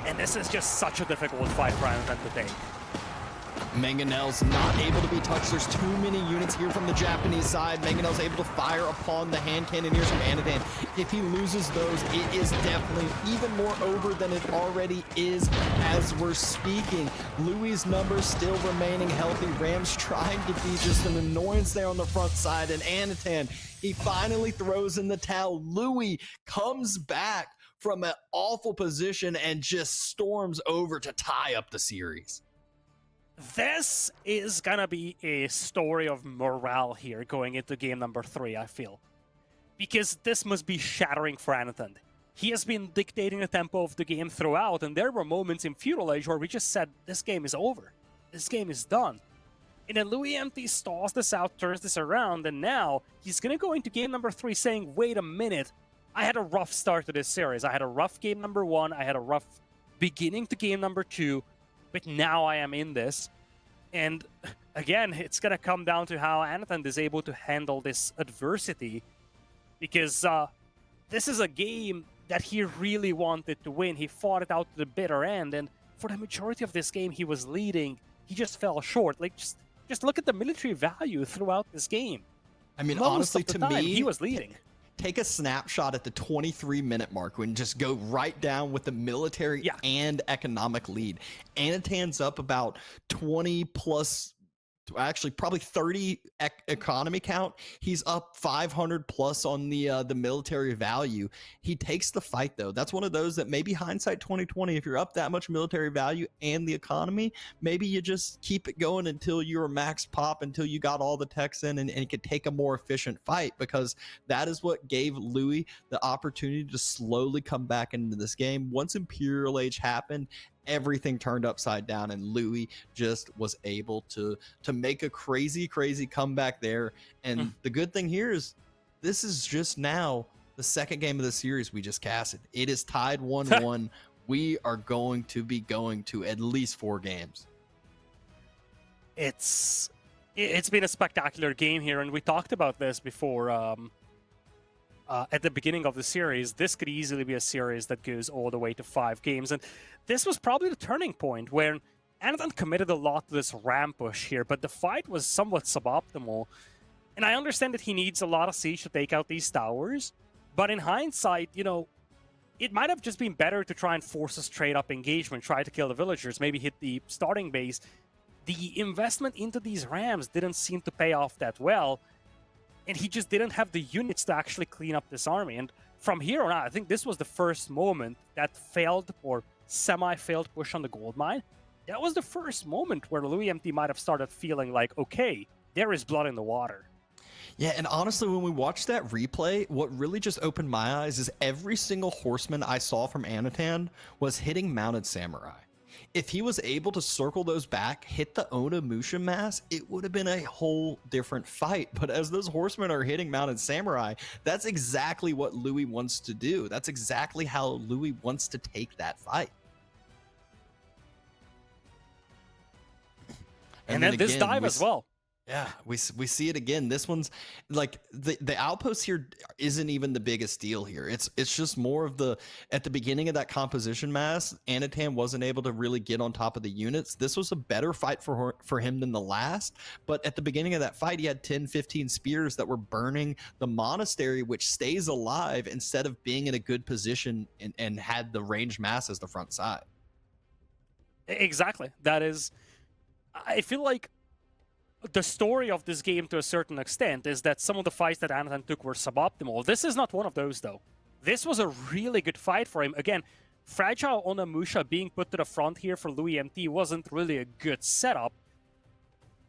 [SPEAKER 1] And this is just such a difficult fight for Anotand to take.
[SPEAKER 2] Mangonel's not able to be touched. There's too many units here from the Japanese side. Mangonel's able to fire upon the hand cannoneers from Anotand. If he loses those, it is definitely even more over than it already is as we're speaking. Louis' numbers still remaining healthy. Ram's trying to be just an annoyance there on the front side. And Anotand, he finally throws in the towel. Louis comes back from an awful position and just storms over to tie up the series.
[SPEAKER 1] This is gonna be a story of morale here going into game number 3, I feel. Because this must be shattering for Anotand. He has been dictating the tempo of the game throughout, and there were moments in Feudal Age where we just said, this game is over. This game is done. And then loueMT stalls this out, turns this around, and now he's gonna go into game number 3 saying, wait a minute, I had a rough start to this series. I had a rough game number 1, I had a rough beginning to game number 2, but now I am in this. And again, it's going to come down to how Anotand is able to handle this adversity, because this is a game that he really wanted to win. He fought it out to the bitter end, and for the majority of this game, he was leading. He just fell short. Like, just look at the military value throughout this game.
[SPEAKER 2] I mean,
[SPEAKER 1] Most
[SPEAKER 2] honestly,
[SPEAKER 1] of the
[SPEAKER 2] to
[SPEAKER 1] time,
[SPEAKER 2] me,
[SPEAKER 1] he was leading.
[SPEAKER 2] take a snapshot at the 23-minute mark and just go right down with the military and economic lead. Anotand's up about 20 plus, actually probably 30 economy count. He's up 500 plus on the military value. He takes the fight though. That's one of those that maybe hindsight 2020, if you're up that much military value and the economy, maybe you just keep it going until you're max pop, until you got all the techs in, and it could take a more efficient fight, because that is what gave Louis the opportunity to slowly come back into this game. Once Imperial Age happened, everything turned upside down, and Louis just was able to make a crazy comeback there. And the good thing here is this is just now the second game of the series we just casted. It is tied 1-1. We are going to be going to at least 4 games.
[SPEAKER 1] It's been a spectacular game here, and we talked about this before at the beginning of the series. This could easily be a series that goes all the way to 5 games, and this was probably the turning point where Anotand committed a lot to this ram push here, but the fight was somewhat suboptimal. And I understand that he needs a lot of siege to take out these towers, but in hindsight, you know, it might have just been better to try and force a straight-up engagement, try to kill the villagers, maybe hit the starting base. The investment into these rams didn't seem to pay off that well, and he just didn't have the units to actually clean up this army. And from here on out, I think this was the first moment that failed or semi-failed push on the gold mine. That was the first moment where loueMT might have started feeling like, okay, there is blood in the water.
[SPEAKER 2] Yeah, and honestly, when we watched that replay, what really just opened my eyes is every single horseman I saw from Anotand was hitting mounted samurai. If he was able to circle those back, hit the Onimusha mass, it would have been a whole different fight. But as those horsemen are hitting mounted samurai, that's exactly what Louis wants to do. That's exactly how Louis wants to take that fight.
[SPEAKER 1] And then this dive as well.
[SPEAKER 2] Yeah, we see it again. This one's like the outpost here isn't even the biggest deal here. It's just more of at the beginning of that composition mass, Anotand wasn't able to really get on top of the units. This was a better fight for him than the last, but at the beginning of that fight, he had 10-15 spears that were burning the monastery, which stays alive instead of being in a good position and had the ranged mass as the front side.
[SPEAKER 1] Exactly. That is, I feel like the story of this game, to a certain extent, is that some of the fights that Anotand took were suboptimal. This is not one of those, though. This was a really good fight for him. Again, fragile Onimusha being put to the front here for loueMT wasn't really a good setup.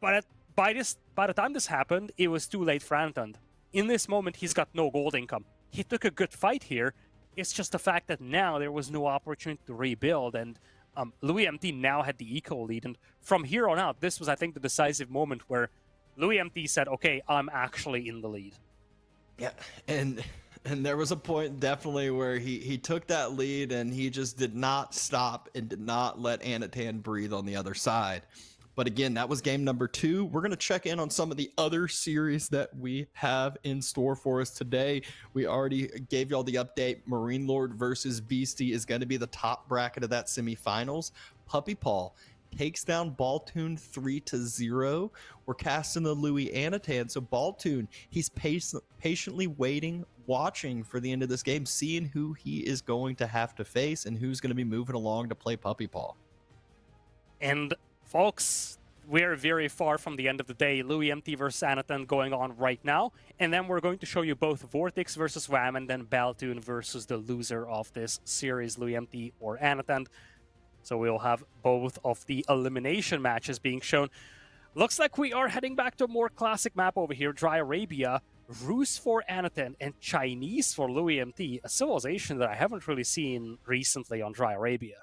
[SPEAKER 1] But by the time this happened, it was too late for Anotand. In this moment, he's got no gold income. He took a good fight here. It's just the fact that now there was no opportunity to rebuild, and loueMT now had the eco lead, and from here on out, this was, I think, the decisive moment where loueMT said, okay, I'm actually in the lead.
[SPEAKER 2] Yeah, and there was a point definitely where he took that lead and he just did not stop and did not let Anotand breathe on the other side. But again, that was game number 2. We're going to check in on some of the other series that we have in store for us today. We already gave y'all the update. Marine Lord versus Beastie is going to be the top bracket of that semifinals. Puppy Paw takes down Baltoon 3-0. We're casting the Louis Anotand. So Baltoon, he's patiently waiting, watching for the end of this game, seeing who he is going to have to face and who's going to be moving along to play Puppy Paw.
[SPEAKER 1] And folks, we're very far from the end of the day. loueMT versus Anotand going on right now. And then we're going to show you both Vortex versus Wham and then Baltoon versus the loser of this series, loueMT or Anotand. So we'll have both of the elimination matches being shown. Looks like we are heading back to a more classic map over here, Dry Arabia. Rus for Anotand and Chinese for loueMT, a civilization that I haven't really seen recently on Dry Arabia.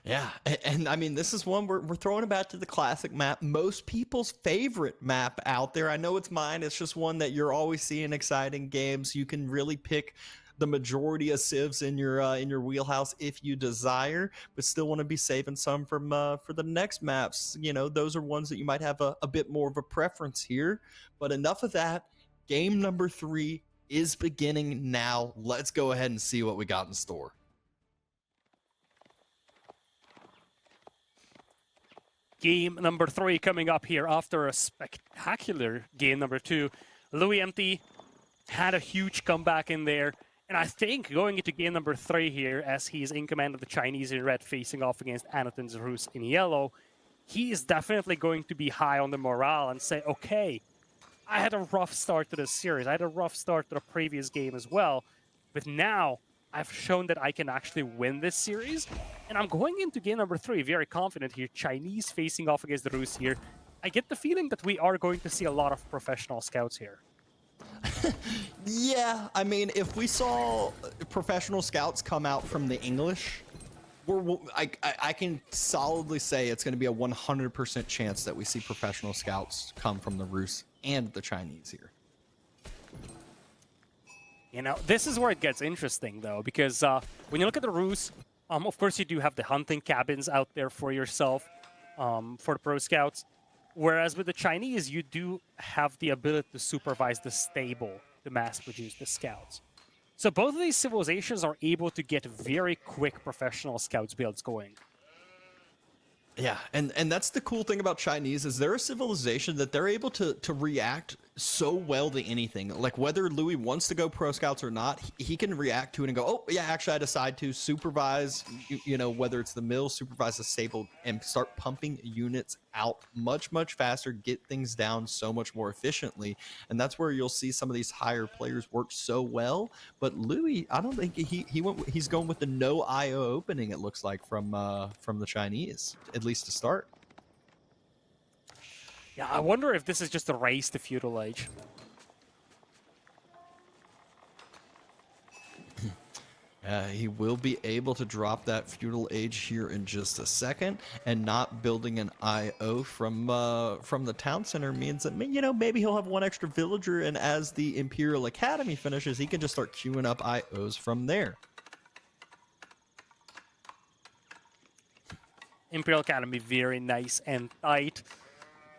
[SPEAKER 2] Yeah, and I mean, this is one we're throwing it back to the classic map, most people's favorite map out there. I know it's mine. It's just one that you're always seeing exciting games. You can really pick the majority of civs in your wheelhouse if you desire, but still want to be saving some from for the next maps. You know, those are ones that you might have a bit more of a preference here. But enough of that. Game number 3 is beginning now. Let's go ahead and see what we got in store.
[SPEAKER 1] Game number 3 coming up here after a spectacular game number 2. loueMT had a huge comeback in there. And I think going into game number 3 here, as he's in command of the Chinese in red facing off against Anotand's Rus in yellow, he is definitely going to be high on the morale and say, okay, I had a rough start to this series. I had a rough start to the previous game as well. But now I've shown that I can actually win this series. And I'm going into game number 3 very confident here. Chinese facing off against the Rus here. I get the feeling that we are going to see a lot of professional scouts here.
[SPEAKER 2] Yeah, I mean, if we saw professional scouts come out from the English, I can solidly say it's going to be a 100% chance that we see professional scouts come from the Rus and the Chinese here.
[SPEAKER 1] You know, this is where it gets interesting, though, because when you look at the Rus, of course, you do have the hunting cabins out there for yourself, for the pro scouts. Whereas with the Chinese, you do have the ability to supervise the stable to mass produce the scouts. So both of these civilizations are able to get very quick professional scouts builds going.
[SPEAKER 2] Yeah, and that's the cool thing about Chinese is they're a civilization that they're able to react so well to anything. Like whether Louis wants to go pro scouts or not, he can react to it and go, oh yeah, actually I decide to supervise, you know, whether it's the mill, supervise the stable, and start pumping units out much faster, get things down so much more efficiently. And that's where you'll see some of these higher players work so well. But Louis, I don't think he's going with the no IO opening, it looks like, from the Chinese, at least to start.
[SPEAKER 1] Yeah, I wonder if this is just a race to feudal age.
[SPEAKER 2] He will be able to drop that feudal age here in just a second, and not building an IO from the town center means that, you know, maybe he'll have one extra villager, and as the Imperial Academy finishes, he can just start queuing up IOs from there.
[SPEAKER 1] Imperial Academy, very nice and tight.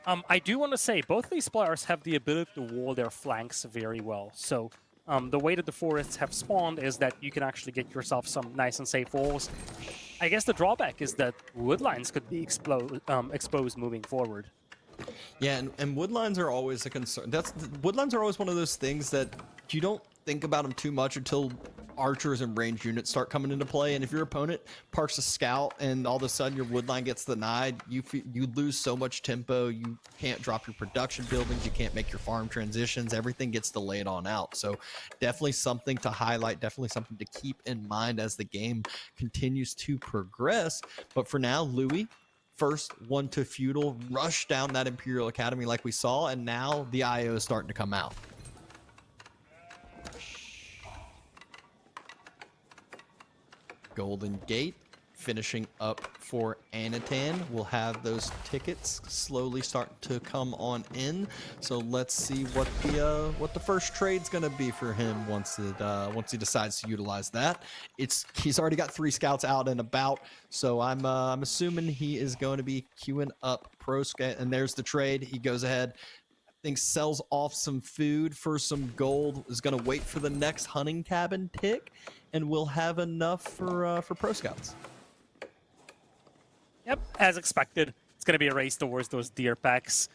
[SPEAKER 1] I do want to say, both these players have the ability to wall their flanks very well. So the way that the forests have spawned is that you can actually get yourself some nice and safe walls. I guess the drawback is that woodlines could be exposed moving forward.
[SPEAKER 2] Yeah, and woodlines are always a concern. Woodlines are always one of those things that you don't think about them too much until archers and ranged units start coming into play. And if your opponent parks a scout and all of a sudden your woodline gets denied, you lose so much tempo. You can't drop your production buildings. You can't make your farm transitions. Everything gets delayed on out. So definitely something to highlight. Definitely something to keep in mind as the game continues to progress. But for now, Louis, first one to feudal, rush down that Imperial Academy like we saw, and now the IO is starting to come out. Golden Gate finishing up for Anotand. We'll have those tickets slowly start to come on in. So let's see what the first trade's gonna be for him once he decides to utilize that. He's already got 3 scouts out and about, so I'm assuming he is going to be queuing up pro scout. And there's the trade. He goes ahead, I think sells off some food for some gold. Is going to wait for the next hunting cabin tick, and we'll have enough for pro scouts.
[SPEAKER 1] Yep, as expected, it's going to be a race towards those deer packs.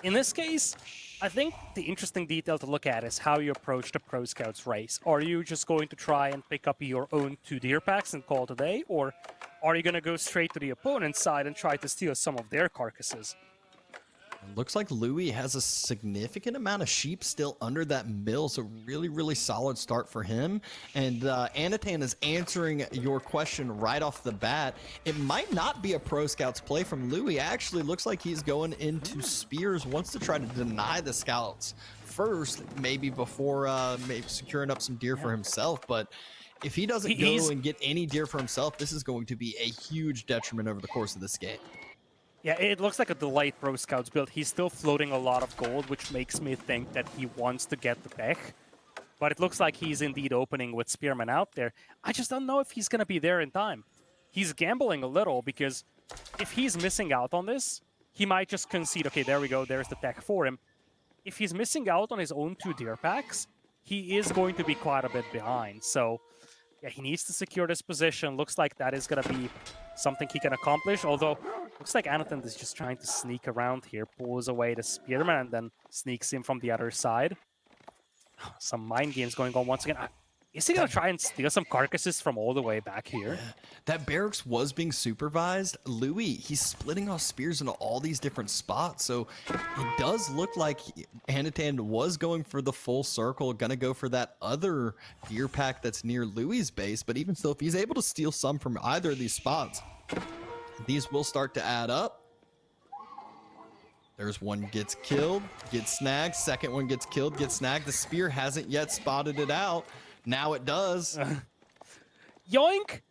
[SPEAKER 1] In this case, I think the interesting detail to look at is how you approach the Pro Scouts race. Are you just going to try and pick up your own 2 deer packs and call it a day, or are you going to go straight to the opponent's side and try to steal some of their carcasses?
[SPEAKER 2] Looks like Louis has a significant amount of sheep still under that mill, so really solid start for him. And Anotand is answering your question right off the bat. It might not be a Pro Scouts play from Louis. Actually, looks like he's going into spears, wants to try to deny the scouts first, maybe before maybe securing up some deer for himself. But if he doesn't go and get any deer for himself, this is going to be a huge detriment over the course of this game.
[SPEAKER 1] Yeah, it looks like a delayed Pro Scouts build. He's still floating a lot of gold, which makes me think that he wants to get the pech. But it looks like he's indeed opening with Spearman out there. I just don't know if he's going to be there in time. He's gambling a little, because if he's missing out on this, he might just concede, okay, there we go, there's the tech for him. If he's missing out on his own 2 deer packs, he is going to be quite a bit behind. So, yeah, he needs to secure this position. Looks like that is going to be something he can accomplish, although looks like Anotand is just trying to sneak around here, pulls away the Spearman, and then sneaks in from the other side. Some mind games going on once again. Is he going to try and steal some carcasses from all the way back here?
[SPEAKER 2] Yeah. That barracks was being supervised. Louis, he's splitting off spears into all these different spots, so it does look like Anotand was going for the full circle, going to go for that other deer pack that's near Louis's base, but even still, if he's able to steal some from either of these spots, these will start to add up. There's one gets killed, gets snagged. Second one gets killed, gets snagged. The spear hasn't yet spotted it out. Now it does.
[SPEAKER 1] Yoink!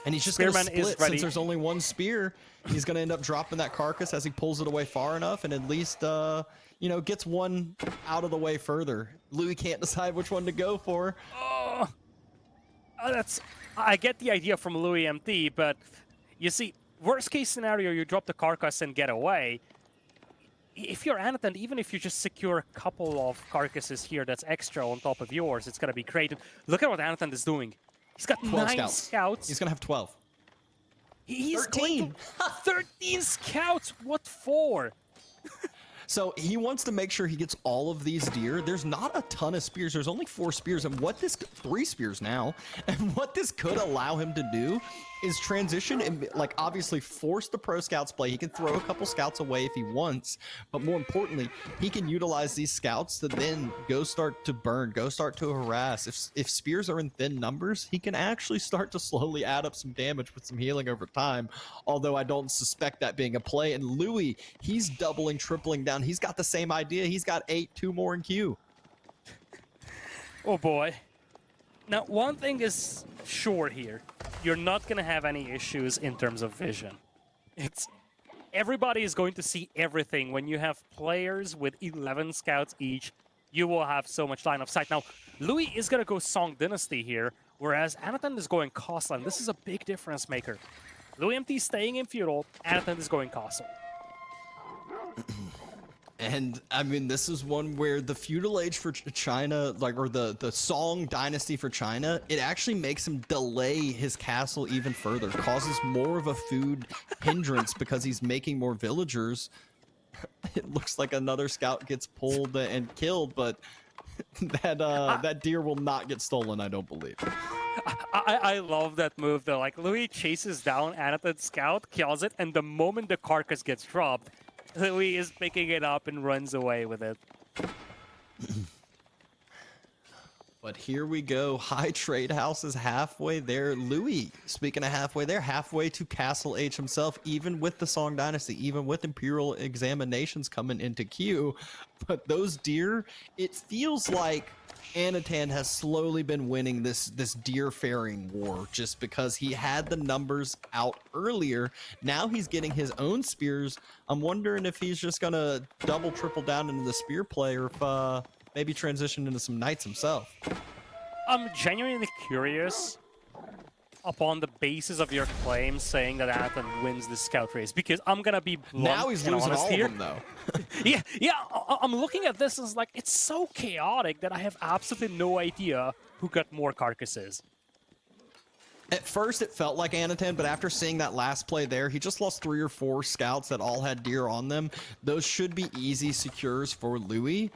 [SPEAKER 2] And he's just going to split since there's only one spear. He's going to end up dropping that carcass as he pulls it away far enough, and at least, you know, gets one out of the way further. Louis can't decide which one to go for.
[SPEAKER 1] I get the idea from loueMT, but you see, worst case scenario, you drop the carcass and get away. If you're Anotand, even if you just secure a couple of carcasses here that's extra on top of yours, it's going to be great. Look at what Anotand is doing. He's got 9 scouts.
[SPEAKER 2] He's going to have 12.
[SPEAKER 1] He's
[SPEAKER 2] 13.
[SPEAKER 1] 13 scouts. What for?
[SPEAKER 2] So he wants to make sure he gets all of these deer. There's not a ton of spears. There's only 4 spears. And 3 spears now. And what this could allow him to do is transition and, like, obviously force the Pro Scouts play. He can throw a couple scouts away if he wants. But more importantly, he can utilize these scouts to then go start to burn, go start to harass. If spears are in thin numbers, he can actually start to slowly add up some damage with some healing over time. Although I don't suspect that being a play. And Louis, he's doubling, tripling down. He's got the same idea. He's got 8, 2 more in queue.
[SPEAKER 1] Oh boy. Now, one thing is sure here. You're not going to have any issues in terms of vision. Everybody is going to see everything. When you have players with 11 scouts each, you will have so much line of sight. Now, Louis is going to go Song Dynasty here, whereas Anotand is going Castle. And this is a big difference maker. loueMT is staying in Feudal, Anotand is going Castle.
[SPEAKER 2] And I mean, this is one where the feudal age for China, like, or the Song dynasty for China, it actually makes him delay his castle even further, causes more of a food hindrance because he's making more villagers. It looks like another scout gets pulled and killed, but that deer will not get stolen, I don't believe.
[SPEAKER 1] I love that move though. Like, Louis chases down Anotand's scout, kills it, and the moment the carcass gets dropped, Louis is picking it up and runs away with it.
[SPEAKER 2] But here we go. High Trade House is halfway there. Louis, speaking of halfway there, halfway to Castle H himself, even with the Song Dynasty, even with Imperial Examinations coming into queue. But those deer, it feels like Anotand has slowly been winning this deer faring war just because he had the numbers out earlier. Now he's getting his own spears. I'm wondering if he's just going to double, triple down into the spear play, or if maybe transition into some knights himself.
[SPEAKER 1] I'm genuinely curious upon the basis of your claim saying that Anotand wins the scout race, because I'm gonna be blunt
[SPEAKER 2] Now he's
[SPEAKER 1] and
[SPEAKER 2] losing
[SPEAKER 1] honest
[SPEAKER 2] all
[SPEAKER 1] here.
[SPEAKER 2] of them, though.
[SPEAKER 1] yeah. I'm looking at this as like, it's so chaotic that I have absolutely no idea who got more carcasses.
[SPEAKER 2] At first, it felt like Anotand, but after seeing that last play there, he just lost 3 or 4 scouts that all had deer on them. Those should be easy secures for Louis.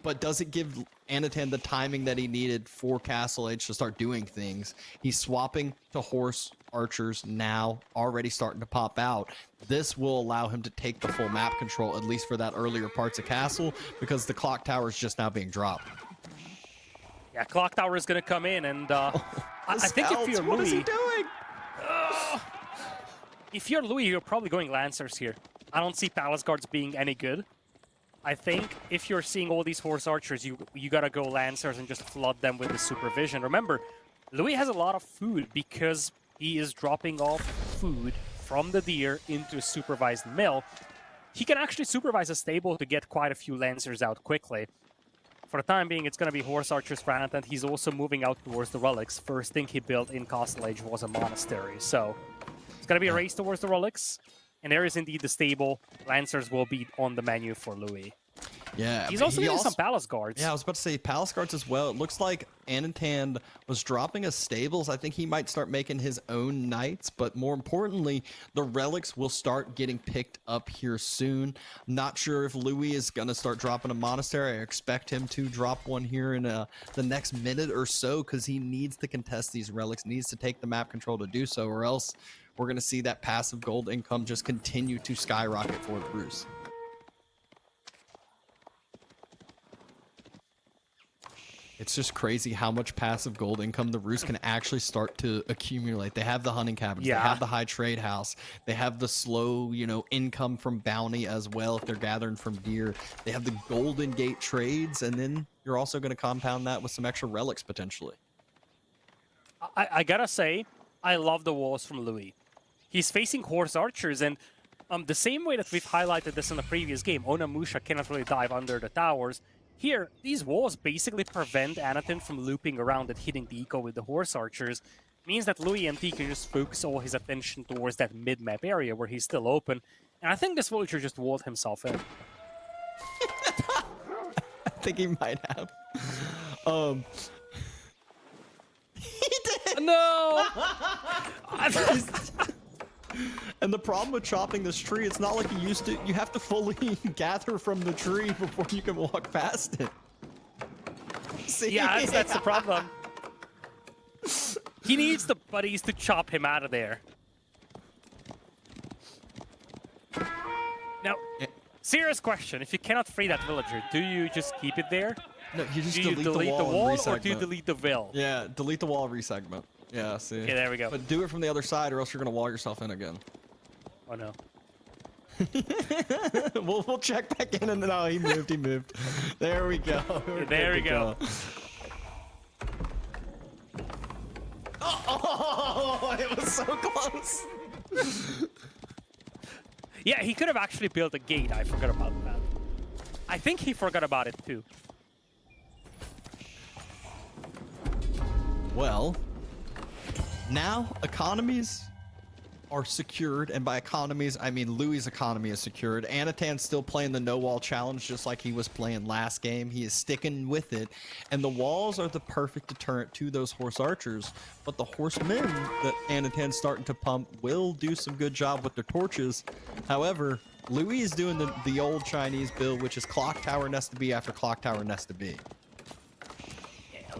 [SPEAKER 2] But does it give Anotand the timing that he needed for Castle Age to start doing things? He's swapping to horse archers now, already starting to pop out. This will allow him to take the full map control, at least for that earlier parts of Castle, because the clock tower is just now being dropped.
[SPEAKER 1] Yeah, clock tower is gonna come in, and I think if you're
[SPEAKER 2] what
[SPEAKER 1] Louis,
[SPEAKER 2] is he doing?
[SPEAKER 1] if you're Louis, you're probably going Lancers here. I don't see Palace Guards being any good. I think if you're seeing all these horse archers, you gotta go Lancers and just flood them with the supervision. Remember, Louis has a lot of food because he is dropping off food from the deer into a supervised mill. He can actually supervise a stable to get quite a few Lancers out quickly. For the time being, it's gonna be horse archers for Anotand. He's also moving out towards the relics. First thing he built in Castle Age was a monastery, so it's gonna be a race towards the relics. And there is indeed the stable. Lancers will be on the menu for Louis.
[SPEAKER 2] Yeah,
[SPEAKER 1] He's also getting some Palace Guards.
[SPEAKER 2] Yeah, I was about to say Palace Guards as well. It looks like Anotand was dropping his stables. I think he might start making his own knights, but more importantly, the relics will start getting picked up here soon. I'm not sure if Louis is going to start dropping a monastery. I expect him to drop one here in the next minute or so, because he needs to contest these relics, needs to take the map control to do so, or else we're going to see that passive gold income just continue to skyrocket for Bruce. It's just crazy how much passive gold income the Roos can actually start to accumulate. They have the hunting cabins,
[SPEAKER 1] Yeah.
[SPEAKER 2] they have the high trade house, they have the slow, income from bounty as well if they're gathering from deer. They have the Golden Gate trades, and then you're also going to compound that with some extra relics potentially.
[SPEAKER 1] I gotta say, I love the walls from Louis. He's facing horse archers, and the same way that we've highlighted this in the previous game, Onamusha cannot really dive under the towers. Here, these walls basically prevent Anotand from looping around and hitting the eco with the horse archers. Means that loueMT can just focus all his attention towards that mid-map area where he's still open. And I think this villager just walled himself in.
[SPEAKER 2] I think he might have. He did!
[SPEAKER 1] No!
[SPEAKER 2] And the problem with chopping this tree, it's not like you used to. You have to fully gather from the tree before you can walk past it. See?
[SPEAKER 1] Yeah, that's the problem. He needs the buddies to chop him out of there. Now, serious question. If you cannot free that villager, do you just keep it there?
[SPEAKER 2] No, you just
[SPEAKER 1] Do you delete the wall or do you delete the vill?
[SPEAKER 2] Yeah, delete the wall, resegment. Yeah, see.
[SPEAKER 1] Okay, there we go.
[SPEAKER 2] But do it from the other side, or else you're gonna wall yourself in again.
[SPEAKER 1] Oh no.
[SPEAKER 2] we'll check back in, and no, he moved. He moved. There we go.
[SPEAKER 1] There we go.
[SPEAKER 2] Oh, it was so close.
[SPEAKER 1] Yeah, he could have actually built a gate. I forgot about that. I think he forgot about it too.
[SPEAKER 2] Well, now economies are secured, and by economies I mean Louis' economy is secured. Anotand's still playing the no wall challenge just like he was playing last game. He is sticking with it, and the walls are the perfect deterrent to those horse archers. But the horsemen that Anotand's starting to pump will do some good job with their torches. However, Louis is doing the old Chinese build, which is clock tower nest to be after clock tower nest to be.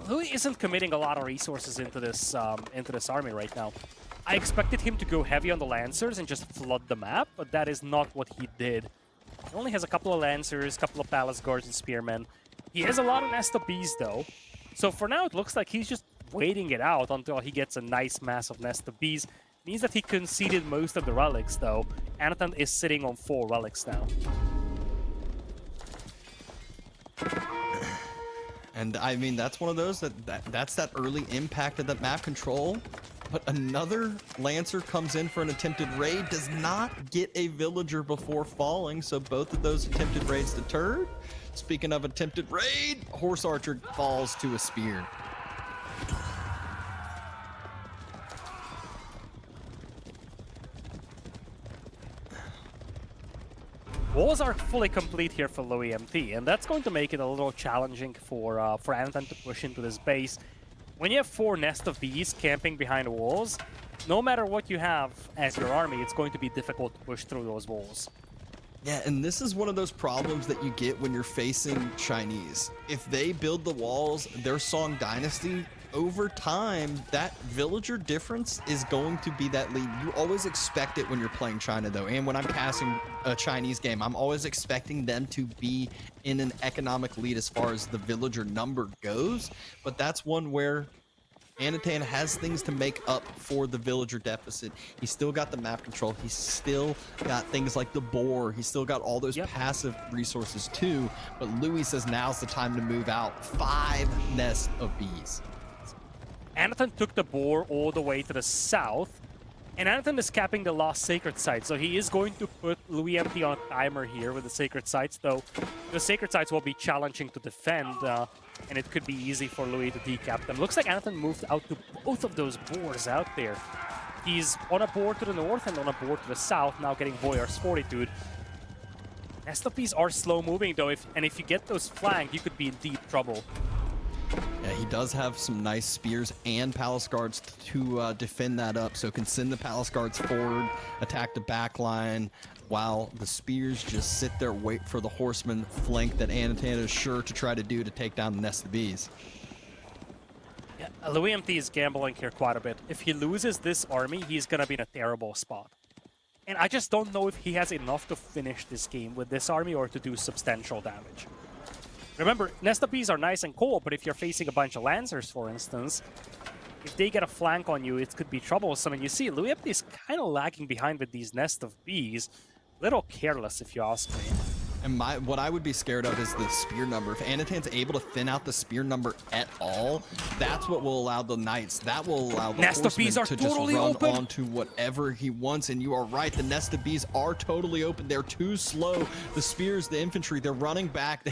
[SPEAKER 1] Louis isn't committing a lot of resources into this army right now. I expected him to go heavy on the Lancers and just flood the map, but that is not what he did. He only has a couple of Lancers, a couple of Palace Guards and Spearmen. He has a lot of SWBs though. So for now, it looks like he's just waiting it out until he gets a nice massive nest of bees. Means that he conceded most of the relics, though. Anotand is sitting on 4 relics now.
[SPEAKER 2] And I mean, that's one of those that's that early impact of that map control. But another Lancer comes in for an attempted raid, does not get a villager before falling, so both of those attempted raids deterred. Speaking of attempted raid, Horse Archer falls to a spear.
[SPEAKER 1] Walls are fully complete here for loueMT, and that's going to make it a little challenging for Anotand to push into this base. When you have 4 nest of bees camping behind walls, no matter what you have as your army, it's going to be difficult to push through those walls.
[SPEAKER 2] Yeah, and this is one of those problems that you get when you're facing Chinese. If they build the walls, their Song Dynasty, over time, that villager difference is going to be that lead. You always expect it when you're playing China, though. And when I'm casting a Chinese game, I'm always expecting them to be in an economic lead as far as the villager number goes. But that's one where Anotand has things to make up for the villager deficit. He's still got the map control. He's still got things like the boar. He's still got all those passive resources too. But Louis says now's the time to move out. 5 nests of bees.
[SPEAKER 1] Anotand took the boar all the way to the south, and Anotand is capping the last sacred site, so he is going to put loueMT on a timer here with the sacred sites, though the sacred sites will be challenging to defend, and it could be easy for Louis to decap them. Looks like Anotand moved out to both of those boars out there. He's on a board to the north and on a board to the south, now getting Voyar's Fortitude. Nest of bees are slow moving though, if you get those flanked, you could be in deep trouble.
[SPEAKER 2] Yeah, he does have some nice spears and palace guards to defend that up, so can send the palace guards forward, attack the back line, while the spears just sit there, wait for the horseman flank that Anotand is sure to try to do to take down the nest of bees.
[SPEAKER 1] Yeah, loueMT is gambling here quite a bit. If he loses this army, he's gonna be in a terrible spot. And I just don't know if he has enough to finish this game with this army or to do substantial damage. Remember, nest of bees are nice and cool, but if you're facing a bunch of Lancers, for instance, if they get a flank on you, it could be troublesome. And you see, loueMT is kind of lagging behind with these nest of bees. Little careless, if you ask me.
[SPEAKER 2] And what I would be scared of is the spear number. If Anotand's able to thin out the spear number at all, that's what will allow the knights, that will allow the
[SPEAKER 1] nest of bees are
[SPEAKER 2] to
[SPEAKER 1] totally
[SPEAKER 2] just run
[SPEAKER 1] open
[SPEAKER 2] onto whatever he wants. And you are right, the nest of bees are totally open. They're too slow. The spears, the infantry, they're running back.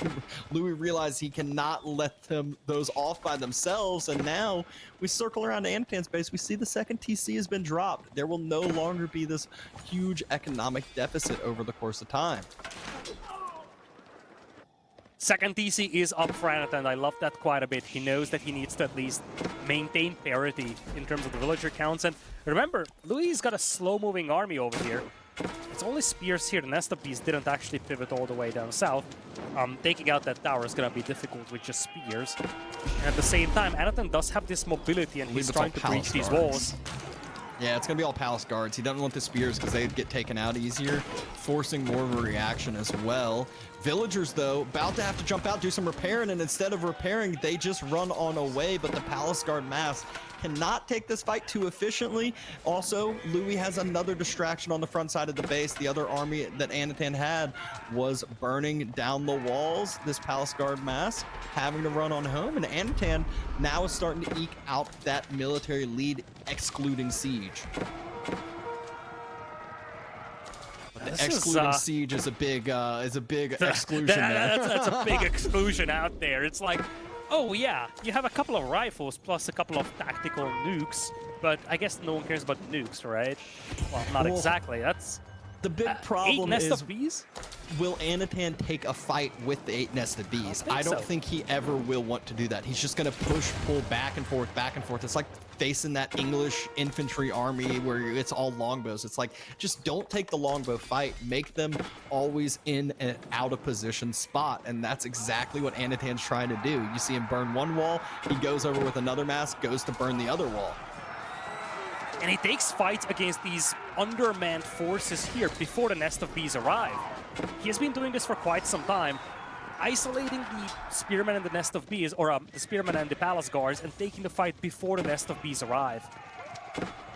[SPEAKER 2] Louis realized he cannot let those off by themselves. And now we circle around Anotand's base. We see the second TC has been dropped. There will no longer be this huge economic deficit over the course of time.
[SPEAKER 1] Second TC is up for Anotand. I love that quite a bit. He knows that he needs to at least maintain parity in terms of the villager counts. And remember, Louis got a slow-moving army over here. It's only spears here. The nest of bees didn't actually pivot all the way down south. Taking out that tower is going to be difficult with just spears. And at the same time, Anotand does have this mobility, and he's trying to breach these walls.
[SPEAKER 2] Yeah, it's going to be all palace guards. He doesn't want the spears because they'd get taken out easier, forcing more of a reaction as well. Villagers, though, about to have to jump out, do some repairing, and instead of repairing, they just run on away, but the palace guard mass cannot take this fight too efficiently. Also, Louis has another distraction on the front side of the base. The other army that Anotand had was burning down the walls. This palace guard mass having to run on home, and Anotand now is starting to eke out that military lead, excluding siege. Excluding siege is a big exclusion there.
[SPEAKER 1] That's a big exclusion out there. It's like, oh yeah, you have a couple of rifles plus a couple of tactical nukes, but I guess no one cares about nukes, right? Well, not exactly. That's
[SPEAKER 2] the big problem.
[SPEAKER 1] 8 nest of bees?
[SPEAKER 2] Will Anotand take a fight with the 8 nested bees? I don't think he ever will want to do that. He's just going to push, pull back and forth, back and forth. It's like facing that English infantry army where it's all longbows. It's like, just don't take the longbow fight. Make them always in an out of position spot. And that's exactly what Anotand's trying to do. You see him burn one wall. He goes over with another mass, goes to burn the other wall.
[SPEAKER 1] And he takes fights against these undermanned forces here before the nest of bees arrive. He has been doing this for quite some time. isolating the spearmen and the nest of bees, or the spearmen and the palace guards, and taking the fight before the nest of bees arrive.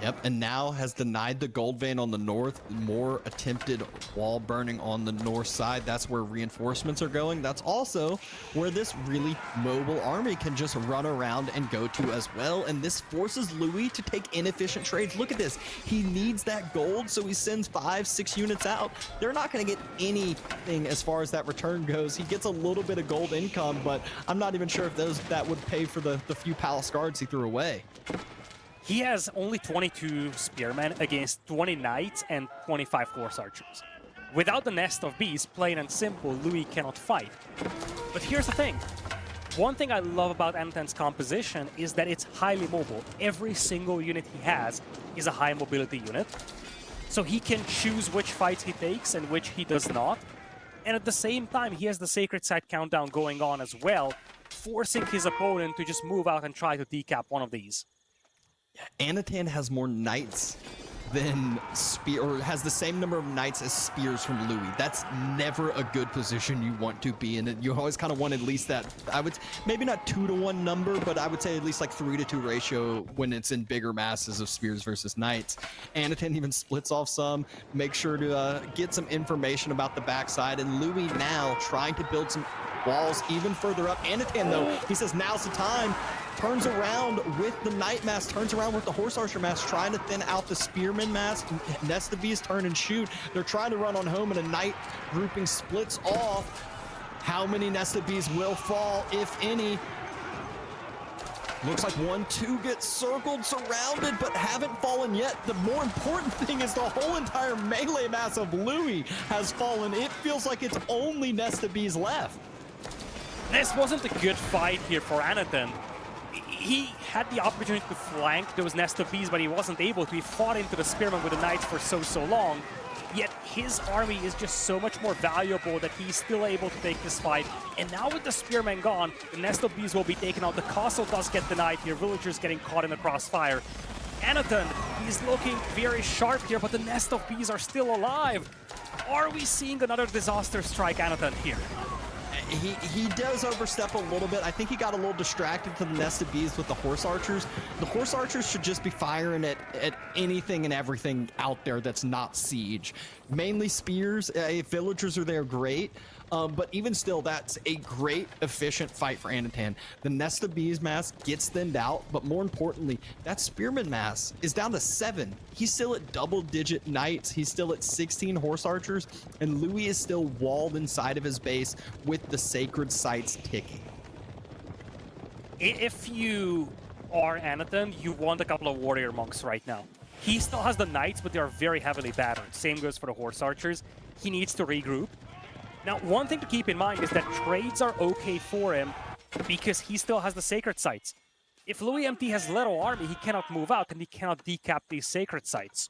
[SPEAKER 2] Yep, and now has denied the gold vein on the north. More attempted wall burning on the north side. That's where reinforcements are going. That's also where this really mobile army can just run around and go to as well. And this forces Louis to take inefficient trades. Look at this. He needs that gold, so he sends 5-6 units out. They're not going to get anything as far as that return goes. He gets a little bit of gold income, but I'm not even sure if that would pay for the few palace guards he threw away.
[SPEAKER 1] He has only 22 spearmen against 20 knights and 25 horse archers. Without the nest of bees, plain and simple, Louis cannot fight. But here's the thing. One thing I love about Anotand's composition is that it's highly mobile. Every single unit he has is a high mobility unit. So he can choose which fights he takes and which he does not. And at the same time, he has the Sacred Site countdown going on as well, forcing his opponent to just move out and try to decap one of these.
[SPEAKER 2] Anotand has more knights than or has the same number of knights as spears from Louis. That's never a good position you want to be in. You always kind of want at least that, I would, maybe not 2-to-1 number, but I would say at least like 3-to-2 ratio when it's in bigger masses of spears versus knights. Anotand even splits off some, make sure to get some information about the backside, and Louis now trying to build some walls even further up. Anotand though, he says now's the time. Turns around with the Knight mass, turns around with the Horse Archer mass, trying to thin out the Spearman mass. Nest of Bees turn and shoot. They're trying to run on home, and a Knight grouping splits off. How many Nest of Bees will fall, if any? Looks like 1-2 gets circled, surrounded, but haven't fallen yet. The more important thing is the whole entire melee mass of Louis has fallen. It feels like it's only Nest of Bees left.
[SPEAKER 1] This wasn't a good fight here for Anotand. He had the opportunity to flank those Nest of Bees, but he wasn't able to. He fought into the Spearman with the Knights for so long. Yet his army is just so much more valuable that he's still able to take this fight. And now with the Spearman gone, the Nest of Bees will be taken out. The castle does get denied here. Villagers getting caught in the crossfire. Anotand, he's looking very sharp here, but the Nest of Bees are still alive. Are we seeing another disaster strike Anotand here?
[SPEAKER 2] He does overstep a little bit. I think he got a little distracted to the Nest of Bees with the Horse Archers. The Horse Archers should just be firing at anything and everything out there that's not siege. Mainly spears. If villagers are there, great. But even still, that's a great, efficient fight for Anotand. The Nest of Bees mass gets thinned out, but more importantly, that Spearman mass is down to 7. He's still at double-digit knights. He's still at 16 horse archers, and Louis is still walled inside of his base with the sacred sites ticking.
[SPEAKER 1] If you are Anotand, you want a couple of warrior monks right now. He still has the knights, but they are very heavily battered. Same goes for the horse archers. He needs to regroup. Now, one thing to keep in mind is that trades are okay for him because he still has the sacred sites. If loueMT has little army, he cannot move out and he cannot decap these sacred sites.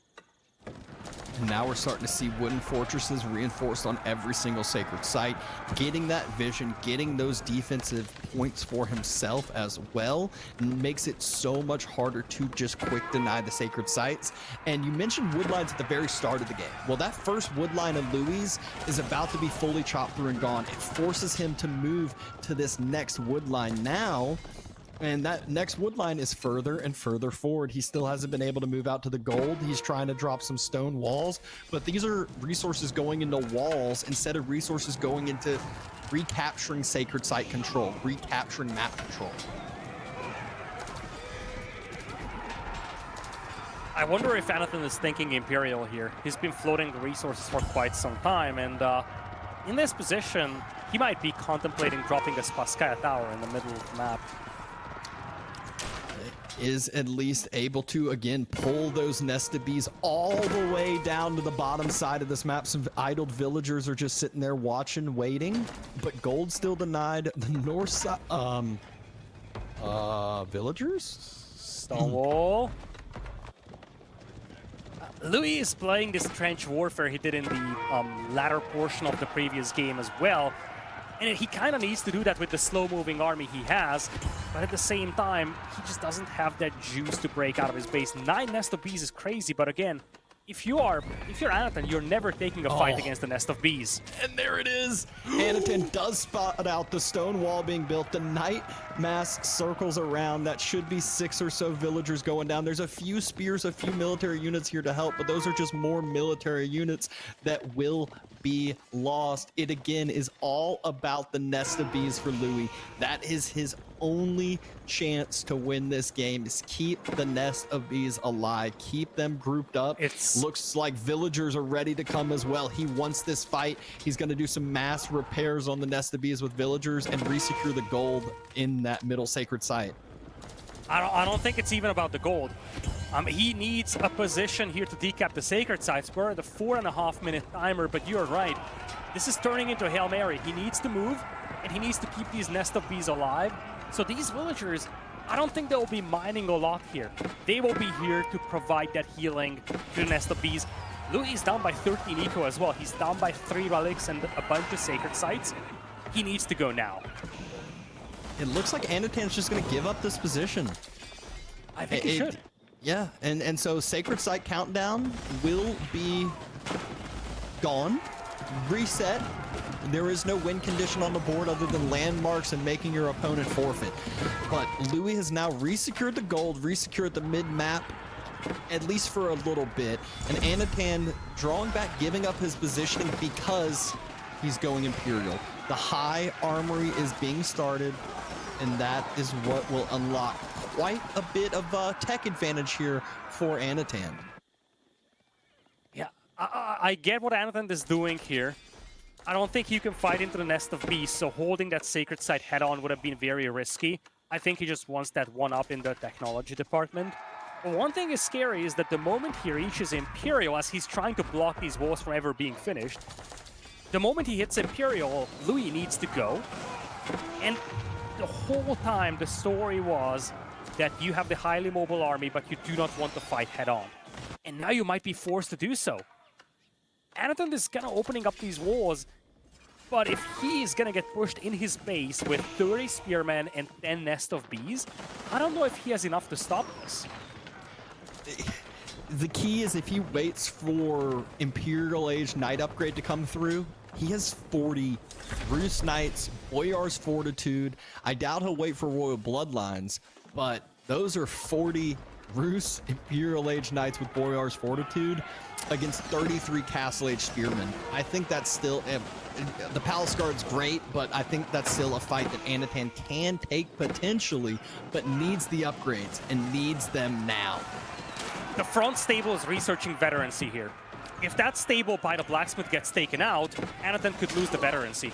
[SPEAKER 2] And now we're starting to see wooden fortresses reinforced on every single sacred site, getting that vision, getting those defensive points for himself as well, makes it so much harder to just quick deny the sacred sites. And you mentioned woodlines at the very start of the game. Well, that first woodline of Louis is about to be fully chopped through and gone. It forces him to move to this next woodline now. And that next wood line is further and further forward. He still hasn't been able to move out to the gold. He's trying to drop some stone walls, but these are resources going into walls instead of resources going into recapturing sacred site control, recapturing map control.
[SPEAKER 1] I wonder if Anotand is thinking Imperial here. He's been floating the resources for quite some time, and in this position, he might be contemplating dropping a Spasskaya Tower in the middle of the map.
[SPEAKER 2] Is at least able to, again, pull those Nest of Bees all the way down to the bottom side of this map. Some idled villagers are just sitting there watching, waiting, but gold still denied. The north side, villagers?
[SPEAKER 1] Stonewall. Louis is playing this trench warfare he did in the latter portion of the previous game as well. And he kind of needs to do that with the slow-moving army he has, but at the same time, he just doesn't have that juice to break out of his base. 9 Nest of Bees is crazy, but again, if you're Anotand, you're never taking a fight against the nest of bees.
[SPEAKER 2] And there it is. Anotand does spot out the stone wall being built. The night mass circles around. That should be 6 or so villagers going down. There's a few spears, a few military units here to help, but those are just more military units that will be lost. It again is all about the nest of bees for Louis. That is his only chance to win this game, is keep the nest of bees alive, keep them grouped up. Looks like villagers are ready to come as well. He wants this fight. He's going to do some mass repairs on the nest of bees with villagers and resecure the gold in that middle sacred site.
[SPEAKER 1] I don't think it's even about the gold. He needs a position here to decap the sacred sites. We're at the 4.5-minute timer, but you're right. This is turning into a Hail Mary. He needs to move, and he needs to keep these nest of bees alive. So these villagers, I don't think they'll be mining a lot here. They will be here to provide that healing to the nest of bees. Louis is down by 13 eco as well. He's down by 3 relics and a bunch of sacred sites. He needs to go now.
[SPEAKER 2] It looks like Anotand's just going to give up this position.
[SPEAKER 1] I think he should.
[SPEAKER 2] Yeah, and so Sacred Site Countdown will be gone, reset. There is no win condition on the board other than landmarks and making your opponent forfeit. But Louis has now resecured the gold, resecured the mid-map, at least for a little bit. And Anotand drawing back, giving up his positioning because he's going Imperial. The high armory is being started, and that is what will unlock quite a bit of tech advantage here for Anotand.
[SPEAKER 1] Yeah, I get what Anotand is doing here. I don't think you can fight into the nest of bees, so holding that sacred site head-on would have been very risky. I think he just wants that one-up in the technology department. But one thing is scary is that the moment he reaches Imperial, as he's trying to block these walls from ever being finished, the moment he hits Imperial, Louis needs to go. And the whole time the story was that you have the highly mobile army, but you do not want to fight head-on. And now you might be forced to do so. Anotand is kind of opening up these walls, but if he is going to get pushed in his base with 30 spearmen and 10 nest of bees, I don't know if he has enough to stop this.
[SPEAKER 2] The key is if he waits for Imperial Age Knight upgrade to come through, he has 40 Roost Knights, Boyar's Fortitude. I doubt he'll wait for Royal Bloodlines, but those are 40 Roost Imperial Age Knights with Boyar's Fortitude against 33 Castle Age Spearmen. I think that's still... the Palace Guard's great, but I think that's still a fight that Anotand can take potentially, but needs the upgrades and needs them now.
[SPEAKER 1] The front stable is researching veterancy here. If that stable by the blacksmith gets taken out, Anotand could lose the veterancy.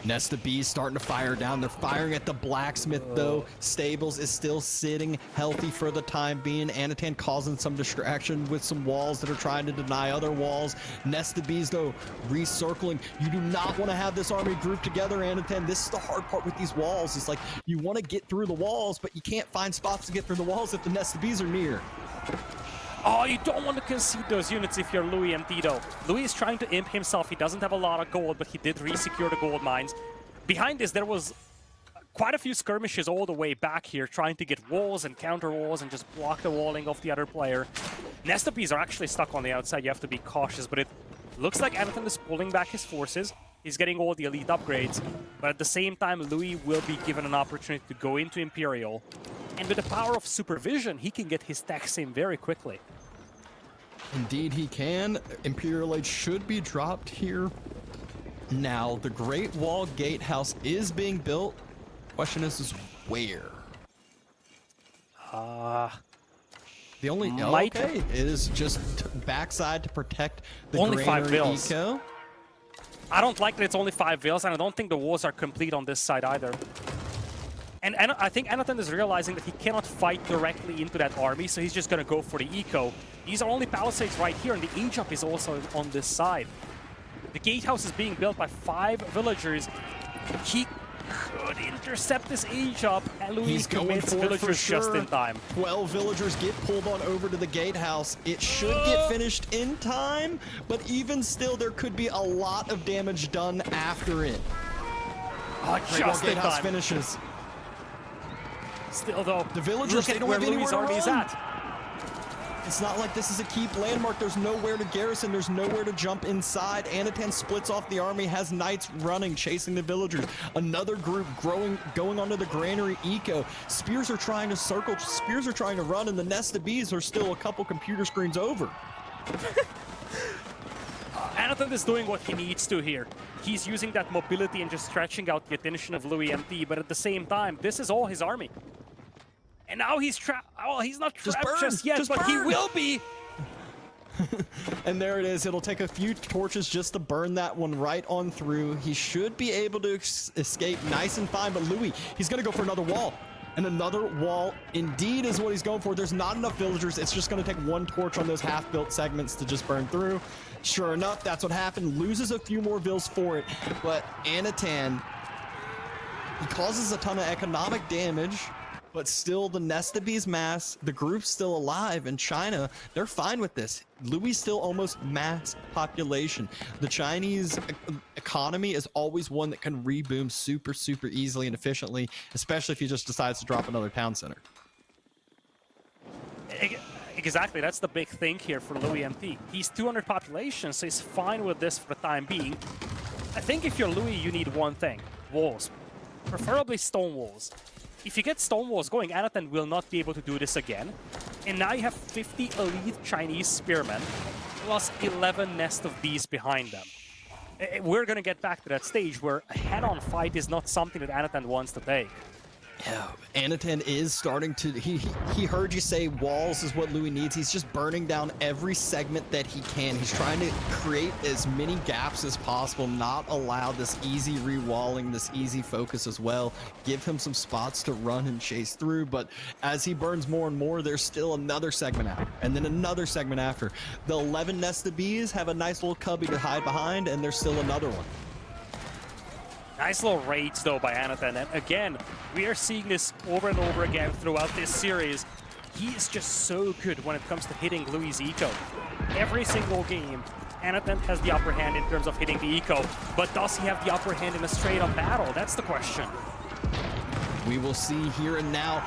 [SPEAKER 2] Nest of bees starting to fire down. They're firing at the blacksmith though. Stables is still sitting healthy for the time being. Anotand causing some distraction with some walls that are trying to deny other walls. Nest of bees though recircling. You do not want to have this army grouped together, Anotand. This is the hard part with these walls. It's like you want to get through the walls, but you can't find spots to get through the walls if the nest of bees are near.
[SPEAKER 1] Oh, you don't want to concede those units if you're loueMT though. Louis is trying to imp himself. He doesn't have a lot of gold, but he did resecure the gold mines. Behind this, there was quite a few skirmishes all the way back here, trying to get walls and counter walls and just block the walling of the other player. Nest of bees are actually stuck on the outside. You have to be cautious, but it looks like Anotand is pulling back his forces. He's getting all the elite upgrades, but at the same time, Louis will be given an opportunity to go into Imperial. And with the power of supervision, he can get his techs in very quickly.
[SPEAKER 2] Indeed he can. Imperial Age should be dropped here. Now, the Great Wall Gatehouse is being built. Question is where? The only... okay, it is just backside to protect the
[SPEAKER 1] only 5 vills.
[SPEAKER 2] Eco.
[SPEAKER 1] I don't like that it's only 5 vills, and I don't think the walls are complete on this side either. And I think Anotand is realizing that he cannot fight directly into that army, so he's just going to go for the eco. These are only palisades right here, and the age-up is also on this side. The gatehouse is being built by 5 villagers. He could intercept this age-up, and Louis commits villagers just in time.
[SPEAKER 2] 12 villagers get pulled on over to the gatehouse. It should get finished in time, but even still, there could be a lot of damage done after it.
[SPEAKER 1] Just in
[SPEAKER 2] gatehouse
[SPEAKER 1] time.
[SPEAKER 2] Finishes.
[SPEAKER 1] Still though,
[SPEAKER 2] the villagers,
[SPEAKER 1] look at where Louis' army is at.
[SPEAKER 2] It's not like this is a keep landmark. There's nowhere to garrison. There's nowhere to jump inside. Anotand splits off the army, has knights running, chasing the villagers. Another group going onto the granary eco. Spears are trying to circle. Spears are trying to run, and the nest of bees are still a couple computer screens over.
[SPEAKER 1] Anotand is doing what he needs to here. He's using that mobility and just stretching out the attention of loueMT, but at the same time, this is all his army. And now he's trapped. Well, he's not trapped just yet, but he will be.
[SPEAKER 2] And there it is. It'll take a few torches just to burn that one right on through. He should be able to escape nice and fine, but Louis, he's going to go for another wall. And another wall indeed is what he's going for. There's not enough villagers. It's just going to take one torch on those half-built segments to just burn through. Sure enough, that's what happened. Loses a few more vills for it, but Anotand, he causes a ton of economic damage. But still, the nest of bees mass, the group's still alive, and China, they're fine with this. Louis still almost mass population. The Chinese economy is always one that can reboom super, super easily and efficiently, especially if he just decides to drop another town center.
[SPEAKER 1] Exactly, that's the big thing here for loueMT. He's 200 population, so he's fine with this for the time being. I think if you're Louis, you need one thing: walls. Preferably stone walls. If you get stone walls going, Anotand will not be able to do this again. And now you have 50 elite Chinese spearmen, plus 11 nest of bees behind them. We're gonna get back to that stage where a head-on fight is not something that Anotand wants to take.
[SPEAKER 2] Yeah, Anotand is starting to, he heard you say walls is what Louis needs. He's just burning down every segment that he can. He's trying to create as many gaps as possible, not allow this easy re-walling, this easy focus as well. Give him some spots to run and chase through, but as he burns more and more, there's still another segment after, and then another segment after. The 11 nested bees have a nice little cubby to hide behind, and there's still another one.
[SPEAKER 1] Nice little raids, though, by Anotand. And again, we are seeing this over and over again throughout this series. He is just so good when it comes to hitting Louis' eco. Every single game, Anotand has the upper hand in terms of hitting the eco. But does he have the upper hand in a straight-up battle? That's the question.
[SPEAKER 2] We will see here and now.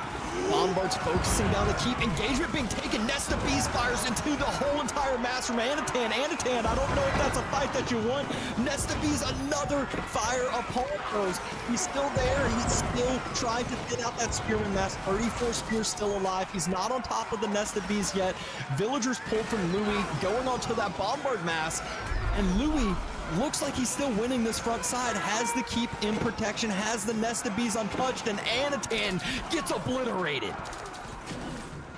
[SPEAKER 2] Bombard's focusing down the keep. Engagement being taken. Nest of bees fires into the whole entire mass from Anotand. Anotand, I don't know if that's a fight that you want. Nest of bees, another fire upon those. He's still there. He's still trying to get out that spearman mass. 34 spears still alive. He's not on top of the nest of bees yet. Villagers pulled from Louis, going onto that bombard mass. And Louis looks like he's still winning this front side, has the keep in protection, has the nest of bees untouched, and Anotand gets obliterated.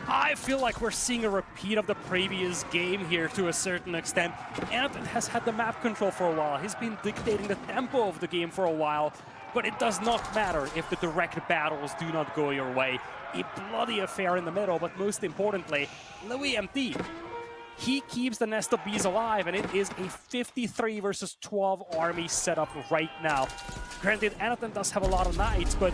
[SPEAKER 1] I feel like we're seeing a repeat of the previous game here to a certain extent. Anotand has had the map control for a while. He's been dictating the tempo of the game for a while, but it does not matter if the direct battles do not go your way. A bloody affair in the middle, but most importantly, loueMT, he keeps the nest of bees alive, and it is a 53 versus 12 army setup right now. Granted, Anotand does have a lot of knights, but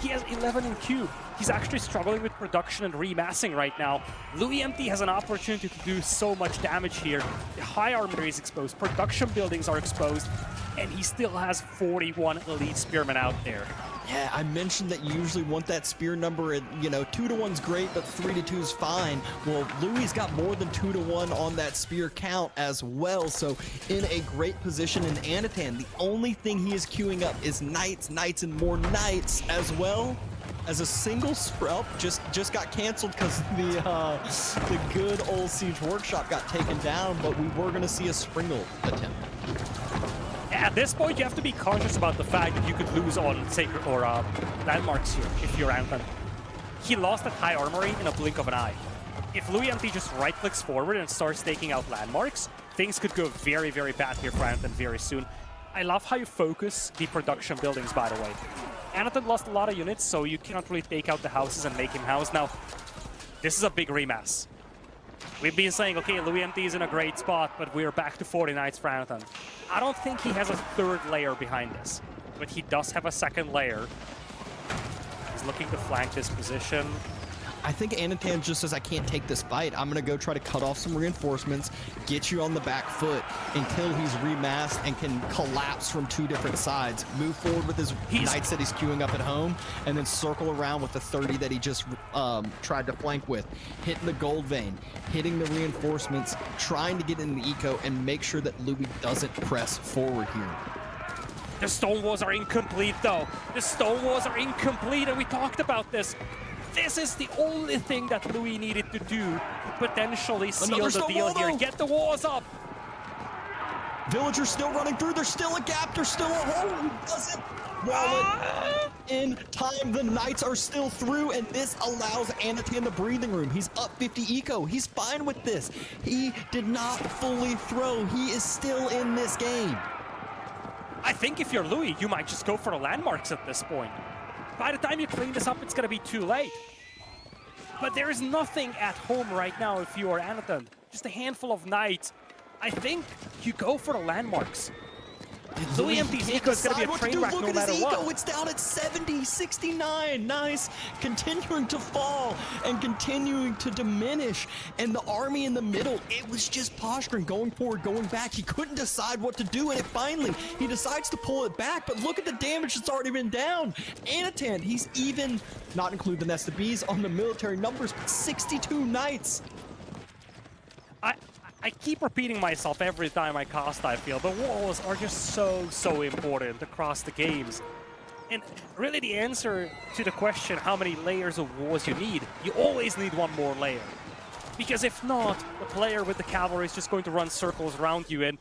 [SPEAKER 1] he has 11 in queue. He's actually struggling with production and remassing right now. loueMT has an opportunity to do so much damage here. The high armory is exposed, production buildings are exposed, and he still has 41 elite spearmen out there.
[SPEAKER 2] Yeah, I mentioned that you usually want that spear number at, 2 to 1's great, but 3 to 2's fine. Well, Louis got more than 2 to 1 on that spear count as well, so in a great position in Anotand. The only thing he is queuing up is knights, and more knights, as well as a single sprout just got canceled because the good old Siege Workshop got taken down, but we were going to see a Springle attempt.
[SPEAKER 1] At this point, you have to be conscious about the fact that you could lose on sacred or landmarks here if you're Anotand. He lost at high armory in a blink of an eye. If loueMT just right-clicks forward and starts taking out landmarks, things could go very, very bad here for Anotand very soon. I love how you focus the production buildings, by the way. Anotand lost a lot of units, so you cannot really take out the houses and make him house. Now, this is a big remass. We've been saying, okay, loueMT is in a great spot, but we're back to 40 knights for Anotand. I don't think he has a third layer behind this, but he does have a second layer. He's looking to flank this position.
[SPEAKER 2] I think Anotand just says, I can't take this fight. I'm going to go try to cut off some reinforcements, get you on the back foot until he's remassed and can collapse from 2 different sides. Move forward with his knights that he's queuing up at home, and then circle around with the 30 that he just tried to flank with. Hitting the gold vein, hitting the reinforcements, trying to get in the eco, and make sure that Louis doesn't press forward here.
[SPEAKER 1] The stone walls are incomplete, though. The stone walls are incomplete, and we talked about this. This is the only thing that Louis needed to do to potentially seal the deal here. Get the walls up.
[SPEAKER 2] Villagers still running through. There's still a gap. There's still a hole. He doesn't wall it in time. The knights are still through, and this allows Anotand the breathing room. He's up 50 eco. He's fine with this. He did not fully throw. He is still in this game.
[SPEAKER 1] I think if you're Louis, you might just go for the landmarks at this point. By the time you clean this up, it's going to be too late. But there is nothing at home right now if you are Anotand. Just a handful of knights. I think you go for the landmarks. loueMT's eco is going to be a train wreck no matter what.
[SPEAKER 2] It's down at 70, 69. Nice. Continuing to fall and continuing to diminish. And the army in the middle, it was just posturing, going forward, going back. He couldn't decide what to do. And finally, he decides to pull it back. But look at the damage that's already been down. Anotand, he's even, not include the nest of bees on the military numbers, but 62 knights.
[SPEAKER 1] I keep repeating myself every time I cast, I feel. The walls are just so important across the games. And really the answer to the question how many layers of walls you always need one more layer. Because if not, the player with the cavalry is just going to run circles around you, and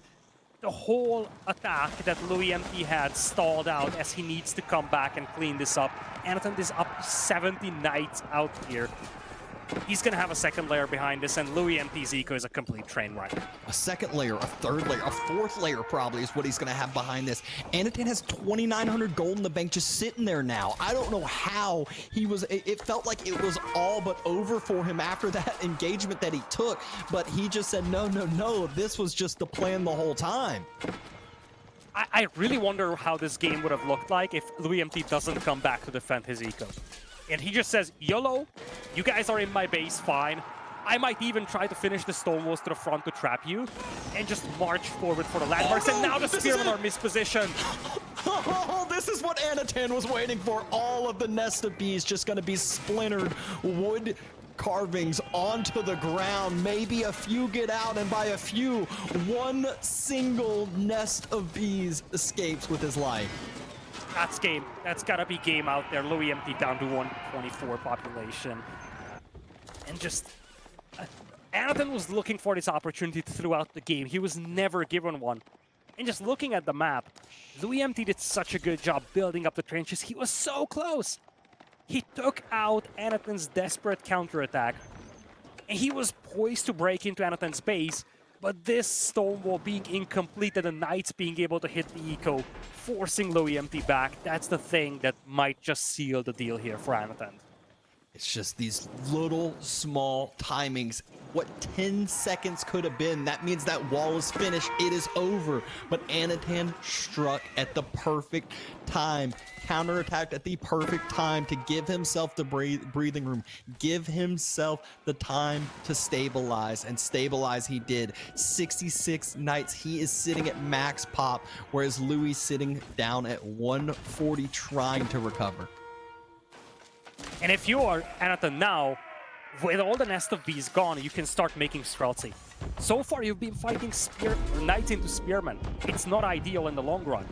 [SPEAKER 1] the whole attack that loueMT had stalled out as he needs to come back and clean this up. Anotand is up 70 knights out here. He's going to have a second layer behind this, and loueMT's eco is a complete train wreck.
[SPEAKER 2] A second layer, a third layer, a fourth layer probably is what he's going to have behind this. Anotand has 2,900 gold in the bank just sitting there now. I don't know how he was, it felt like it was all but over for him after that engagement that he took, but he just said, no, this was just the plan the whole time.
[SPEAKER 1] I really wonder how this game would have looked like if loueMT doesn't come back to defend his eco. And he just says, YOLO, you guys are in my base, fine. I might even try to finish the stone walls to the front to trap you, and just march forward for the landmarks. And now the spearmen are mispositioned.
[SPEAKER 2] Oh, this is what Anotand was waiting for. All of the nest of bees just going to be splintered wood carvings onto the ground. Maybe a few get out, and by a few, one single nest of bees escapes with his life.
[SPEAKER 1] That's game. That's gotta be game out there. loueMT down to 124 population. And just... Anotand was looking for this opportunity throughout the game. He was never given one. And just looking at the map, loueMT did such a good job building up the trenches. He was so close. He took out Anotand's desperate counterattack. And he was poised to break into Anotand's base. But this stone wall being incomplete and the knights being able to hit the eco, forcing loueMT back, that's the thing that might just seal the deal here for Anotand.
[SPEAKER 2] It's just these little small timings. What 10 seconds could have been. That means that wall is finished. It is over. But Anotand struck at the perfect time. Counterattacked at the perfect time to give himself the breathing room. Give himself the time to stabilize. And stabilize he did. 66 knights. He is sitting at max pop. Whereas Louis sitting down at 140 trying to recover.
[SPEAKER 1] And if you are Anotand now, with all the nest of bees gone, you can start making Streltsy. So far, you've been fighting knights into spearmen. It's not ideal in the long run.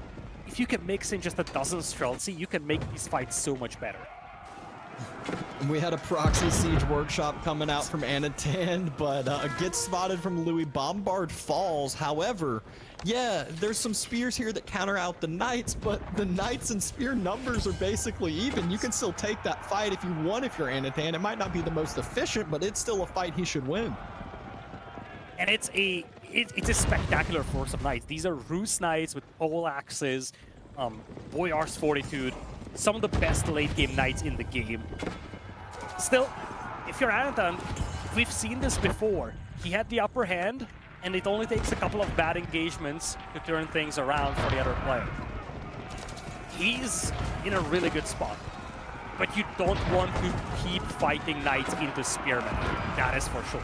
[SPEAKER 1] If you can mix in just a dozen Streltsy, you can make these fights so much better.
[SPEAKER 2] We had a proxy siege workshop coming out from Anotand, but gets spotted from Louis. Bombard falls. However, yeah, there's some spears here that counter out the knights, but the knights and spear numbers are basically even. You can still take that fight if you want if you're Anotand. It might not be the most efficient, but it's still a fight he should win.
[SPEAKER 1] And it's a spectacular force of knights. These are Rus knights with pole axes, Boyar's Fortitude, some of the best late-game knights in the game. Still, if you're Anotand, we've seen this before. He had the upper hand, and it only takes a couple of bad engagements to turn things around for the other player. He's in a really good spot. but you don't want to keep fighting knights into spearmen. That is for sure.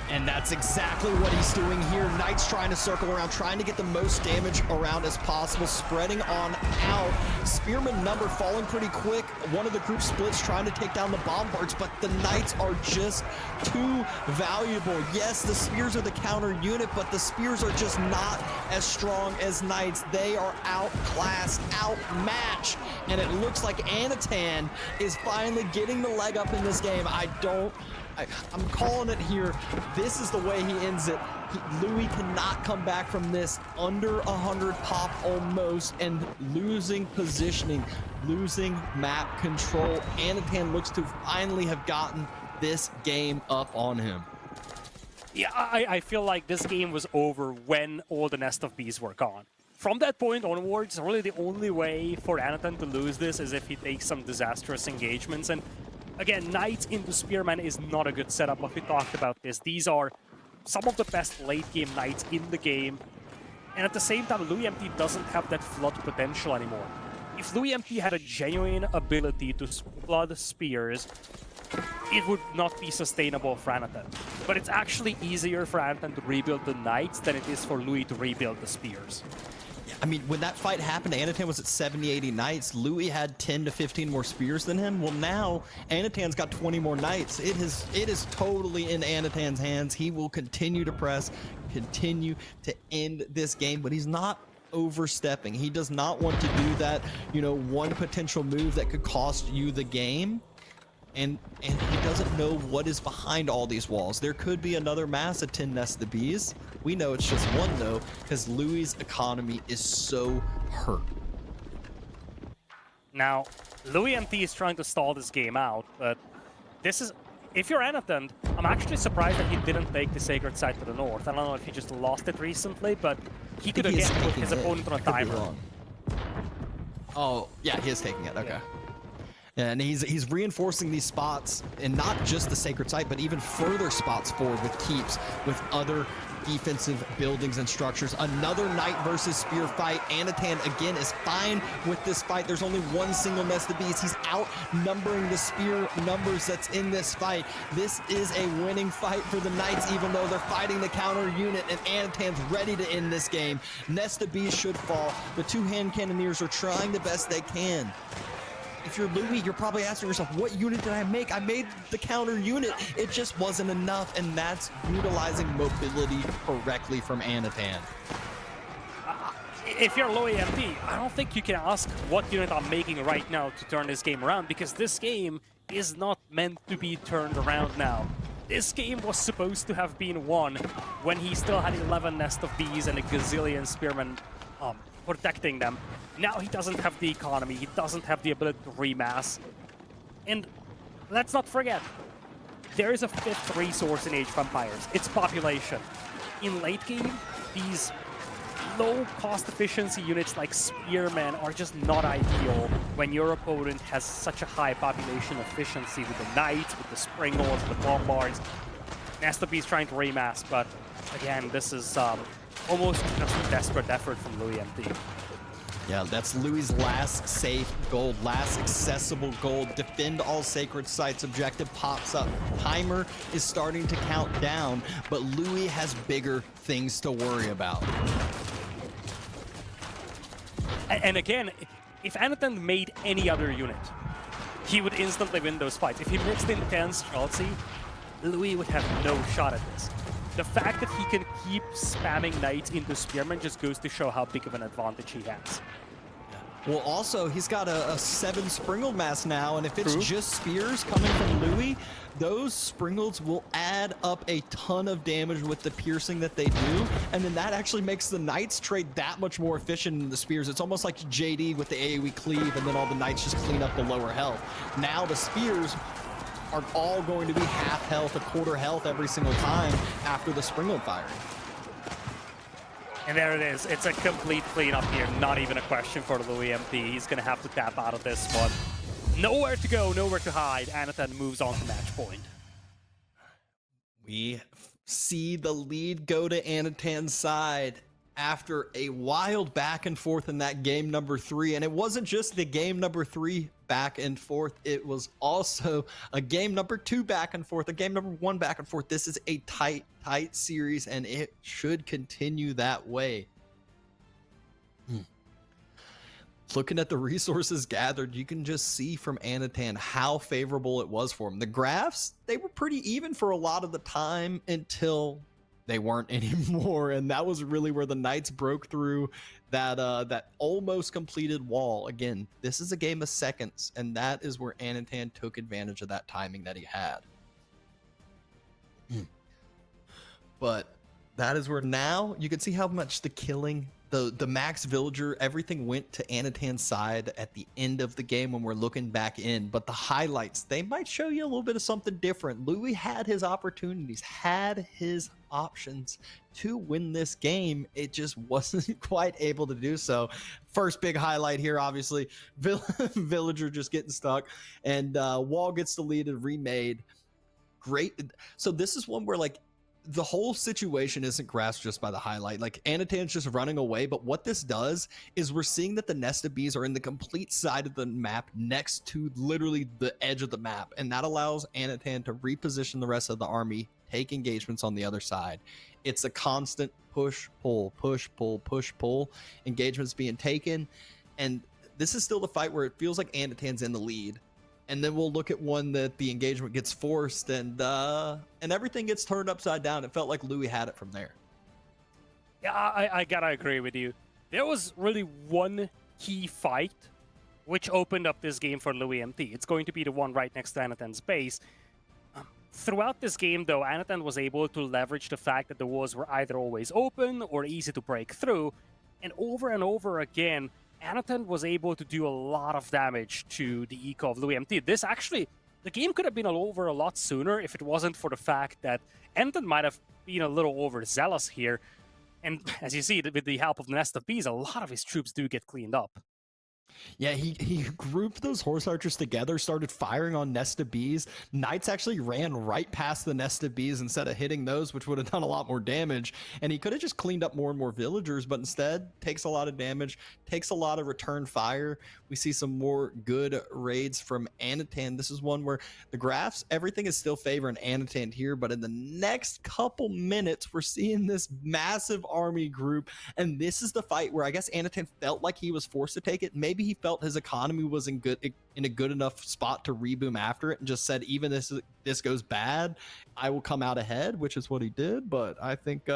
[SPEAKER 2] And that's exactly what he's doing here. Knight's trying to circle around, trying to get the most damage around as possible, spreading on out. Spearman number falling pretty quick. One of the group splits trying to take down the bombards, but the Knights are just too valuable. Yes, the spears are the counter unit, but the spears are just not as strong as Knights. They are outclassed, outmatched, and it looks like Anotand is finally getting the leg up in this game. I'm calling it here. This is the way he ends it. Louis cannot come back from this. Under 100 pop almost, and losing positioning, losing map control. Anotand looks to finally have gotten this game up on him.
[SPEAKER 1] Yeah, I feel like this game was over when all the Nest of Bees were gone. From that point onwards, really the only way for Anotand to lose this is if he takes some disastrous engagements. And again, Knights into Spearman is not a good setup, but we talked about this. These are some of the best late-game Knights in the game. And at the same time, loueMT doesn't have that flood potential anymore. If loueMT had a genuine ability to flood spears, it would not be sustainable for Anotand. But it's actually easier for Anotand to rebuild the Knights than it is for Louis to rebuild the spears.
[SPEAKER 2] I mean, when that fight happened, Anotand was at 70, 80 Knights. Louis had 10 to 15 more spears than him. Well, now Anotand's got 20 more Knights. It is totally in Anotand's hands. He will continue to press, continue to end this game, but he's not overstepping. He does not want to do that, one potential move that could cost you the game. And he doesn't know what is behind all these walls. There could be another mass of 10 Nest of Bees. We know it's just one, though, because Louis' economy is so hurt.
[SPEAKER 1] Now, loueMT is trying to stall this game out, but this is... If you're Anotand, I'm actually surprised that he didn't take the Sacred Site to the north. I don't know if he just lost it recently, but he could again put his opponent on a timer.
[SPEAKER 2] Oh, yeah, he is taking it. Okay. Yeah. And he's reinforcing these spots, and not just the Sacred Site, but even further spots forward with keeps, with other defensive buildings and structures. Another Knight versus Spear fight. Anotand again is fine with this fight. There's only one single Nest of Bees. He's outnumbering the Spear numbers that's in this fight. This is a winning fight for the Knights, even though they're fighting the counter unit, and Anotand's ready to end this game. Nest of Bees should fall. The two hand cannoneers are trying the best they can. If you're Louis, you're probably asking yourself, what unit did I make? I made the counter unit. It just wasn't enough, and that's utilizing mobility correctly from Anotand.
[SPEAKER 1] If you're loueMT, I don't think you can ask what unit I'm making right now to turn this game around, because this game is not meant to be turned around now. This game was supposed to have been won when he still had 11 Nest of Bees and a gazillion Spearmen protecting them. Now he doesn't have the economy, he doesn't have the ability to remass. And let's not forget, there is a fifth resource in Age of Empires. It's population. In late game, these low cost efficiency units like Spearmen are just not ideal when your opponent has such a high population efficiency with the Knights, with the Springles, the Bombards. Nest of Bees trying to remass, but again, this is almost just a desperate effort from loueMT.
[SPEAKER 2] Yeah, that's Louis' last safe gold, last accessible gold. Defend all Sacred Sites objective pops up. Timer is starting to count down, but Louis has bigger things to worry about.
[SPEAKER 1] And again, if Anotand made any other unit, he would instantly win those fights. If he mixed in 10 Streltsy, Louis would have no shot at this. The fact that he can keep spamming Knights into Spearmen just goes to show how big of an advantage he has.
[SPEAKER 2] Well, also, he's got a 7 Springled mass now, and if it's just Spears coming from Louis, those Springleds will add up a ton of damage with the piercing that they do, and then that actually makes the Knights trade that much more efficient than the Spears. It's almost like JD with the AoE cleave, and then all the Knights just clean up the lower health. Now the Spears are all going to be half health, a quarter health every single time after the Springled firing.
[SPEAKER 1] And there it is. It's a complete cleanup here. Not even a question for loueMT. He's going to have to tap out of this one. Nowhere to go, nowhere to hide. Anotand moves on to match point.
[SPEAKER 2] We see the lead go to Anotand's side. after a wild back and forth in that game number 3. And it wasn't just the game number 3 back and forth, it was also a game number 2 back and forth, a game number 1 back and forth. This is a tight series, and it should continue that way. Looking at the resources gathered, you can just see from Anotand how favorable it was for him. The graphs, they were pretty even for a lot of the time until they weren't anymore, and that was really where the Knights broke through that almost completed wall. Again, this is a game of seconds, and that is where Anotand took advantage of that timing that he had. But that is where now you can see how much the killing, the max villager, everything went to Anotand's side at the end of the game when we're looking back in. But the highlights, they might show you a little bit of something different. Louis had his opportunities, had his options to win this game. It just wasn't quite able to do so. First big highlight here, obviously, villager just getting stuck, and wall gets deleted, remade. Great. So this is one where, like, the whole situation isn't grasped just by the highlight. Like, Anotand's just running away, but what this does is we're seeing that the nest of bees are in the complete side of the map next to literally the edge of the map, and that allows Anotand to reposition the rest of the army, take engagements on the other side. It's a constant push, pull, push, pull, push, pull, engagements being taken, and this is still the fight where it feels like Anotand's in the lead. And then we'll look at one that the engagement gets forced, and everything gets turned upside down. It felt like Louis had it from there.
[SPEAKER 1] Yeah, I gotta agree with you. There was really one key fight which opened up this game for loueMT. It's going to be the one right next to Anotand's base. Throughout this game, though, Anotand was able to leverage the fact that the walls were either always open or easy to break through, and over again, Anotand was able to do a lot of damage to the eco of loueMT. This actually, the game could have been over a lot sooner if it wasn't for the fact that Anotand might have been a little overzealous here. And as you see, with the help of the Nest of Bees, a lot of his troops do get cleaned up.
[SPEAKER 2] Yeah, he grouped those horse archers together, started firing on nest of bees. Knights actually ran right past the nest of bees instead of hitting those, which would have done a lot more damage. And he could have just cleaned up more and more villagers, but instead takes a lot of damage, takes a lot of return fire. We see some more good raids from Anotand. This is one where the graphs, everything is still favoring Anotand here, but in the next couple minutes, we're seeing this massive army group, and this is the fight where I guess Anotand felt like he was forced to take it. Maybe he felt his economy was in a good enough spot to reboom after it, and just said, even this goes bad, I will come out ahead, which is what he did. But I think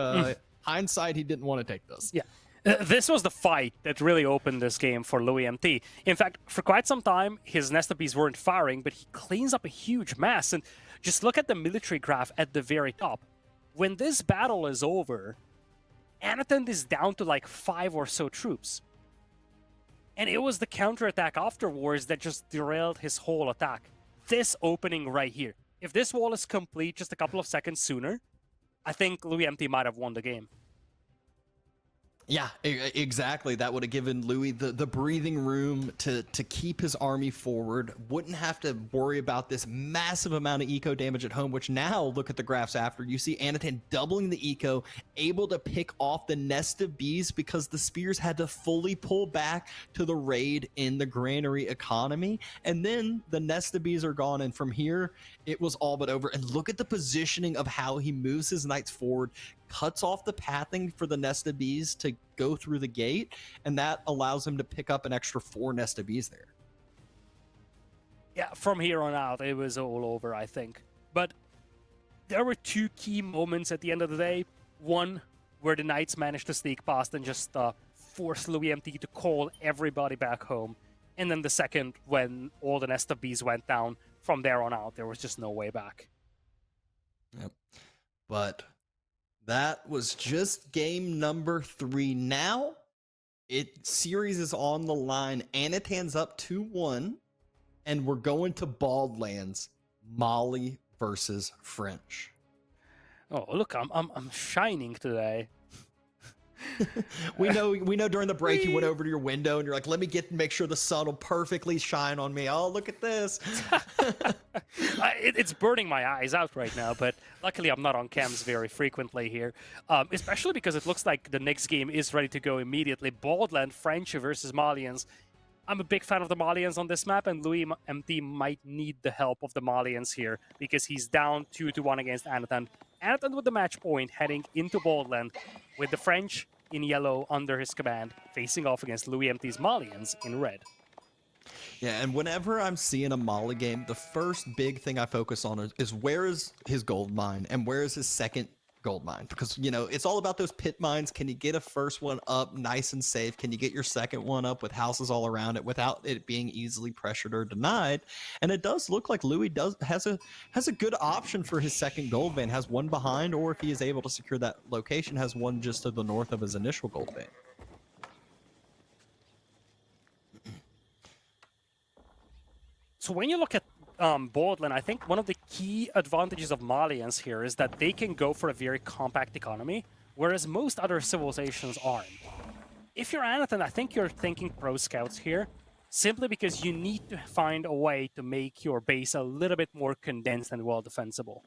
[SPEAKER 2] hindsight, he didn't want to take this.
[SPEAKER 1] Yeah. This was the fight that really opened this game for loueMT. In fact, for quite some time, his nest of bees weren't firing, but he cleans up a huge mess. And just look at the military graph at the very top. When this battle is over, Anotand is down to like 5 or so troops. And it was the counterattack afterwards that just derailed his whole attack. This opening right here. If this wall is complete just a couple of seconds sooner, I think loueMT might have won the game.
[SPEAKER 2] Yeah, exactly. That would have given Louis the breathing room to keep his army forward. Wouldn't have to worry about this massive amount of eco damage at home, which now, look at the graphs after, you see Anotand doubling the eco, able to pick off the nest of bees because the spears had to fully pull back to the raid in the granary economy. And then the nest of bees are gone, and from here, it was all but over. And look at the positioning of how he moves his knights forward, cuts off the pathing for the nest of bees to go through the gate, and that allows him to pick up an extra 4 nest of bees there.
[SPEAKER 1] Yeah, from here on out, it was all over, I think. But there were 2 key moments at the end of the day. One, where the Knights managed to sneak past and just force loueMT to call everybody back home. And then the second, when all the nest of bees went down. From there on out, there was just no way back.
[SPEAKER 2] Yep. But that was just game number 3. Now, series is on the line. Anotand's up 2-1, and we're going to Baldlands, Mali versus French.
[SPEAKER 1] Oh, look, I'm shining today.
[SPEAKER 2] We know during the break you went
[SPEAKER 1] We-
[SPEAKER 2] over to your window and you're like, let me make sure the sun will perfectly shine on me. Oh, look at this.
[SPEAKER 1] It's burning my eyes out right now, but luckily I'm not on cams very frequently here, especially because it looks like the next game is ready to go immediately. Baldland, French versus Malians. I'm a big fan of the Malians on this map, and loueMT might need the help of the Malians here because he's down 2-1 against Anotand. Anotand with the match point heading into Baldland with the French in yellow under his command, facing off against loueMT's Malians in red.
[SPEAKER 2] Yeah, and whenever I'm seeing a Mali game, the first big thing I focus on is where is his gold mine and where is his second gold mine? Because, it's all about those pit mines. Can you get a first one up nice and safe? Can you get your second one up with houses all around it without it being easily pressured or denied? And it does look like Louis has a good option for his second gold vein. Has one behind, or if he is able to secure that location, has one just to the north of his initial gold vein.
[SPEAKER 1] So when you look at Baldland, I think one of the key advantages of Malians here is that they can go for a very compact economy, whereas most other civilizations aren't. If you're Anotand, I think you're thinking pro scouts here, simply because you need to find a way to make your base a little bit more condensed and well defensible.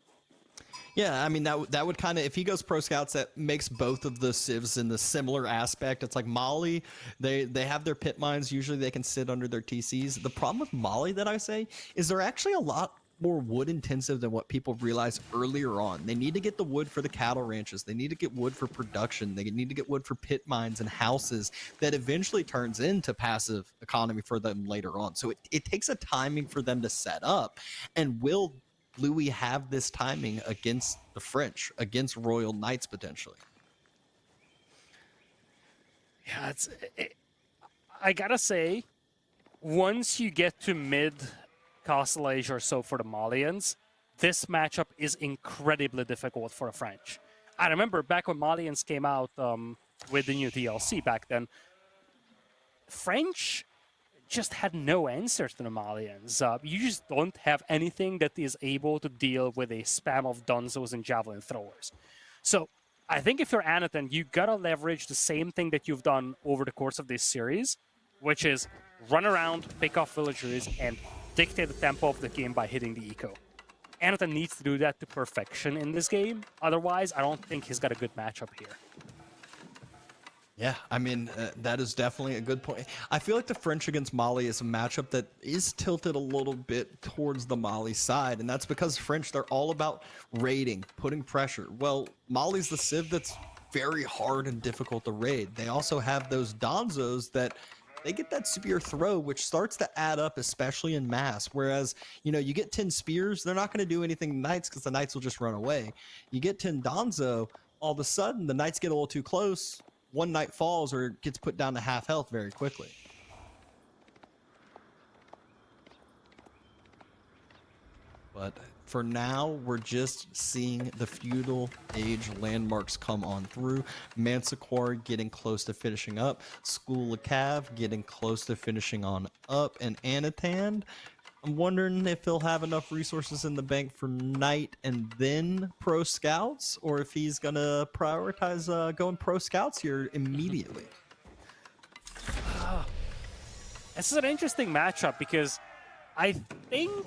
[SPEAKER 2] Yeah, I mean, that would kind of, if he goes pro scouts, that makes both of the civs in the similar aspect. It's like Mali, they have their pit mines. Usually they can sit under their TCs. The problem with Mali that I say is they're actually a lot more wood intensive than what people realize earlier on. They need to get the wood for the cattle ranches. They need to get wood for production. They need to get wood for pit mines and houses that eventually turns into passive economy for them later on. So it takes a timing for them to set up. And will Louis have this timing against the French, against Royal Knights potentially?
[SPEAKER 1] Yeah, I gotta say, once you get to mid Castle Age or so for the Malians, this matchup is incredibly difficult for the French. I remember back when Malians came out with the new DLC back then, French just had no answer to the Malians. You just don't have anything that is able to deal with a spam of Dunzos and Javelin throwers. So I think if you're Anotand, you gotta leverage the same thing that you've done over the course of this series, which is run around, pick off villagers, and dictate the tempo of the game by hitting the eco. Anotand needs to do that to perfection in this game. Otherwise, I don't think he's got a good matchup here.
[SPEAKER 2] Yeah, I mean, that is definitely a good point. I feel like the French against Mali is a matchup that is tilted a little bit towards the Mali side, and that's because French, they're all about raiding, putting pressure. Well, Mali's the civ that's very hard and difficult to raid. They also have those Donzos that they get that spear throw, which starts to add up, especially in mass. Whereas, you get 10 spears, they're not going to do anything to Knights because the Knights will just run away. You get 10 Donzo, all of a sudden, the Knights get a little too close. One Knight falls or gets put down to half health very quickly. But for now, we're just seeing the feudal age landmarks come on through. Manticore getting close to finishing up. School of Cav getting close to finishing on up. And Anotand, I'm wondering if he'll have enough resources in the bank for Knight and then Pro Scouts, or if he's going to prioritize going Pro Scouts here immediately.
[SPEAKER 1] This is an interesting matchup because I think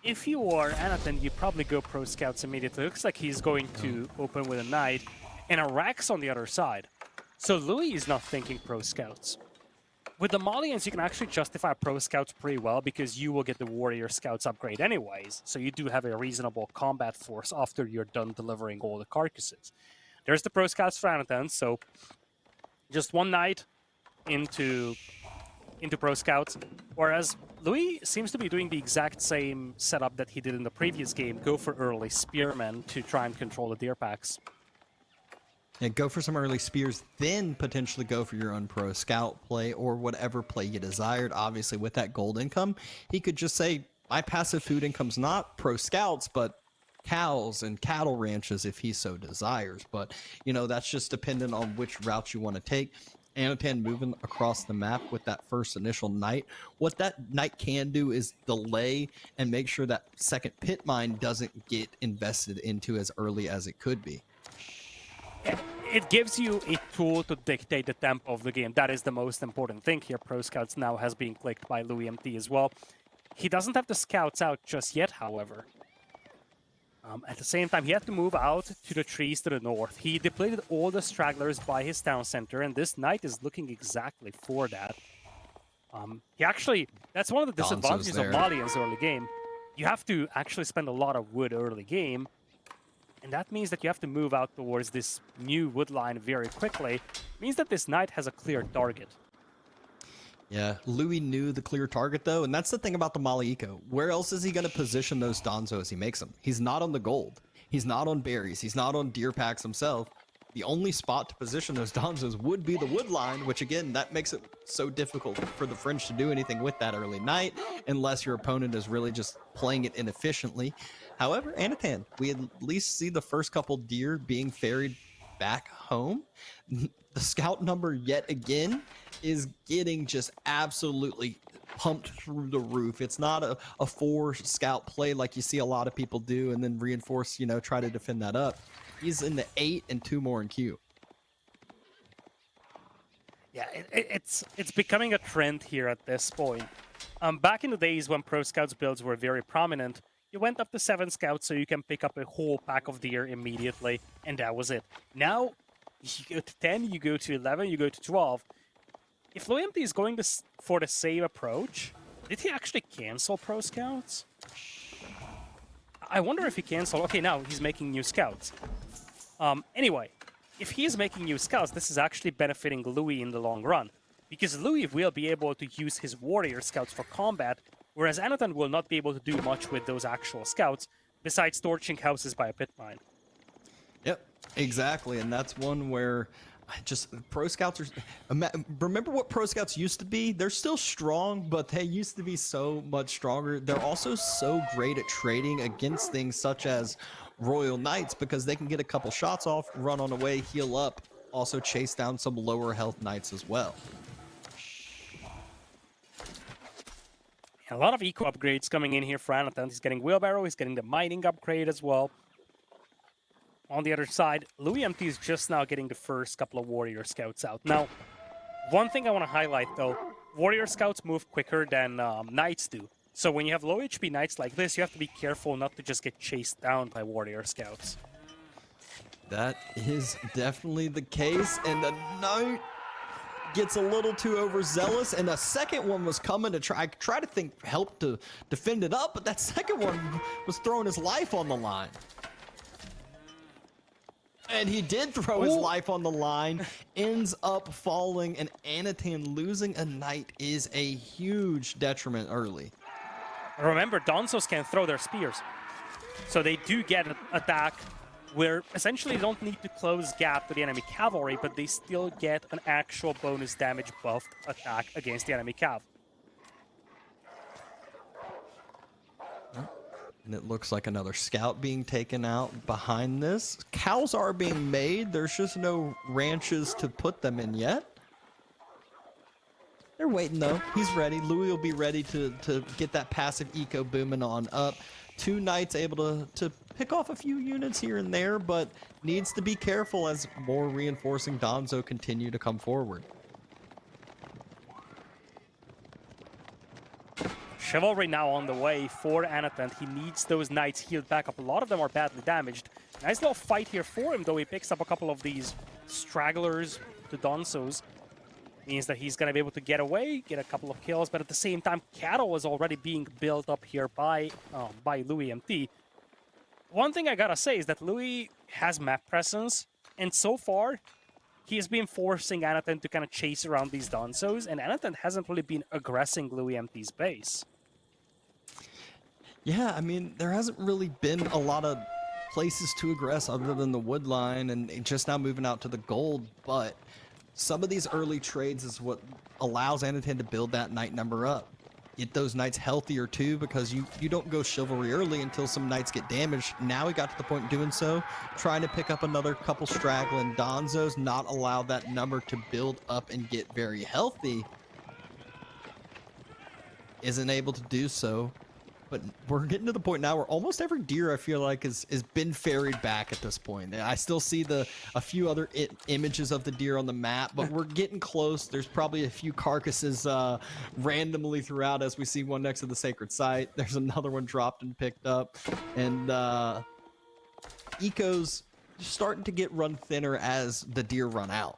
[SPEAKER 1] if you are Anotand, you probably go Pro Scouts immediately. It looks like he's going to open with a Knight and a Rax on the other side. So Louis is not thinking Pro Scouts. With the Malians, you can actually justify Pro Scouts pretty well because you will get the Warrior Scouts upgrade anyways, so you do have a reasonable combat force after you're done delivering all the carcasses. There's the Pro Scouts for Anotand, so just one Knight into Pro Scouts, whereas Louis seems to be doing the exact same setup that he did in the previous game, go for early Spearmen to try and control the Deer Packs.
[SPEAKER 2] And go for some early spears, then potentially go for your own Pro Scout play or whatever play you desired. Obviously, with that gold income, he could just say, my passive food income's not Pro Scouts, but cows and cattle ranches if he so desires. But, that's just dependent on which route you want to take. Anotand moving across the map with that first initial Knight. What that Knight can do is delay and make sure that second pit mine doesn't get invested into as early as it could be.
[SPEAKER 1] it gives you a tool to dictate the tempo of the game. That is the most important thing here. Pro Scouts now has been clicked by loueMT as well. He doesn't have the scouts out just yet, however. At the same time, he had to move out to the trees to the north. He depleted all the stragglers by his town center, and this knight is looking exactly for that. That's one of the disadvantages of Malian's early game. You have to actually spend a lot of wood early game, and that means that you have to move out towards this new wood line very quickly. It means that this knight has a clear target.
[SPEAKER 2] Yeah, Louis knew the clear target, though, and that's the thing about the Mali Eco. Where else is he going to position those Donzo as he makes them? He's not on the gold. He's not on berries. He's not on deer packs himself. The only spot to position those Donzos would be the wood line, which, again, that makes it so difficult for the French to do anything with that early night, unless your opponent is really just playing it inefficiently. However, Anotand, we at least see the first couple deer being ferried back home. The scout number yet again is getting just absolutely pumped through the roof. It's not a 4 scout play like you see a lot of people do and then reinforce, try to defend that up. He's in the 8 and 2 more in queue.
[SPEAKER 1] Yeah, it's becoming a trend here at this point. Back in the days when Pro Scouts builds were very prominent, you went up to 7 scouts so you can pick up a whole pack of deer immediately, and that was it. Now, you go to 10, you go to 11, you go to 12. If loueMT is going for the same approach, did he actually cancel Pro Scouts? I wonder if he canceled. Okay, now he's making new scouts. Anyway, if he is making new scouts, this is actually benefiting Louis in the long run, because Louis will be able to use his warrior scouts for combat, whereas Anotand will not be able to do much with those actual scouts, besides torching houses by a pit mine.
[SPEAKER 2] Yep, exactly, and that's one where Pro Scouts are... Remember what Pro Scouts used to be? They're still strong, but they used to be so much stronger. They're also so great at trading against things such as Royal Knights, because they can get a couple shots off, run on away, heal up, also chase down some lower health knights as well.
[SPEAKER 1] A lot of eco upgrades coming in here for Anotand. He's getting wheelbarrow, he's getting the mining upgrade as well. On the other side, loueMT is just now getting the first couple of warrior scouts out. Now, one thing I want to highlight though, warrior scouts move quicker than knights do. So when you have low HP knights like this, you have to be careful not to just get chased down by warrior scouts.
[SPEAKER 2] That is definitely the case, and the knight gets a little too overzealous, and the second one was coming to try to help to defend it up, but that second one was throwing his life on the line. And he did throw his life on the line, ends up falling, and Anotand losing a knight is a huge detriment early.
[SPEAKER 1] Remember, Donzos can throw their spears, so they do get an attack where essentially they don't need to close gap to the enemy cavalry, but they still get an actual bonus damage buffed attack against the enemy cav.
[SPEAKER 2] And it looks like another scout being taken out behind this. Cows are being made. There's just no ranches to put them in yet. They're waiting, though. He's ready. Louis will be ready to get that passive eco booming on up. 2 knights able to pick off a few units here and there, but needs to be careful as more reinforcing Donzo continue to come forward.
[SPEAKER 1] Chivalry now on the way for Anotand. He needs those knights healed back up. A lot of them are badly damaged. Nice little fight here for him, though. He picks up a couple of these stragglers to Donzos. Means that he's going to be able to get away, get a couple of kills, but at the same time, cattle is already being built up here by loueMT. One thing I gotta say is that Louis has map presence, and so far, he has been forcing Anotand to kind of chase around these Donzos, and Anotand hasn't really been aggressing loueMT's base.
[SPEAKER 2] Yeah, I mean, there hasn't really been a lot of places to aggress other than the wood line and just now moving out to the gold, but some of these early trades is what allows Anotand to build that knight number up. Get those knights healthier too, because you don't go chivalry early until some knights get damaged. Now he got to the point of doing so, trying to pick up another couple straggling Donzos, not allow that number to build up and get very healthy. Isn't able to do so. But we're getting to the point now where almost every deer I feel like is been ferried back at this point. I still see a few other images of the deer on the map, but we're getting close. There's probably a few carcasses randomly throughout as we see one next to the sacred site. There's another one dropped and picked up, and eco's starting to get run thinner as the deer run out.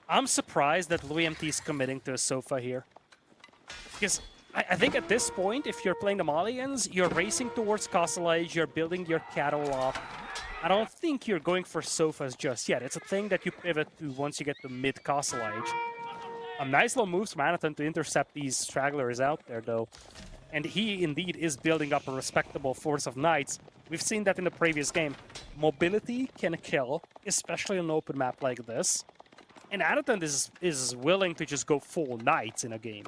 [SPEAKER 1] I'm surprised that loueMT is committing to a sofa here. Because I think at this point, if you're playing the Malians, you're racing towards Castle Age, you're building your cattle up. I don't think you're going for sofas just yet. It's a thing that you pivot to once you get to mid-Castle Age. Nice little moves from Anotand to intercept these stragglers out there, though. And he indeed is building up a respectable force of knights. We've seen that in the previous game. Mobility can kill, especially on an open map like this. And Anotand is willing to just go full knights in a game.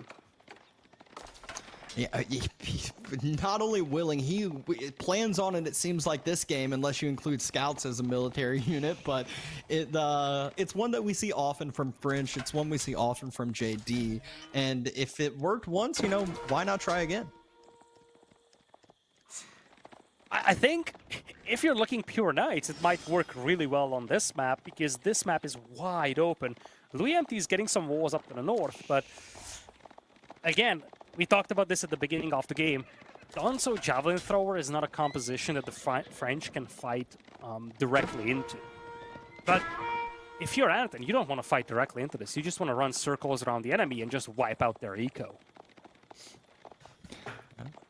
[SPEAKER 2] Yeah, he's not only willing, he plans on it seems like this game, unless you include scouts as a military unit, but it's one that we see often from French, it's one we see often from JD, and if it worked once, you know, why not try again?
[SPEAKER 1] I think if you're looking pure knights, it might work really well on this map, because this map is wide open. loueMT is getting some walls up to the north, but again, we talked about this at the beginning of the game. Danso Javelin Thrower is not a composition that the French can fight directly into. But if you're Anotand, you don't want to fight directly into this. You just want to run circles around the enemy and just wipe out their eco.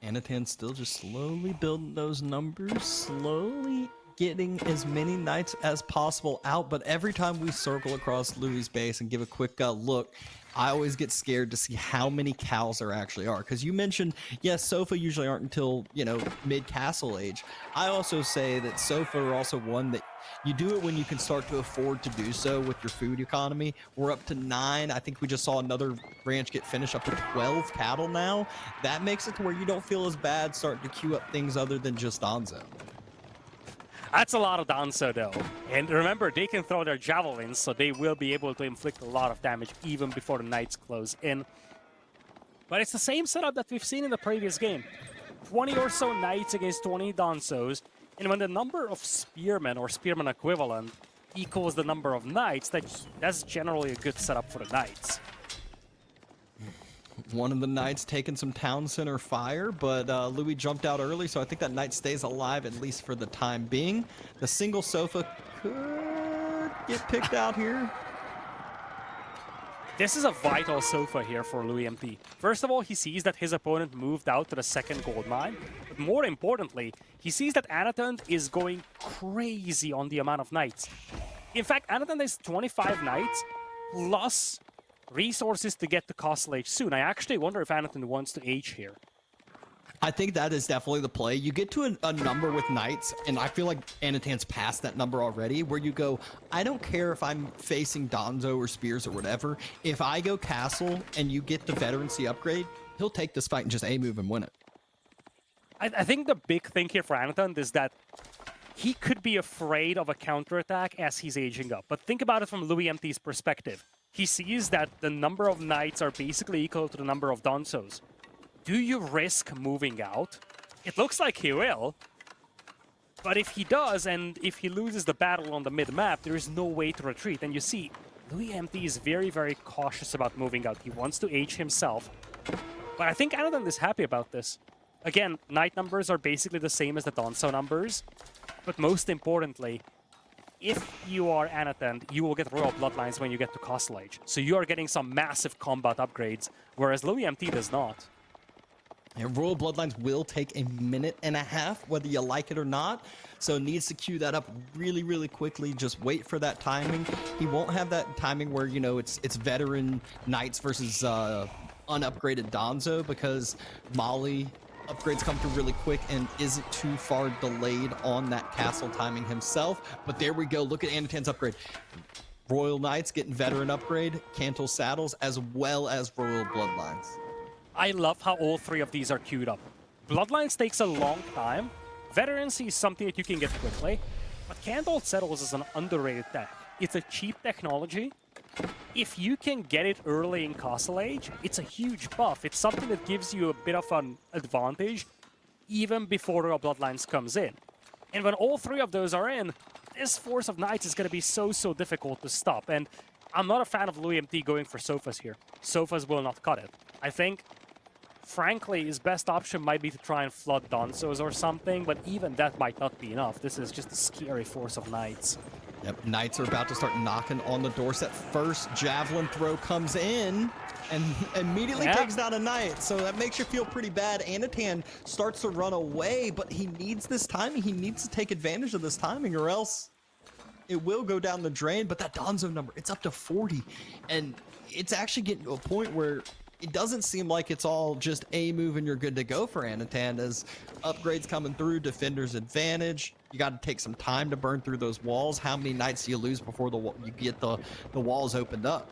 [SPEAKER 2] Anotand still just slowly building those numbers, slowly getting as many knights as possible out, but every time we circle across Louis' base and give a quick look, I always get scared to see how many cows there actually are. Because you mentioned, yes, Sofa usually aren't until, you know, mid-Castle Age. I also say that Sofa are also one that you do it when you can start to afford to do so with your food economy. We're up to 9. I think we just saw another ranch get finished up to 12 cattle now. That makes it to where you don't feel as bad starting to queue up things other than just Danzo.
[SPEAKER 1] That's a lot of Danso, though. And remember, they can throw their javelins, so they will be able to inflict a lot of damage even before the knights close in. But it's the same setup that we've seen in the previous game. 20 or so knights against 20 Dansos, and when the number of spearmen or spearmen equivalent equals the number of knights, that's generally a good setup for the knights.
[SPEAKER 2] One of the knights taking some town center fire, but Louis jumped out early, so I think that knight stays alive at least for the time being. The single sofa could get picked out here.
[SPEAKER 1] This is a vital sofa here for loueMT. First of all, he sees that his opponent moved out to the second gold mine, but more importantly, he sees that Anotand is going crazy on the amount of knights. In fact, Anotand has 25 knights plus resources to get to Castle Age soon. I actually wonder if Anotand wants to age here.
[SPEAKER 2] I think that is definitely the play. You get to a number with knights, and I feel like Anotand's past that number already, where you go, I don't care if I'm facing Danzo or Spears or whatever. If I go castle and you get the veterancy upgrade, he'll take this fight and just A-move and win it.
[SPEAKER 1] I think the big thing here for Anotand is that he could be afraid of a counterattack as he's aging up. But think about it from loueMT's perspective. He sees that the number of knights are basically equal to the number of Dansos. Do you risk moving out? It looks like he will. But if he does, and if he loses the battle on the mid-map, there is no way to retreat. And you see, loueMT is very, very cautious about moving out. He wants to age himself. But I think Anotand is happy about this. Again, knight numbers are basically the same as the Danso numbers. But most importantly, if you are Anotand, you will get Royal Bloodlines when you get to Castle Age. So you are getting some massive combat upgrades, whereas loueMT does not.
[SPEAKER 2] And Royal Bloodlines will take a minute and a half, whether you like it or not. So needs to queue that up really, really quickly. Just wait for that timing. He won't have that timing where, you know, it's veteran knights versus unupgraded Danzo, because Mali upgrades come through really quick and isn't too far delayed on that castle timing himself. But there we go. Look at Anotand's upgrade. Royal Knights getting veteran upgrade, Cantle Saddles, as well as Royal Bloodlines.
[SPEAKER 1] I love how all three of these are queued up. Bloodlines takes a long time. Veterancy is something that you can get quickly. But Cantle Saddles is an underrated tech. It's a cheap technology, if you can get it early in Castle Age, it's a huge buff. It's something that gives you a bit of an advantage even before Royal Bloodlines comes in. And when all three of those are in, this Force of Knights is going to be so difficult to stop. And I'm not a fan of loueMT going for Sofas here. Sofas will not cut it. I think, frankly, his best option might be to try and flood Donsos or something, but even that might not be enough. This is just a scary Force of Knights.
[SPEAKER 2] Yep, Knights are about to start knocking on the doorstep. First javelin throw comes in and immediately takes down a Knight. So that makes you feel pretty bad. Anotand starts to run away, but he needs this timing. He needs to take advantage of this timing or else it will go down the drain. But that Donzo number, it's up to 40. And it's actually getting to a point where it doesn't seem like it's all just a move and you're good to go for Anotand as upgrades coming through, defender's advantage. You got to take some time to burn through those walls. How many Knights do you lose before you get the walls opened up?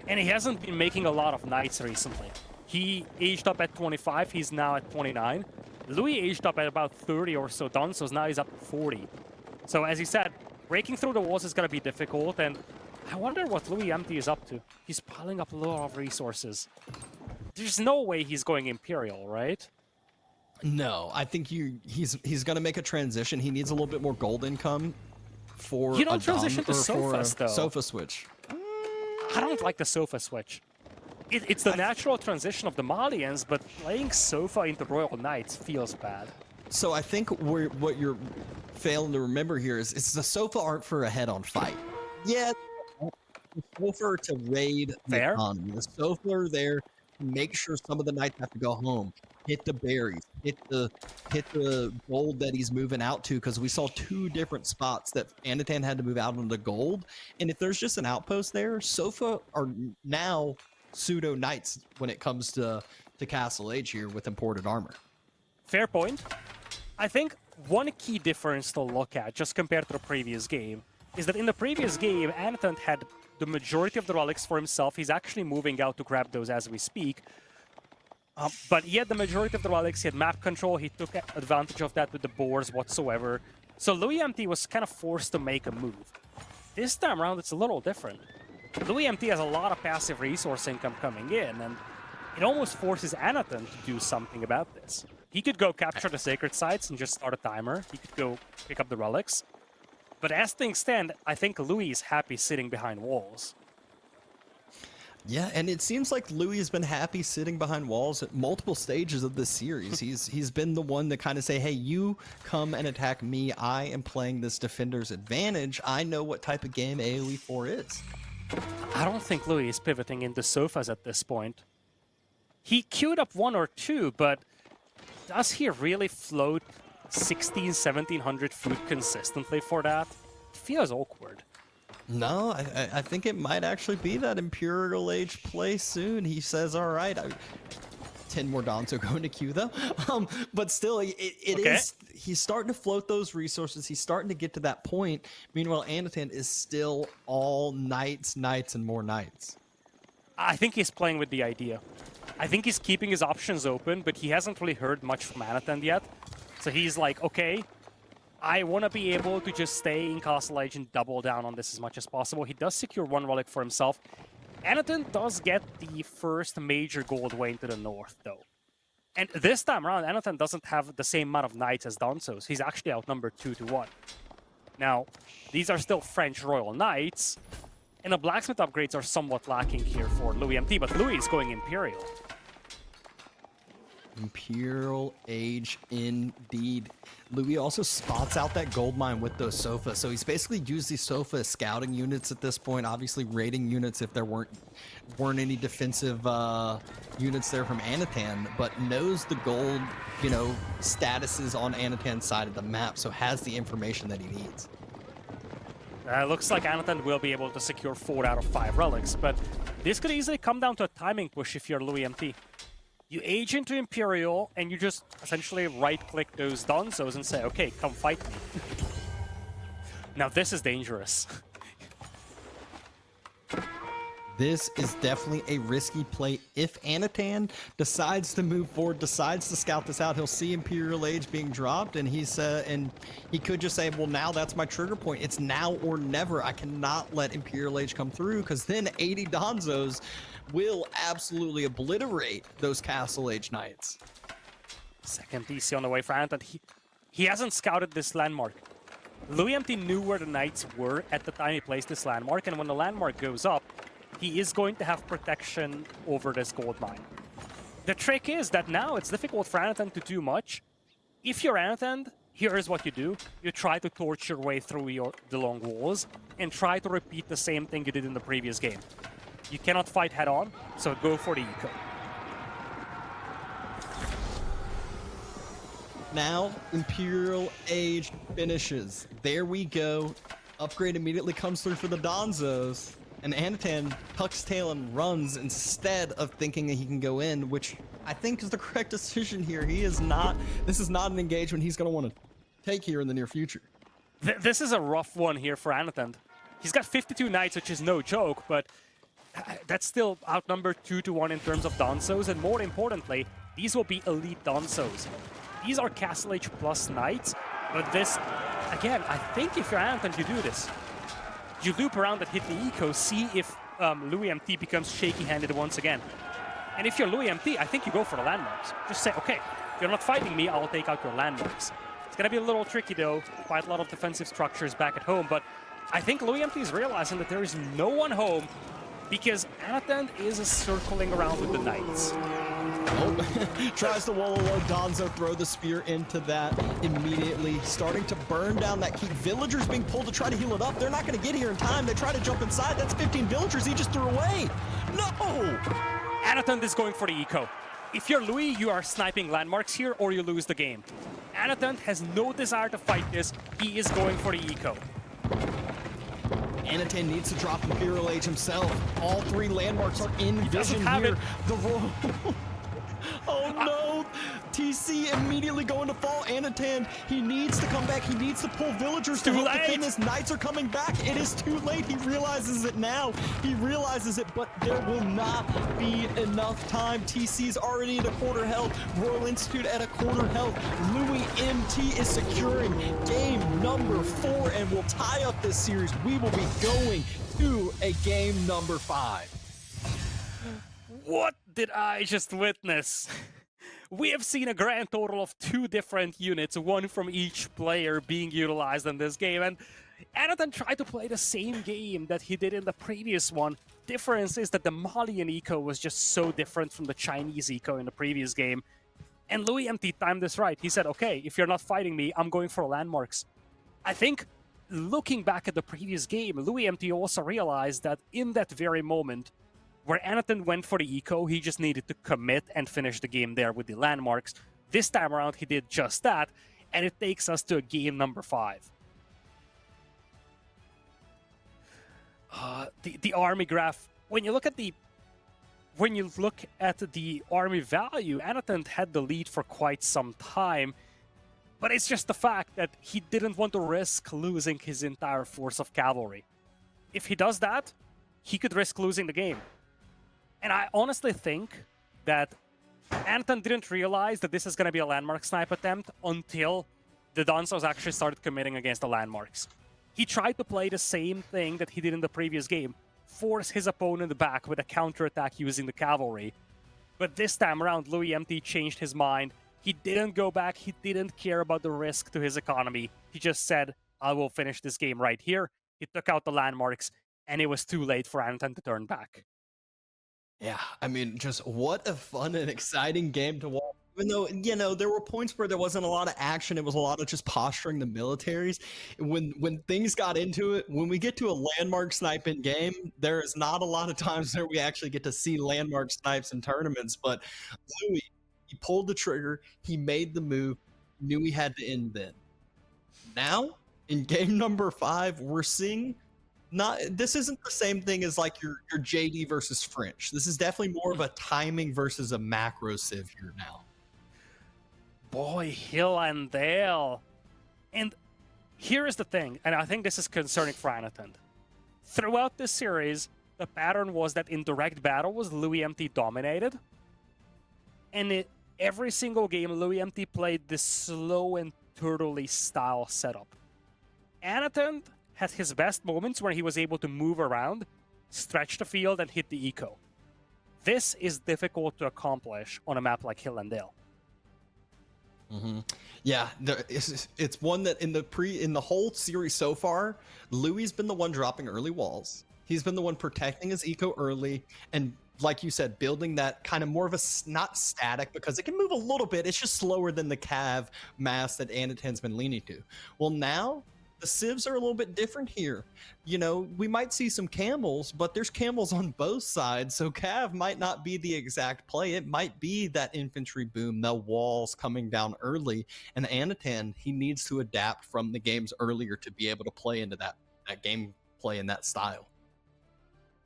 [SPEAKER 1] And he hasn't been making a lot of Knights recently. He aged up at 25, he's now at 29. Louis aged up at about 30 or so Donsos, now he's up to 40. So as he said, breaking through the walls is going to be difficult, and I wonder what loueMT is up to. He's piling up a lot of resources. There's no way he's going Imperial, right?
[SPEAKER 2] No, I think he's going to make a transition. He needs a little bit more gold income for
[SPEAKER 1] you don't transition to Sofas, though.
[SPEAKER 2] Sofa switch.
[SPEAKER 1] I don't like the Sofa switch. It's the natural transition of the Malians, but playing Sofa into Royal Knights feels bad.
[SPEAKER 2] So I think what you're failing to remember here is the Sofa aren't for a head-on fight. Yeah, the Sofa are to raid the economy. The Sofa are there to make sure some of the Knights have to go home. Hit the berries, hit the gold that he's moving out to, because we saw two different spots that Anotand had to move out on the gold. And if there's just an outpost there, Sofa are now pseudo Knights when it comes to Castle Age here with imported armor.
[SPEAKER 1] Fair point. I think one key difference to look at, just compared to the previous game, is that in the previous game, Anotand had the majority of the relics for himself. He's actually moving out to grab those as we speak. But he had the majority of the relics, he had map control, he took advantage of that with the boars whatsoever. So loueMT was kind of forced to make a move. This time around, it's a little different. loueMT has a lot of passive resource income coming in, and it almost forces Anotand to do something about this. He could go capture the sacred sites and just start a timer. He could go pick up the relics. But as things stand, I think Louis is happy sitting behind walls.
[SPEAKER 2] Yeah, and it seems like Louis has been happy sitting behind walls at multiple stages of this series. He's been the one to kind of say, hey, you come and attack me. I am playing this defender's advantage. I know what type of game AoE 4 is.
[SPEAKER 1] I don't think Louis is pivoting into Sofas at this point. He queued up one or two, but does he really float 16, 1700 food consistently for that? It feels awkward.
[SPEAKER 2] No, I think it might actually be that Imperial Age play soon. He says, all right, 10 more Donzo going to queue though. But still, it is, he's starting to float those resources. He's starting to get to that point. Meanwhile, Anotand is still all Knights, and more Knights.
[SPEAKER 1] I think he's playing with the idea. I think he's keeping his options open, but he hasn't really heard much from Anotand yet. So he's like, okay, I want to be able to just stay in Castle Age and double down on this as much as possible. He does secure one relic for himself. Anotand does get the first major gold way into the north, though. And this time around, Anotand doesn't have the same amount of Knights as Donsos. He's actually outnumbered 2-1. Now, these are still French Royal Knights, and the blacksmith upgrades are somewhat lacking here for loueMT, but Louis is going Imperial.
[SPEAKER 2] Imperial Age indeed. Louis also spots out that gold mine with those Sofa. So he's basically used these Sofa as scouting units at this point, obviously raiding units if there weren't any defensive units there from Anotand, but knows the gold, statuses on Anotand's side of the map, so has the information that he needs.
[SPEAKER 1] Looks like Anotand will be able to secure 4 out of 5 relics, but this could easily come down to a timing push if you're loueMT. You age into Imperial, and you just essentially right-click those Donzos and say, okay, come fight me. Now this is dangerous.
[SPEAKER 2] This is definitely a risky play. If Anotand decides to move forward, decides to scout this out, he'll see Imperial Age being dropped, and he could just say, well, now that's my trigger point. It's now or never. I cannot let Imperial Age come through, because then 80 Donzos will absolutely obliterate those Castle Age Knights.
[SPEAKER 1] Second DC on the way for Anotand. He hasn't scouted this landmark. loueMT knew where the knights were at the time he placed this landmark, and when the landmark goes up, he is going to have protection over this gold mine. The trick is that now it's difficult for Anotand to do much. If you're Anotand, here's what you do. You try to torch your way through the long walls and try to repeat the same thing you did in the previous game. You cannot fight head-on, so go for the eco.
[SPEAKER 2] Now, Imperial Age finishes. There we go. Upgrade immediately comes through for the Donzos. And Anotand tucks tail and runs instead of thinking that he can go in, which I think is the correct decision here. This is not an engagement he's going to want to take here in the near future.
[SPEAKER 1] This is a rough one here for Anotand. He's got 52 knights, which is no joke, but that's still outnumbered 2-1 in terms of Donzos, and more importantly, these will be elite Donzos. These are Castle Age plus knights, but this, again, I think if you're Anotand, you do this. You loop around and hit the eco, see if loueMT becomes shaky-handed once again. And if you're loueMT, I think you go for the landmarks. Just say, okay, if you're not fighting me, I'll take out your landmarks. It's gonna be a little tricky though, quite a lot of defensive structures back at home, but I think loueMT is realizing that there is no one home because Anotand is circling around with the knights.
[SPEAKER 2] Oh, tries to wall a low Donzo, throw the spear into that immediately, starting to burn down that keep. Villagers being pulled to try to heal it up. They're not going to get here in time. They try to jump inside. That's 15 villagers he just threw away. No!
[SPEAKER 1] Anotand is going for the eco. If you're Louis, you are sniping landmarks here or you lose the game. Anotand has no desire to fight this. He is going for the eco.
[SPEAKER 2] Anotand needs to drop Imperial Age himself. All three landmarks are in vision here. The roll. Oh no! TC immediately going to fall. Anotand, he needs to come back. He needs to pull villagers to help defend this. Knights are coming back. It is too late. He realizes it now. He realizes it, but there will not be enough time. TC's already at a quarter health. Royal Institute at a quarter health. loueMT is securing game number 4 and will tie up this series. We will be going to a game number 5.
[SPEAKER 1] What did I just witness? We have seen a grand total of 2 different units, one from each player being utilized in this game, and Anotand tried to play the same game that he did in the previous one. Difference is that the Malian eco was just so different from the Chinese eco in the previous game. And loueMT timed this right. He said, okay, if you're not fighting me, I'm going for landmarks. I think, looking back at the previous game, loueMT also realized that in that very moment, where Anotand went for the eco, he just needed to commit and finish the game there with the landmarks. This time around, he did just that, and it takes us to game number 5. The army graph. When you look at the army value, Anotand had the lead for quite some time, but it's just the fact that he didn't want to risk losing his entire force of cavalry. If he does that, he could risk losing the game. And I honestly think that Anotand didn't realize that this is going to be a landmark snipe attempt until the Donzos actually started committing against the landmarks. He tried to play the same thing that he did in the previous game, force his opponent back with a counterattack using the cavalry. But this time around, loueMT changed his mind. He didn't go back. He didn't care about the risk to his economy. He just said, I will finish this game right here. He took out the landmarks, and it was too late for Anotand to turn back.
[SPEAKER 2] Yeah, I mean, just what a fun and exciting game to watch. Even though, you know, there were points where there wasn't a lot of action, it was a lot of just posturing the militaries. When things got into it, when we get to a landmark snipe in game, there is not a lot of times where we actually get to see landmark snipes in tournaments. But Louis, he pulled the trigger, he made the move, knew he had to end then. Now, in game number 5, we're seeing this isn't the same thing as like your JD versus French. This is definitely more of a timing versus a macro civ here now.
[SPEAKER 1] Boy, Hill and Dale. And here is the thing, and I think this is concerning for Anotand. Throughout this series, the the pattern was that in direct battle was loueMT dominated. And every single game, loueMT played this slow and turtley style setup. Anotand had his best moments where he was able to move around, stretch the field, and hit the eco. This is difficult to accomplish on a map like Hill and Dale.
[SPEAKER 2] Yeah, it's one that in the whole series so far, Louis been the one dropping early walls. He's been the one protecting his eco early, and like you said, building that kind of more of a not static, because it can move a little bit. It's just slower than the cav mass that Anotand's been leaning to. Well, now the civs are a little bit different here. You know, we might see some camels, but there's camels on both sides, so cav might not be the exact play. It might be that infantry boom, the walls coming down early, and Anotand, he needs to adapt from the games earlier to be able to play into that game play in that style.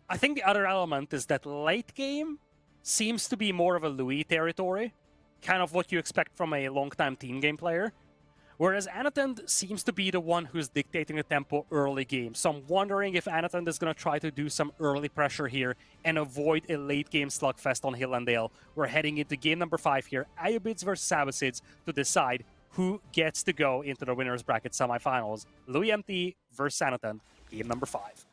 [SPEAKER 1] I think the other element is that late game seems to be more of a Louis territory, kind of what you expect from a long-time team game player. Whereas Anotand seems to be the one who's dictating the tempo early game. So I'm wondering if Anotand is going to try to do some early pressure here and avoid a late game slugfest on Hill and Dale. We're heading into game number 5 here, Ayyubids versus Abbasids, to decide who gets to go into the winner's bracket semifinals. loueMT versus Anotand, game number 5.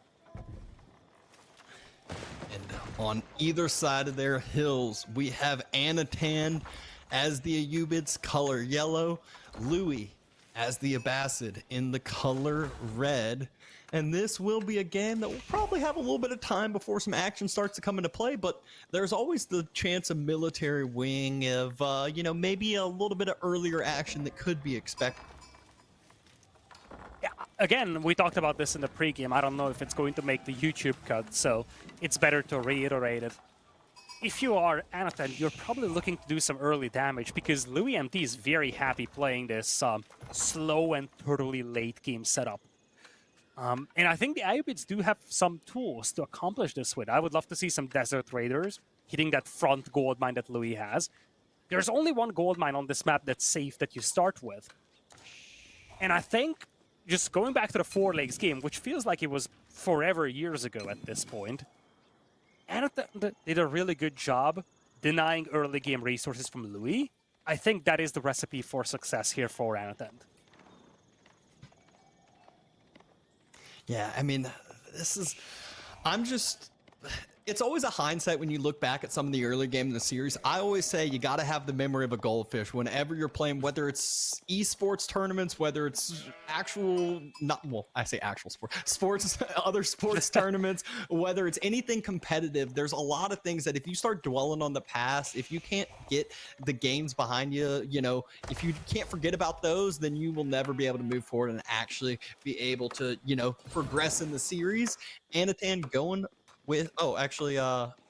[SPEAKER 2] And on either side of their hills, we have Anotand as the Ayyubids, color yellow, Louis as the Abbasid in the color red. And this will be a game that will probably have a little bit of time before some action starts to come into play, but there's always the chance of military wing, of, maybe a little bit of earlier action that could be expected.
[SPEAKER 1] Yeah, again, we talked about this in the pregame. I don't know if it's going to make the YouTube cut, so it's better to reiterate it. If you are Anotand, you're probably looking to do some early damage, because loueMT is very happy playing this slow and totally late game setup. And I think the Ayyubids do have some tools to accomplish this with. I would love to see some Desert Raiders hitting that front gold mine that Louis has. There's only one gold mine on this map that's safe that you start with. And I think, just going back to the 4 legs game, which feels like it was forever years ago at this point, Anotand did a really good job denying early game resources from Louis. I think that is the recipe for success here for Anotand.
[SPEAKER 2] Yeah, I mean, it's always a hindsight when you look back at some of the early game in the series. I always say you got to have the memory of a goldfish whenever you're playing, whether it's esports tournaments, whether it's sports, other sports tournaments, whether it's anything competitive. There's a lot of things that if you start dwelling on the past, if you can't get the games behind you, if you can't forget about those, then you will never be able to move forward and actually be able to, progress in the series. Anotand going with,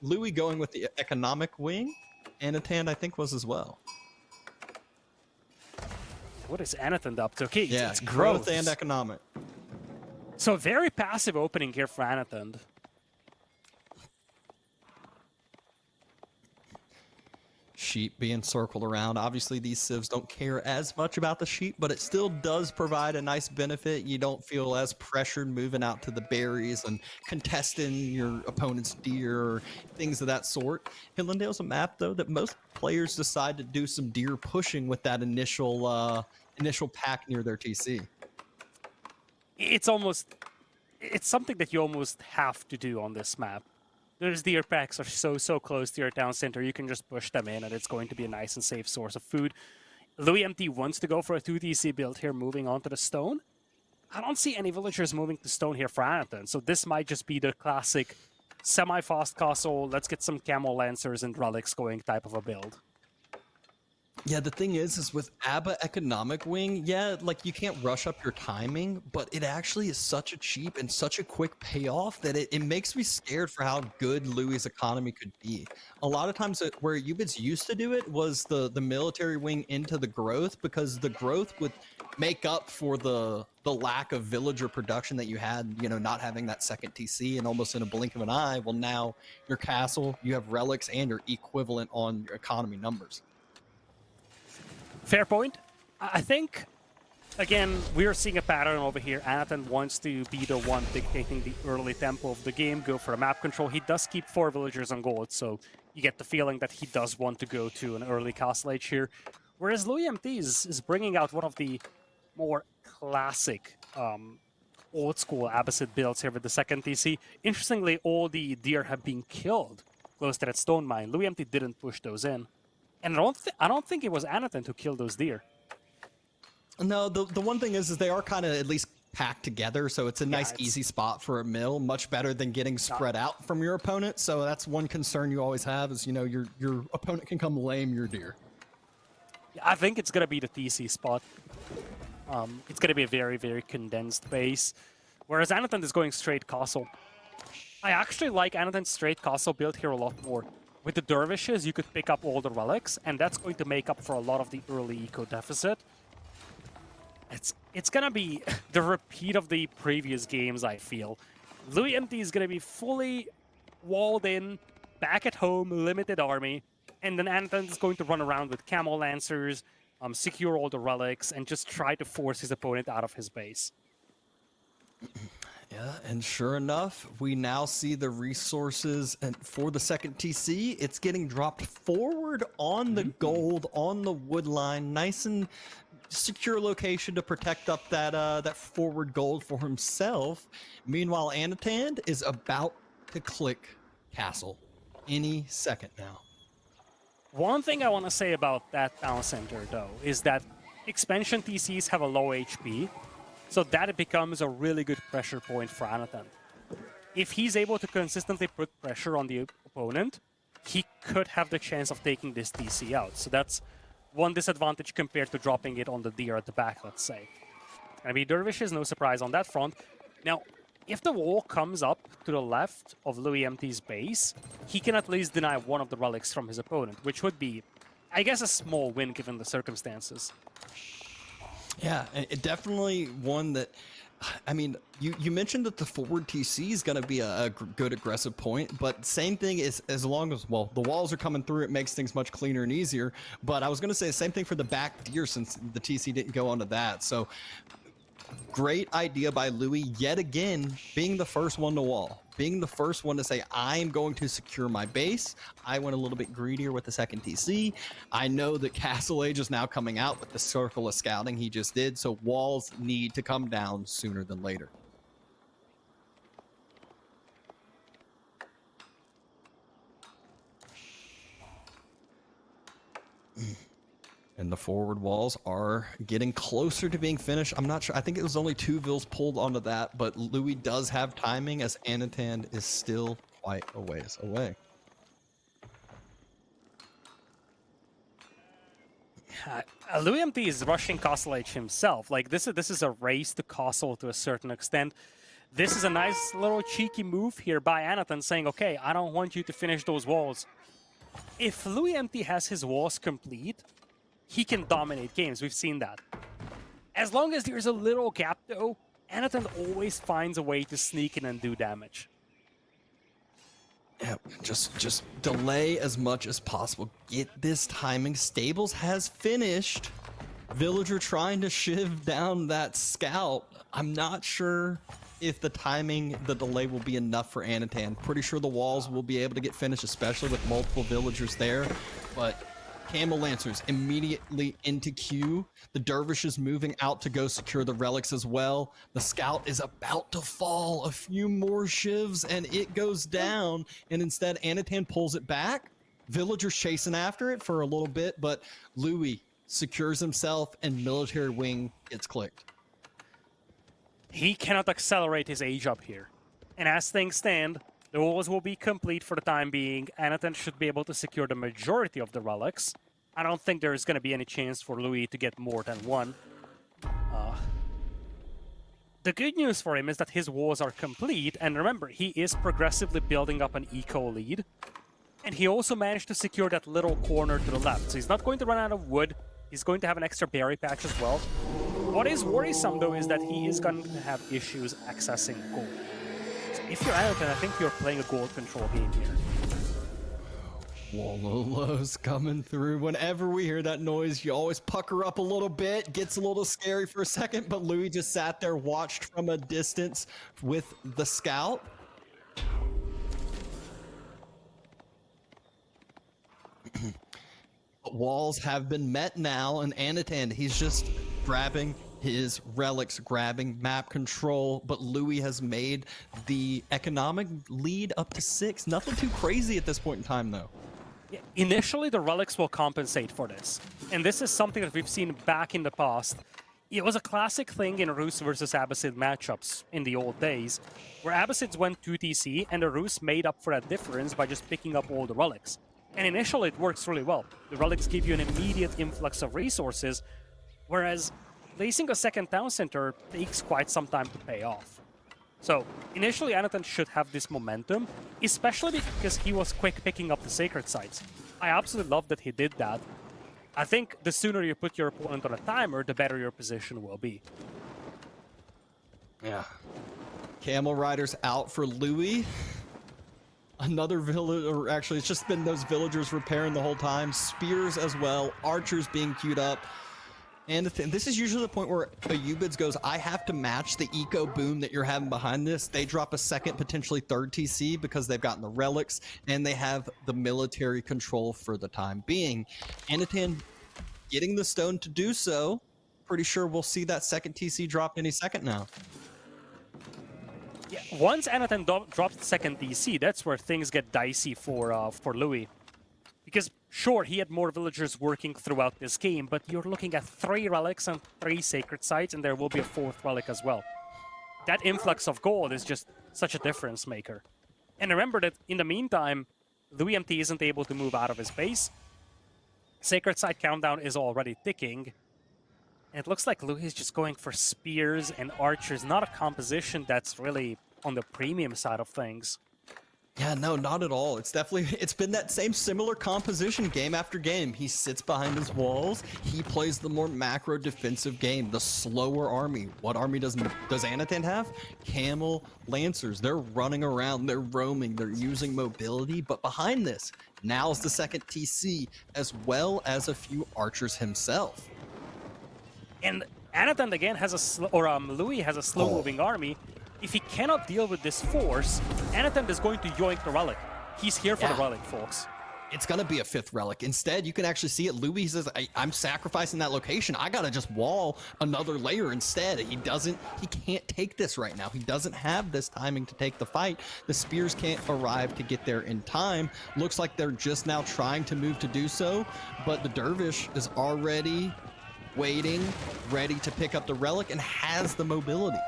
[SPEAKER 2] Louis going with the economic wing. Anotand, I think, was as well.
[SPEAKER 1] What is Anotand up to? Okay,
[SPEAKER 2] yeah,
[SPEAKER 1] it's
[SPEAKER 2] growth and economic.
[SPEAKER 1] So very passive opening here for Anotand.
[SPEAKER 2] Sheep being circled around. Obviously, these civs don't care as much about the sheep, but it still does provide a nice benefit. You don't feel as pressured moving out to the berries and contesting your opponent's deer or things of that sort. Hill and Dale's a map, though, that most players decide to do some deer pushing with that initial pack near their TC.
[SPEAKER 1] It's something that you almost have to do on this map. Those deer packs are so close to your town center, you can just push them in and it's going to be a nice and safe source of food. loueMT wants to go for a 2TC build here, moving on to the stone. I don't see any villagers moving to stone here for Anotand, so this might just be the classic semi-fast castle, let's get some camel lancers and relics going type of a build.
[SPEAKER 2] Yeah, the thing is with ABBA Economic Wing, yeah, like you can't rush up your timing, but it actually is such a cheap and such a quick payoff that it makes me scared for how good Louis' economy could be. A lot of times where Ayyubids used to do it was the military wing into the growth, because the growth would make up for the lack of villager production that you had, not having that second TC and almost in a blink of an eye. Well, now your castle, you have relics, and you're equivalent on your economy numbers.
[SPEAKER 1] Fair point. I think Again, we are seeing a pattern over here. Anotand wants to be the one dictating the early tempo of the game, go for a map control. He does keep 4 villagers on gold, so you get the feeling that he does want to go to an early castle age here. Whereas loueMT is bringing out one of the more classic old school Abbasid builds here with the second TC. Interestingly, all the deer have been killed close to that stone mine. loueMT didn't push those in. And I don't think it was Anotand who killed those deer.
[SPEAKER 2] No, the one thing is they are kind of at least packed together, so it's a nice, easy spot for a mill. Much better than getting spread out from your opponent. So that's one concern you always have is, you know, your opponent can come lame your deer.
[SPEAKER 1] I think it's gonna be the TC spot. It's gonna be a very, very condensed base, whereas Anotand is going straight castle. I actually like Anotand's straight castle build here a lot more. With the dervishes, you could pick up all the relics, and that's going to make up for a lot of the early eco deficit. It's gonna be the repeat of the previous games, I feel. loueMT is gonna be fully walled in, back at home, limited army, and then Anotand is going to run around with camo lancers, secure all the relics, and just try to force his opponent out of his base.
[SPEAKER 2] Yeah, and sure enough, we now see the resources and for the second TC. It's getting dropped forward on the gold, on the wood line, nice and secure location to protect up that that forward gold for himself. Meanwhile, Anotand is about to click castle any second now.
[SPEAKER 1] One thing I want to say about that town center, though, is that expansion TCs have a low HP, so that it becomes a really good pressure point for Anotand. If he's able to consistently put pressure on the opponent, he could have the chance of taking this TC out. So that's one disadvantage compared to dropping it on the deer at the back, let's say. Gonna be dervishes, no surprise on that front. Now, if the wall comes up to the left of loueMT's base, he can at least deny one of the relics from his opponent, which would be, I guess, a small win given the circumstances.
[SPEAKER 2] Yeah, it definitely one that, I mean, you mentioned that the forward TC is going to be a good aggressive point, but same thing is as long as, well, the walls are coming through, it makes things much cleaner and easier. But I was going to say the same thing for the back deer since the TC didn't go onto that. So great idea by Louis, yet again, being the first one to wall, being the first one to say, I'm going to secure my base. I went a little bit greedier with the second TC. I know that Castle Age is now coming out with the circle of scouting he just did, so walls need to come down sooner than later. And the forward walls are getting closer to being finished. I'm not sure. I think it was only 2 vills pulled onto that, but Louis does have timing as Anotand is still quite a ways away.
[SPEAKER 1] loueMT is rushing Castle Age himself. Like, this is a race to Castle to a certain extent. This is a nice little cheeky move here by Anotand saying, okay, I don't want you to finish those walls. If loueMT has his walls complete, he can dominate games. We've seen that. As long as there's a little gap, though, Anotand always finds a way to sneak in and do damage.
[SPEAKER 2] Yeah, just delay as much as possible. Get this timing. Stables has finished. Villager trying to shiv down that scout. I'm not sure if the timing, the delay will be enough for Anotand. Pretty sure the walls will be able to get finished, especially with multiple villagers there. But Camel Lancers immediately into queue. The dervishes moving out to go secure the relics as well. The scout is about to fall. A few more shivs and it goes down. And instead, Anotand pulls it back. Villagers chasing after it for a little bit, but Louis secures himself and military wing gets clicked.
[SPEAKER 1] He cannot accelerate his age up here. And as things stand, the walls will be complete for the time being. Anotand should be able to secure the majority of the relics. I don't think there's going to be any chance for Louis to get more than one. The good news for him is that his walls are complete, and remember, he is progressively building up an eco lead. And he also managed to secure that little corner to the left, so he's not going to run out of wood. He's going to have an extra berry patch as well. What is worrisome, though, is that he is going to have issues accessing gold. So if you're Anotand, I think you're playing a gold control game here.
[SPEAKER 2] Wololo's coming through. Whenever we hear that noise, you always pucker up a little bit. Gets a little scary for a second, but Louis just sat there, watched from a distance with the scout. Walls have been met now, and Anotand, he's just grabbing his relics, grabbing map control, but Louis has made the economic lead up to 6. Nothing too crazy at this point in time, though.
[SPEAKER 1] Yeah, initially, the relics will compensate for this. And this is something that we've seen back in the past. It was a classic thing in Rus versus Abbasid matchups in the old days, where Abbasids went 2TC, and the Rus made up for that difference by just picking up all the relics. And initially, it works really well. The relics give you an immediate influx of resources, whereas placing a second town center takes quite some time to pay off. So, initially, Anotand should have this momentum, especially because he was quick picking up the sacred sites. I absolutely love that he did that. I think the sooner you put your opponent on a timer, the better your position will be.
[SPEAKER 2] Yeah. Camel Riders out for Louis. Another village, or actually it's just been those villagers repairing the whole time. Spears as well, archers being queued up. And this is usually the point where a Ubids goes, I have to match the eco boom that you're having behind this. They drop a second, potentially third TC because they've gotten the relics and they have the military control for the time being. Anotand getting the stone to do so. Pretty sure we'll see that second TC drop any second now.
[SPEAKER 1] Yeah, once Anotand drops the second TC, that's where things get dicey for Louis. Because, sure, he had more villagers working throughout this game, but you're looking at 3 relics and 3 sacred sites, and there will be a 4th relic as well. That influx of gold is just such a difference maker. And remember that, in the meantime, loueMT isn't able to move out of his base. Sacred site countdown is already ticking. And it looks like Louis is just going for spears and archers, not a composition that's really on the premium side of things.
[SPEAKER 2] Yeah, no, not at all. It's been that same similar composition game after game. He sits behind his walls. He plays the more macro defensive game, the slower army. What army does Anotand have? Camel Lancers. They're running around, they're roaming, they're using mobility. But behind this, now's the second TC, as well as a few archers himself.
[SPEAKER 1] And Anotand again has Louis has a slow-moving army. If he cannot deal with this force, Anotand is going to yoink the relic. He's here for the relic, folks.
[SPEAKER 2] It's going to be a 5th relic. Instead, you can actually see it. Louis says, I'm sacrificing that location. I got to just wall another layer instead. He can't take this right now. He doesn't have this timing to take the fight. The spears can't arrive to get there in time. Looks like they're just now trying to move to do so, but the dervish is already waiting, ready to pick up the relic, and has the mobility.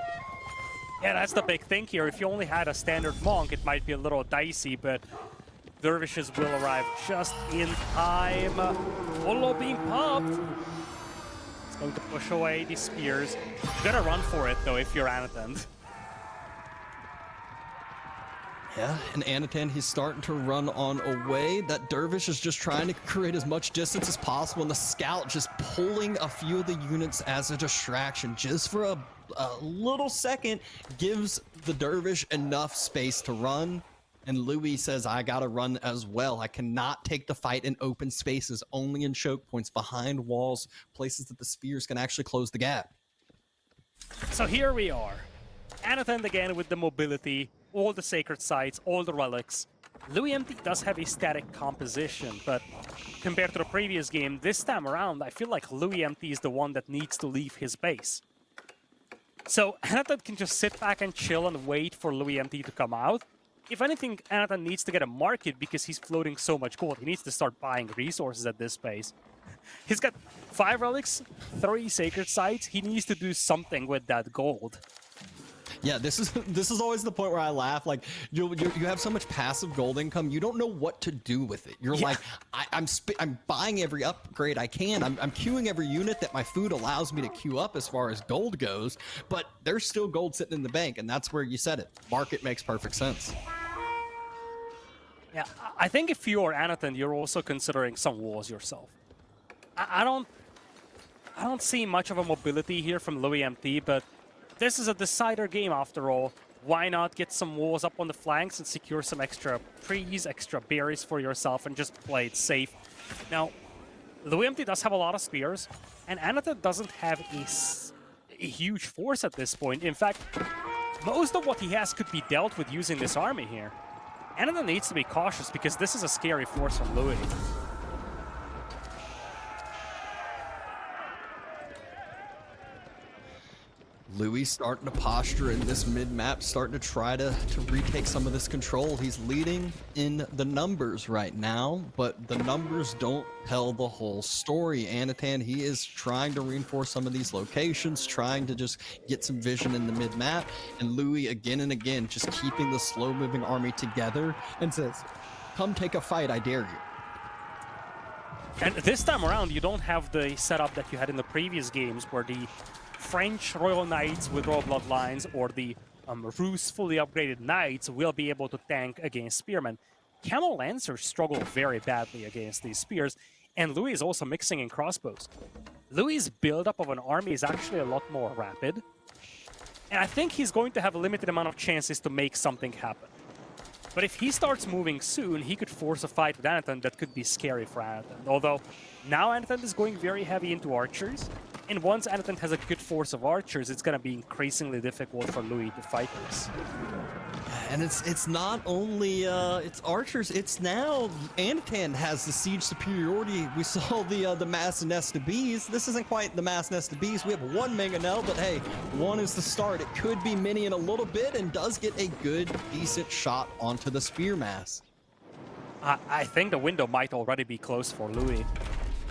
[SPEAKER 1] Yeah, that's the big thing here. If you only had a standard monk, it might be a little dicey, but dervishes will arrive just in time. Olo being popped. It's going to push away the spears. You gotta run for it, though, if you're Anotand.
[SPEAKER 2] Yeah, and Anotand, he's starting to run on away. That dervish is just trying to create as much distance as possible, and the scout just pulling a few of the units as a distraction just for a little second, gives the dervish enough space to run. And Louis says, I gotta run as well. I cannot take the fight in open spaces, only in choke points, behind walls, places that the spears can actually close the gap.
[SPEAKER 1] So here we are. Anotand again with the mobility, all the sacred sites, all the relics. loueMT does have a static composition, but compared to the previous game, this time around, I feel like loueMT is the one that needs to leave his base. So Anotand can just sit back and chill and wait for loueMT to come out. If anything, Anotand needs to get a market because he's floating so much gold. He needs to start buying resources at this pace. He's got 5 relics, 3 sacred sites. He needs to do something with that gold.
[SPEAKER 2] Yeah, this is always the point where I laugh. Like you have so much passive gold income, you don't know what to do with it. You're like, I'm buying every upgrade I can. I'm queuing every unit that my food allows me to queue up as far as gold goes. But there's still gold sitting in the bank, and that's where you said it. Market makes perfect sense.
[SPEAKER 1] Yeah, I think if you're Anotand, you're also considering some wars yourself. I don't see much of a mobility here from loueMT, but this is a decider game after all. why not get some walls up on the flanks and secure some extra trees, extra berries for yourself, and just play it safe. Now, loueMT does have a lot of spears, and Anotand doesn't have a huge force at this point. In fact, most of what he has could be dealt with using this army here. Anotand needs to be cautious because this is a scary force from Louis.
[SPEAKER 2] Louis starting to posture in this mid-map, starting to try to retake some of this control. He's leading in the numbers right now, but the numbers don't tell the whole story. Anotand, he is trying to reinforce some of these locations, trying to just get some vision in the mid-map, and Louis again and again just keeping the slow-moving army together and says, come take a fight, I dare you.
[SPEAKER 1] And this time around, you don't have the setup that you had in the previous games where the French Royal Knights with Royal Bloodlines or the Rus fully upgraded Knights will be able to tank against Spearmen. Camel Lancers struggle very badly against these spears, and Louis is also mixing in crossbows. Louis' build-up of an army is actually a lot more rapid, and I think he's going to have a limited amount of chances to make something happen. But if he starts moving soon, he could force a fight with Anotand that could be scary for Anotand. Although, now Anotand is going very heavy into archers, and once Anotand has a good force of archers, it's going to be increasingly difficult for Louis to fight this.
[SPEAKER 2] And it's not only it's archers, it's now Anotand has the siege superiority. We saw the mass nest of bees. This isn't quite the mass nest of bees. We have one mangonel, but hey, one is the start. It could be many in a little bit and does get a good, decent shot onto the spear mass.
[SPEAKER 1] I think the window might already be close for Louis.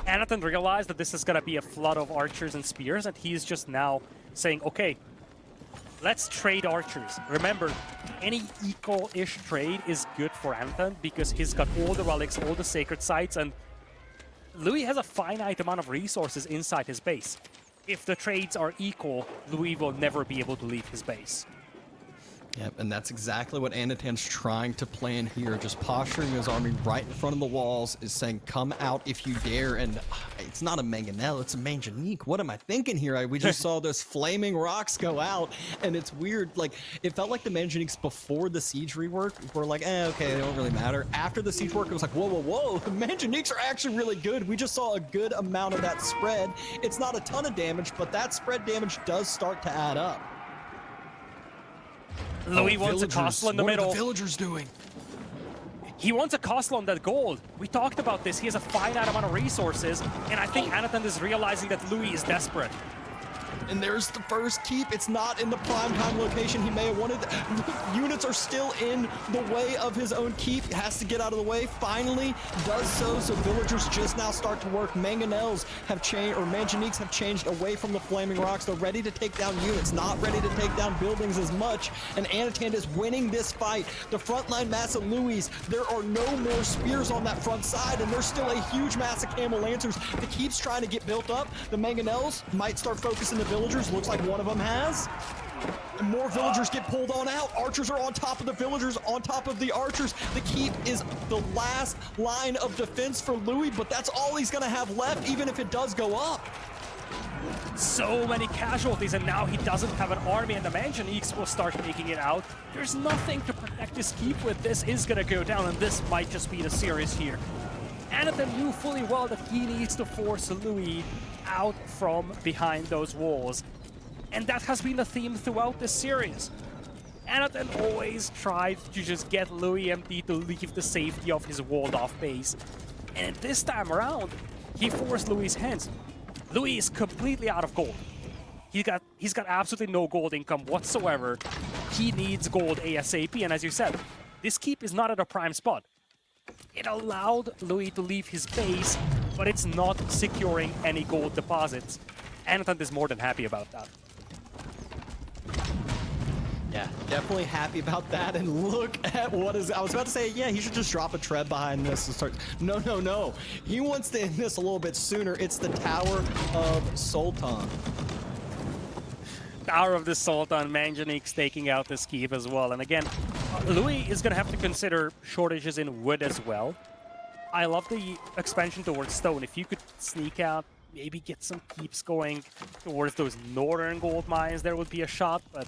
[SPEAKER 1] Anotand realized that this is going to be a flood of archers and spears, and he's just now saying, okay, let's trade archers. Remember, any equal-ish trade is good for Anotand because he's got all the relics, all the sacred sites, and Louis has a finite amount of resources inside his base. If the trades are equal, Louis will never be able to leave his base.
[SPEAKER 2] Yep, and that's exactly what Anotand's trying to plan here, just posturing his army right in front of the walls, is saying, come out if you dare, and it's not a mangonel, it's a manganique. What am I thinking here? We just saw those flaming rocks go out, and it's weird, like, it felt like the manganiques before the siege rework were like, okay, they don't really matter. After the siege work, it was like, whoa, whoa, whoa, the manganiques are actually really good. We just saw a good amount of that spread. It's not a ton of damage, but that spread damage does start to add up.
[SPEAKER 1] Louis wants a castle in the middle.
[SPEAKER 2] What are the villagers doing?
[SPEAKER 1] He wants a castle on that gold. We talked about this. He has a finite amount of resources, and I think Anotand is realizing that Louis is desperate.
[SPEAKER 2] And there's the first keep. It's not in the prime time location he may have wanted. Units are still in the way of his own keep. Has to get out of the way. Finally does so. So villagers just now start to work. Mangonels have changed, or manganiques have changed away from the flaming rocks. They're ready to take down units, not ready to take down buildings as much. And Anotand is winning this fight. The frontline mass of Louis, there are no more spears on that front side, and there's still a huge mass of camel lancers that keeps trying to get built up. The mangonels might start focusing the villagers. Looks like one of them has. And more villagers get pulled on out. Archers are on top of the villagers, on top of the archers. The keep is the last line of defense for Louis, but that's all he's gonna have left, even if it does go up.
[SPEAKER 1] So many casualties, and now he doesn't have an army, and the manganiques will start making it out. There's nothing to protect his keep with. This is gonna go down, and this might just be the series here. Anotand knew fully well that he needs to force Louis out from behind those walls. And that has been the theme throughout this series. Anotand always tried to just get loueMT to leave the safety of his walled-off base. And this time around, he forced Louis' hands. Louis is completely out of gold. He's got absolutely no gold income whatsoever. He needs gold ASAP, and as you said, this keep is not at a prime spot. It allowed Louis to leave his base, but it's not securing any gold deposits. Anotand is more than happy about that.
[SPEAKER 2] Yeah, definitely happy about that. And look at what is... I was about to say, yeah, he should just drop a tread behind this and start... No, no, no. He wants to end this a little bit sooner. It's the Tower of Sultan.
[SPEAKER 1] Tower of the Sultan, manganiques taking out this keep as well. And again, Louis is going to have to consider shortages in wood as well. I love the expansion towards stone. If you could sneak out, maybe get some keeps going towards those northern gold mines, there would be a shot. But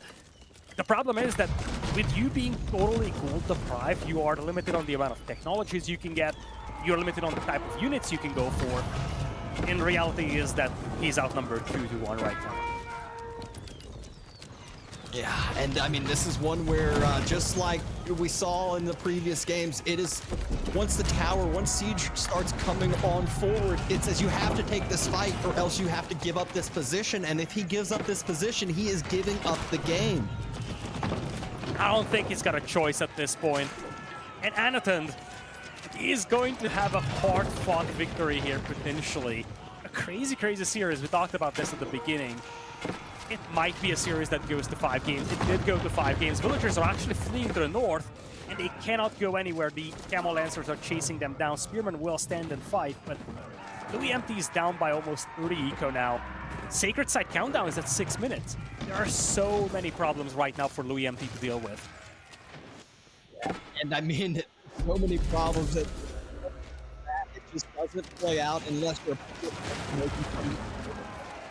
[SPEAKER 1] the problem is that with you being totally gold deprived, you are limited on the amount of technologies you can get, you're limited on the type of units you can go for. In reality is that he's outnumbered 2-1 right now.
[SPEAKER 2] Yeah, and I mean, this is one where, just like we saw in the previous games, it is, once the tower, once Siege starts coming on forward, it says you have to take this fight or else you have to give up this position, and if he gives up this position, he is giving up the game.
[SPEAKER 1] I don't think he's got a choice at this point. And Anotand is going to have a hard-fought victory here, potentially. A crazy, crazy series. We talked about this at the beginning. It might be a series that goes to 5 games. It did go to 5 games. Villagers are actually fleeing to the north, and they cannot go anywhere. The Camel Lancers are chasing them down. Spearmen will stand and fight, but loueMT is down by almost 30 eco now. Sacred Site countdown is at 6 minutes. There are so many problems right now for loueMT to deal with.
[SPEAKER 2] And I mean, so many problems that it just doesn't play out unless your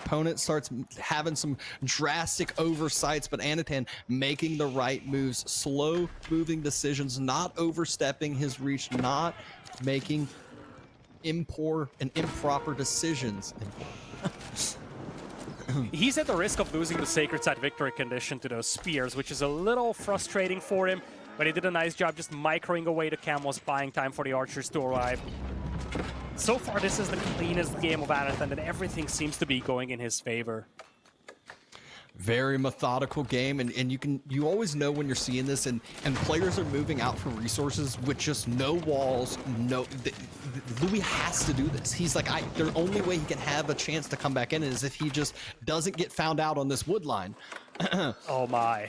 [SPEAKER 2] opponent starts having some drastic oversights, but Anotand making the right moves, slow moving decisions, not overstepping his reach, not making improper decisions.
[SPEAKER 1] He's at the risk of losing the Sacred Site victory condition to those spears, which is a little frustrating for him, but he did a nice job just microing away the camels, buying time for the archers to arrive. So far, this is the cleanest game of Anotand, and everything seems to be going in his favor.
[SPEAKER 2] Very methodical game, and you always know when you're seeing this, and players are moving out for resources with just no walls. Louis has to do this. He's like, the only way he can have a chance to come back in is if he just doesn't get found out on this wood line.
[SPEAKER 1] Oh my.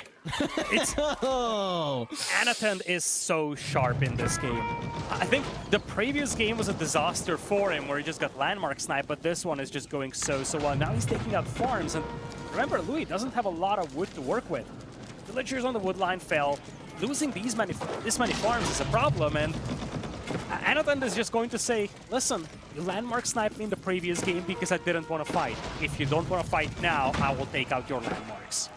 [SPEAKER 1] Anotand is so sharp in this game. I think the previous game was a disaster for him where he just got landmark snipe, but this one is just going so well. Now he's taking out farms, and remember, Louis doesn't have a lot of wood to work with. Villagers on the wood line fell. Losing this many farms is a problem, and Anotand is just going to say, listen, you landmark sniped me in the previous game because I didn't want to fight. If you don't want to fight now, I will take out your landmarks.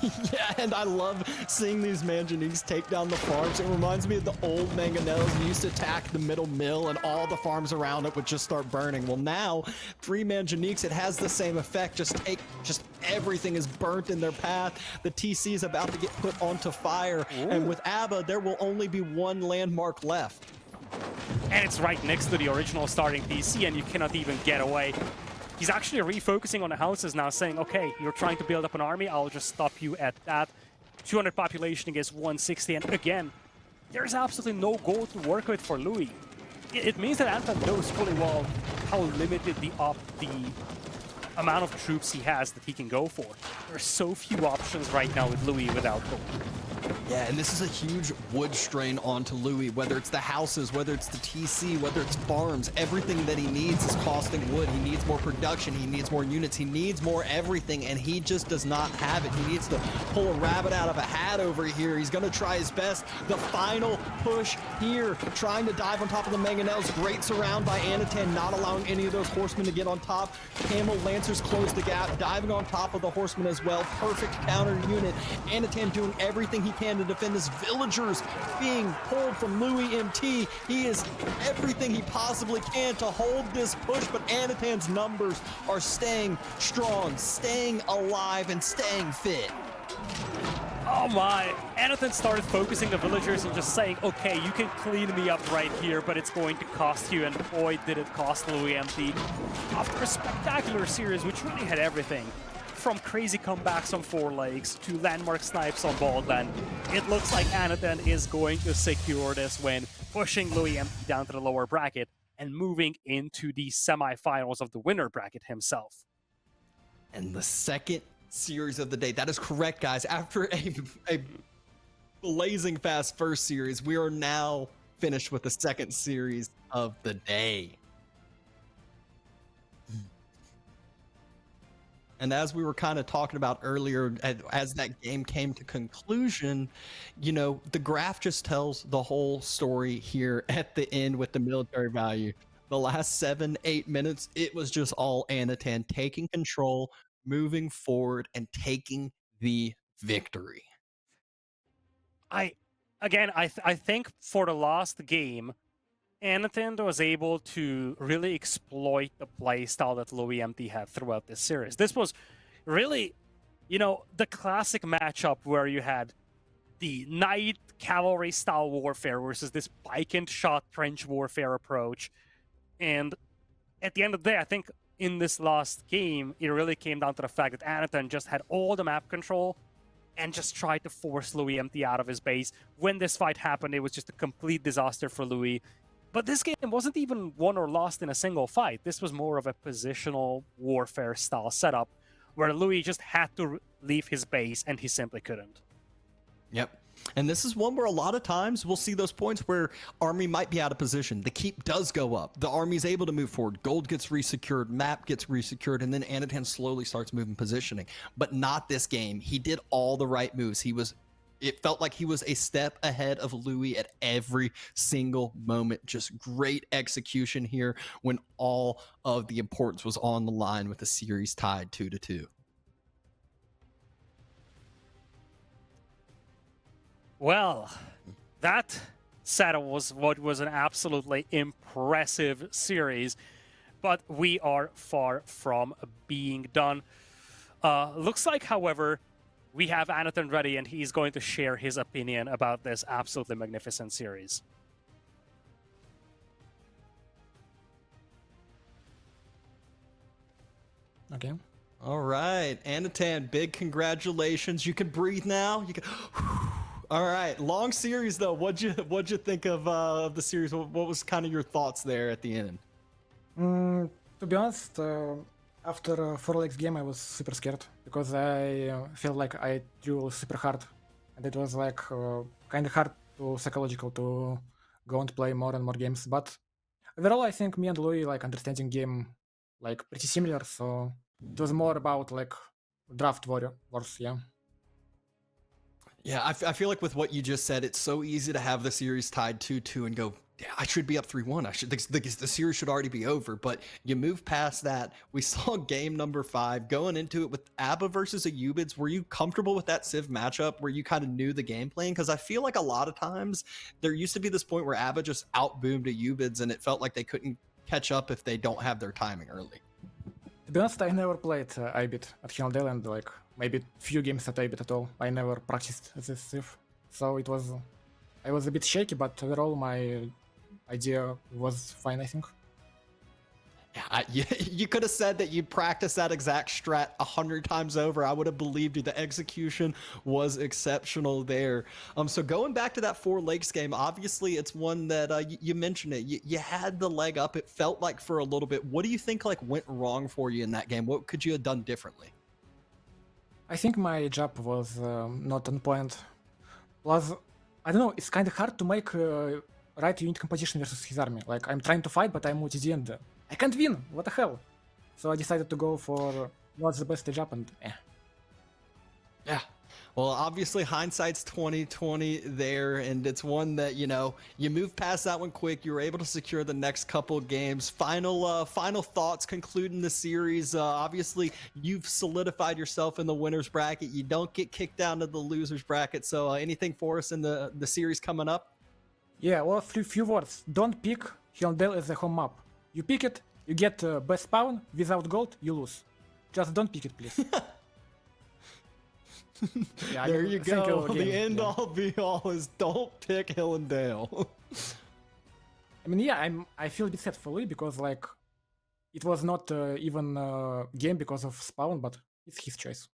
[SPEAKER 2] Yeah, and I love seeing these manganiques take down the farms. It reminds me of the old mangonels. We used to attack the middle mill and all the farms around it would just start burning. Well, now 3 manganiques, it has the same effect. Just everything is burnt in their path. The TC is about to get put onto fire. Ooh. And with Abba, there will only be 1 landmark left.
[SPEAKER 1] And it's right next to the original starting TC, and you cannot even get away. He's actually refocusing on the houses now, saying, okay, you're trying to build up an army, I'll just stop you at that. 200 population against 160, and again, there's absolutely no goal to work with for Louis. It means that Anotand knows fully well how limited the amount of troops he has that he can go for. There are so few options right now with Louis without gold.
[SPEAKER 2] Yeah, and this is a huge wood strain onto Louis, whether it's the houses, whether it's the TC, whether it's farms. Everything that he needs is costing wood. He needs more production. He needs more units. He needs more everything, and he just does not have it. He needs to pull a rabbit out of a hat over here. He's going to try his best. The final push here, trying to dive on top of the mangonels. Great surround by Anotand, not allowing any of those horsemen to get on top. Camel Lancers close the gap, diving on top of the horsemen as well. Perfect counter unit. Anotand doing everything he can to defend his villagers being pulled from loueMT. He is everything he possibly can to hold this push, but Anotand's numbers are staying strong, staying alive, and staying fit.
[SPEAKER 1] Oh my, Anotand started focusing the villagers and just saying, okay, you can clean me up right here, but it's going to cost you, and boy, did it cost loueMT. After a spectacular series, which really had everything, from crazy comebacks on 4 legs to landmark snipes on Baldland, it looks like Anotand is going to secure this win, pushing loueMT down to the lower bracket and moving into the semifinals of the winner bracket himself.
[SPEAKER 2] And the second series of the day, that is correct, guys. After a blazing fast first series, we are now finished with the second series of the day. And as we were kind of talking about earlier, as that game came to conclusion, you know, the graph just tells the whole story here at the end with the military value. The last 7-8 minutes, it was just all Anotand taking control, moving forward, and taking the victory.
[SPEAKER 1] I think for the last game, Anotand was able to really exploit the playstyle that loueMT had throughout this series. This was really, the classic matchup where you had the knight cavalry style warfare versus this pike and shot trench warfare approach. And at the end of the day, I think in this last game, it really came down to the fact that Anotand just had all the map control and just tried to force loueMT out of his base. When this fight happened, it was just a complete disaster for Louis. But this game wasn't even won or lost in a single fight. This was more of a positional warfare style setup where Louis just had to leave his base and he simply couldn't.
[SPEAKER 2] Yep. And this is one where a lot of times we'll see those points where army might be out of position. The keep does go up. The army's able to move forward. Gold gets resecured, map gets resecured, and then Anotand slowly starts moving positioning. But not this game. He did all the right moves. It felt like he was a step ahead of Louis at every single moment. Just great execution here when all of the importance was on the line with the series tied 2-2.
[SPEAKER 1] Well, that said, was what was an absolutely impressive series, but we are far from being done. Looks like, however, we have Anotand ready, and he's going to share his opinion about this absolutely magnificent series.
[SPEAKER 3] Okay.
[SPEAKER 2] All right, Anotand, big congratulations. You can breathe now. You can. All right, long series though. What'd you think of the series? What was kind of your thoughts there at the end?
[SPEAKER 3] To be honest, after 4 legs game, I was super scared because I felt like I drew super hard, and it was like kind of hard to psychological to go and play more and more games. But overall, I think me and Louis like understanding game like pretty similar. So it was more about like draft wars, yeah.
[SPEAKER 2] Yeah, I feel like with what you just said, it's so easy to have the series tied 2-2 and go, yeah, I should be up 3-1. The series should already be over. But you move past that. We saw game number 5 going into it with ABBA versus a Ubids. Were you comfortable with that Civ matchup where you kind of knew the game plan? Because I feel like a lot of times there used to be this point where ABBA just outboomed a Ubids and it felt like they couldn't catch up if they don't have their timing early.
[SPEAKER 3] To be honest, I never played IBIT at Hilldale and like maybe few games at IBIT at all. I never practiced this Civ. So I was a bit shaky, but overall my idea was fine, I think.
[SPEAKER 2] Yeah, you could have said that you'd practice that exact strat 100 times over. I would have believed you. The execution was exceptional there. So going back to that 4 legs game, obviously it's one that you mentioned it. You had the leg up. It felt like for a little bit. What do you think like went wrong for you in that game? What could you have done differently?
[SPEAKER 3] I think my jab was not on point. Plus, I don't know, it's kind of hard to make right unit composition versus his army. Like, I'm trying to fight, but I'm multi-D and I can't win. What the hell? So I decided to go for what's the best jab and
[SPEAKER 2] Yeah. Well, obviously hindsight's 2020 there, and it's one that, you move past that one quick. You were able to secure the next couple games. Final thoughts concluding the series. Obviously, you've solidified yourself in the winner's bracket. You don't get kicked down to the loser's bracket. So anything for us in the series coming up?
[SPEAKER 3] Yeah, well, few words. Don't pick Hilldale as a home map. You pick it, you get best spawn. Without gold, you lose. Just don't pick it, please.
[SPEAKER 2] Yeah, there you go. The end all be all is don't pick Hilldale.
[SPEAKER 3] I mean, yeah, I feel a bit sad for Louis because like it was not even a game because of spawn, but it's his choice.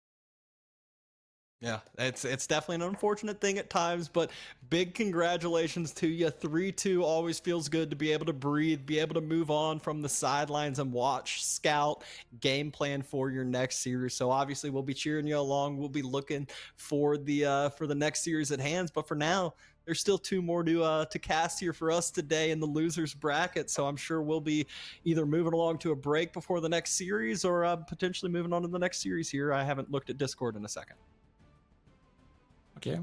[SPEAKER 2] Yeah, it's definitely an unfortunate thing at times, but big congratulations to you. 3-2 always feels good to be able to breathe, be able to move on from the sidelines and watch, scout, game plan for your next series. So obviously we'll be cheering you along. We'll be looking for the next series at hand. But for now, there's still 2 more to cast here for us today in the losers bracket. So I'm sure we'll be either moving along to a break before the next series or potentially moving on to the next series here. I haven't looked at Discord in a second.
[SPEAKER 3] Okay.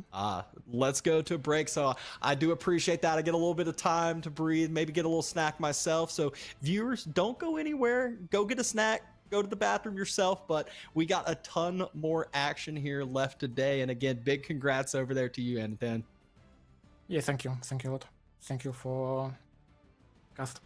[SPEAKER 2] Let's go to a break. So I do appreciate that. I get a little bit of time to breathe, maybe get a little snack myself. So viewers, don't go anywhere. Go get a snack. Go to the bathroom yourself. But we got a ton more action here left today. And again, big congrats over there to you, Anotand.
[SPEAKER 3] Yeah, thank you a lot. Thank you for cast.